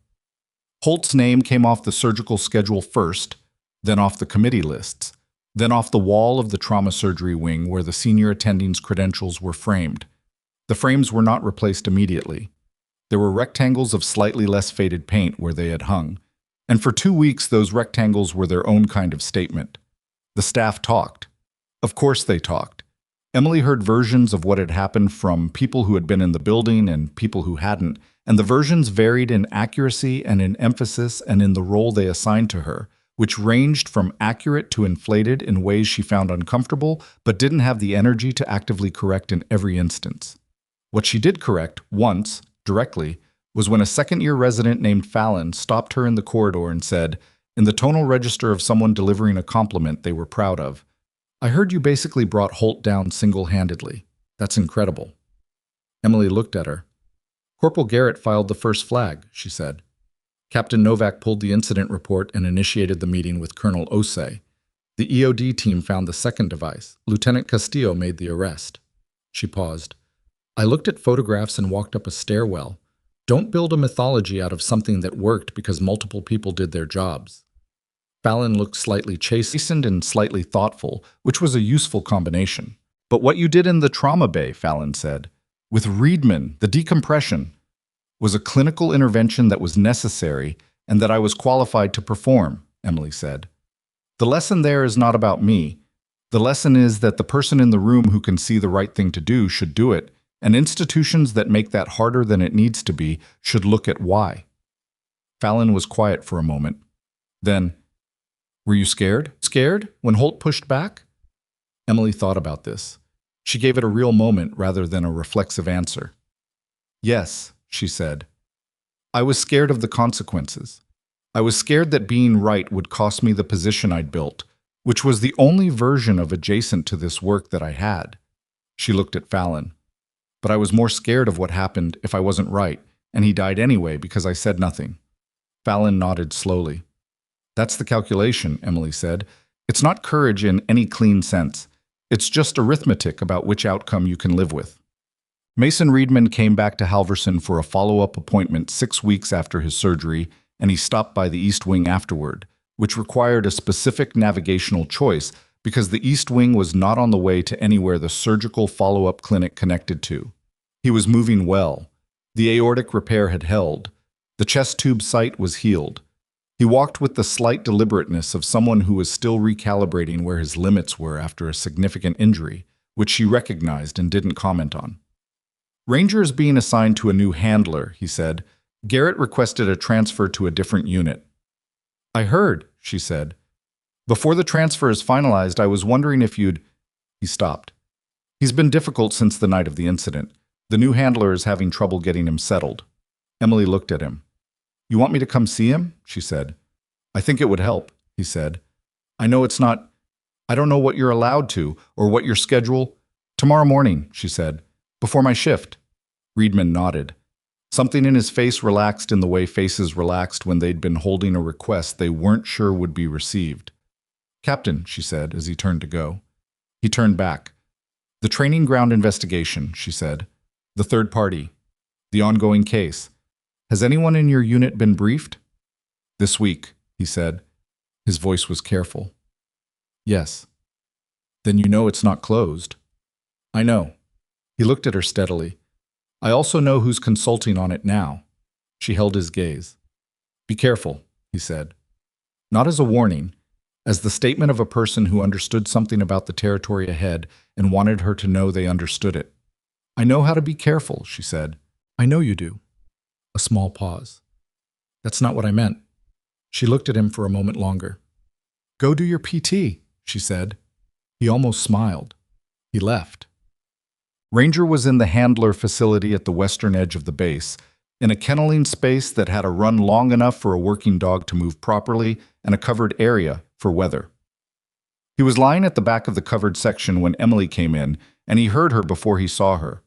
Holt's name came off the surgical schedule first, then off the committee lists, then off the wall of the trauma surgery wing where the senior attending's credentials were framed. The frames were not replaced immediately. There were rectangles of slightly less faded paint where they had hung, and for 2 weeks those rectangles were their own kind of statement. The staff talked. Of course they talked. Emily heard versions of what had happened from people who had been in the building and people who hadn't, and the versions varied in accuracy and in emphasis and in the role they assigned to her, which ranged from accurate to inflated in ways she found uncomfortable but didn't have the energy to actively correct in every instance. What she did correct, once, directly, was when a second-year resident named Fallon stopped her in the corridor and said, in the tonal register of someone delivering a compliment they were proud of, "I heard you basically brought Holt down single-handedly. That's incredible." Emily looked at her. "Corporal Garrett filed the first flag," she said. Captain Novak pulled the incident report and initiated the meeting with Colonel Osei. The EOD team found the second device. Lieutenant Castillo made the arrest. She paused. "I looked at photographs and walked up a stairwell. Don't build a mythology out of something that worked because multiple people did their jobs." Fallon looked slightly chastened and slightly thoughtful, which was a useful combination. "But what you did in the trauma bay," Fallon said, "with Reedman, the decompression, was a clinical intervention that was necessary and that I was qualified to perform," Emily said. "The lesson there is not about me. The lesson is that the person in the room who can see the right thing to do should do it, and institutions that make that harder than it needs to be should look at why." Fallon was quiet for a moment. Then, "Were you scared? Scared when Holt pushed back?" Emily thought about this. She gave it a real moment rather than a reflexive answer. "Yes," she said. "I was scared of the consequences. I was scared that being right would cost me the position I'd built, which was the only version of adjacent to this work that I had." She looked at Fallon. "But I was more scared of what happened if I wasn't right, and he died anyway because I said nothing." Fallon nodded slowly. "That's the calculation," Emily said. "It's not courage in any clean sense. It's just arithmetic about which outcome you can live with." Mason Reedman came back to Halverson for a follow-up appointment 6 weeks after his surgery, and he stopped by the East Wing afterward, which required a specific navigational choice because the East Wing was not on the way to anywhere the surgical follow-up clinic connected to. He was moving well. The aortic repair had held. The chest tube site was healed. He walked with the slight deliberateness of someone who was still recalibrating where his limits were after a significant injury, which she recognized and didn't comment on. "Ranger is being assigned to a new handler," he said. "Garrett requested a transfer to a different unit." "I heard," she said. "Before the transfer is finalized, I was wondering if you'd—" He stopped. "He's been difficult since the night of the incident. The new handler is having trouble getting him settled." Emily looked at him. "You want me to come see him?" she said. "I think it would help," he said. "I know it's not— I don't know what you're allowed to, or what your schedule—" "Tomorrow morning," she said. "Before my shift." Reedman nodded. Something in his face relaxed in the way faces relaxed when they'd been holding a request they weren't sure would be received. "Captain," she said as he turned to go. He turned back. "The training ground investigation," she said. "The third party. The ongoing case. Has anyone in your unit been briefed?" "This week," he said. His voice was careful. "Yes." "Then you know it's not closed." "I know." He looked at her steadily. "I also know who's consulting on it now." She held his gaze. "Be careful," he said. Not as a warning. as the statement of a person who understood something about the territory ahead and wanted her to know they understood it. "I know how to be careful," she said. "I know you do." A small pause. "That's not what I meant." She looked at him for a moment longer. "Go do your PT," she said. He almost smiled. He left. Ranger was in the handler facility at the western edge of the base, in a kenneling space that had a run long enough for a working dog to move properly and a covered area for weather. He was lying at the back of the covered section when Emily came in, and he heard her before he saw her.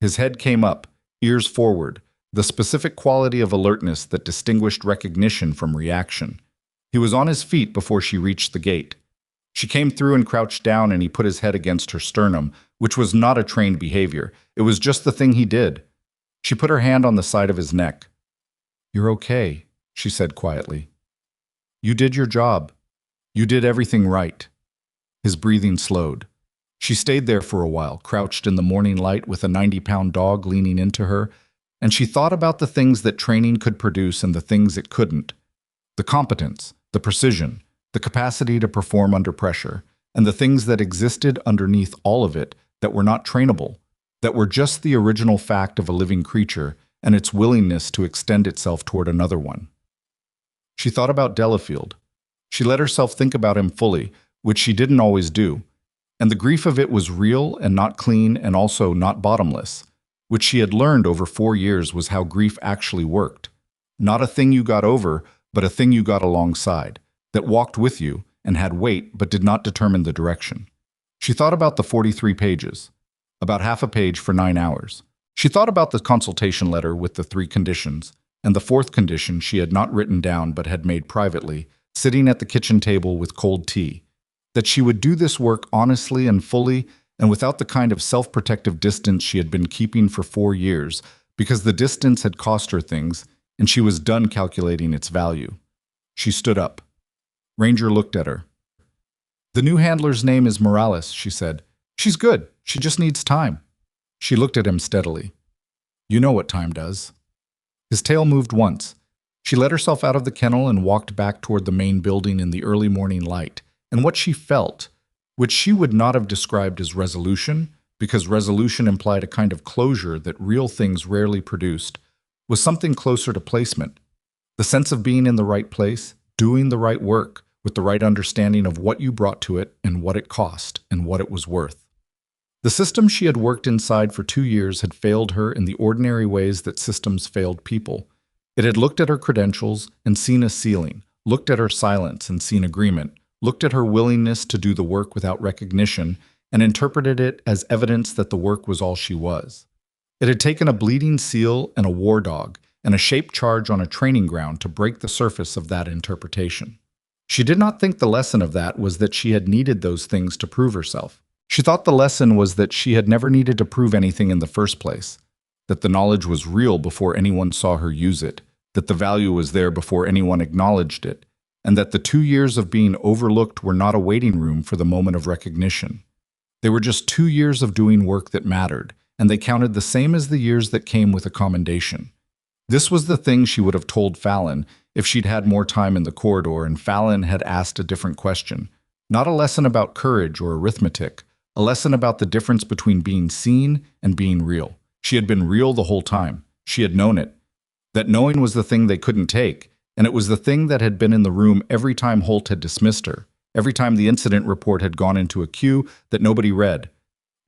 His head came up, ears forward, the specific quality of alertness that distinguished recognition from reaction. He was on his feet before she reached the gate. She came through and crouched down, and he put his head against her sternum, which was not a trained behavior. It was just the thing he did. She put her hand on the side of his neck. "You're okay," she said quietly. "You did your job. You did everything right." His breathing slowed. She stayed there for a while, crouched in the morning light with a 90-pound dog leaning into her, and she thought about the things that training could produce and the things it couldn't. The competence, the precision, the capacity to perform under pressure, and the things that existed underneath all of it that were not trainable, that were just the original fact of a living creature and its willingness to extend itself toward another one. She thought about Delafield. She let herself think about him fully, which she didn't always do, and the grief of it was real and not clean and also not bottomless, which she had learned over 4 years was how grief actually worked. Not a thing you got over, but a thing you got alongside, that walked with you and had weight but did not determine the direction. She thought about the 43 pages, about half a page for 9 hours. She thought about the consultation letter with the 3 conditions, and the 4th condition she had not written down but had made privately, sitting at the kitchen table with cold tea, that she would do this work honestly and fully and without the kind of self-protective distance she had been keeping for 4 years, because the distance had cost her things, and she was done calculating its value. She stood up. Ranger looked at her. "The new handler's name is Morales," she said. "She's good. She just needs time." She looked at him steadily. "You know what time does." His tail moved once. She let herself out of the kennel and walked back toward the main building in the early morning light, and what she felt, which she would not have described as resolution, because resolution implied a kind of closure that real things rarely produced, was something closer to placement. The sense of being in the right place, doing the right work, with the right understanding of what you brought to it and what it cost and what it was worth. The system she had worked inside for 2 years had failed her in the ordinary ways that systems failed people. It had looked at her credentials and seen a ceiling, looked at her silence and seen agreement, looked at her willingness to do the work without recognition, and interpreted it as evidence that the work was all she was. It had taken a bleeding seal and a war dog and a shaped charge on a training ground to break the surface of that interpretation. She did not think the lesson of that was that she had needed those things to prove herself. She thought the lesson was that she had never needed to prove anything in the first place, that the knowledge was real before anyone saw her use it, that the value was there before anyone acknowledged it, and that the 2 years of being overlooked were not a waiting room for the moment of recognition. They were just 2 years of doing work that mattered, and they counted the same as the years that came with a commendation. This was the thing she would have told Fallon if she'd had more time in the corridor and Fallon had asked a different question. Not a lesson about courage or arithmetic, a lesson about the difference between being seen and being real. She had been real the whole time. She had known it. That knowing was the thing they couldn't take, and it was the thing that had been in the room every time Holt had dismissed her, every time the incident report had gone into a queue that nobody read,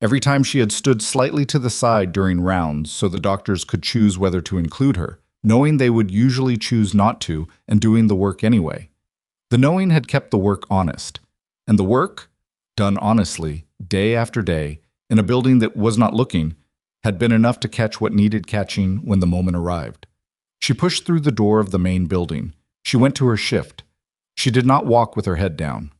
every time she had stood slightly to the side during rounds so the doctors could choose whether to include her, knowing they would usually choose not to and doing the work anyway. The knowing had kept the work honest, and the work, done honestly, day after day, in a building that was not looking, had been enough to catch what needed catching when the moment arrived. She pushed through the door of the main building. She went to her shift. She did not walk with her head down.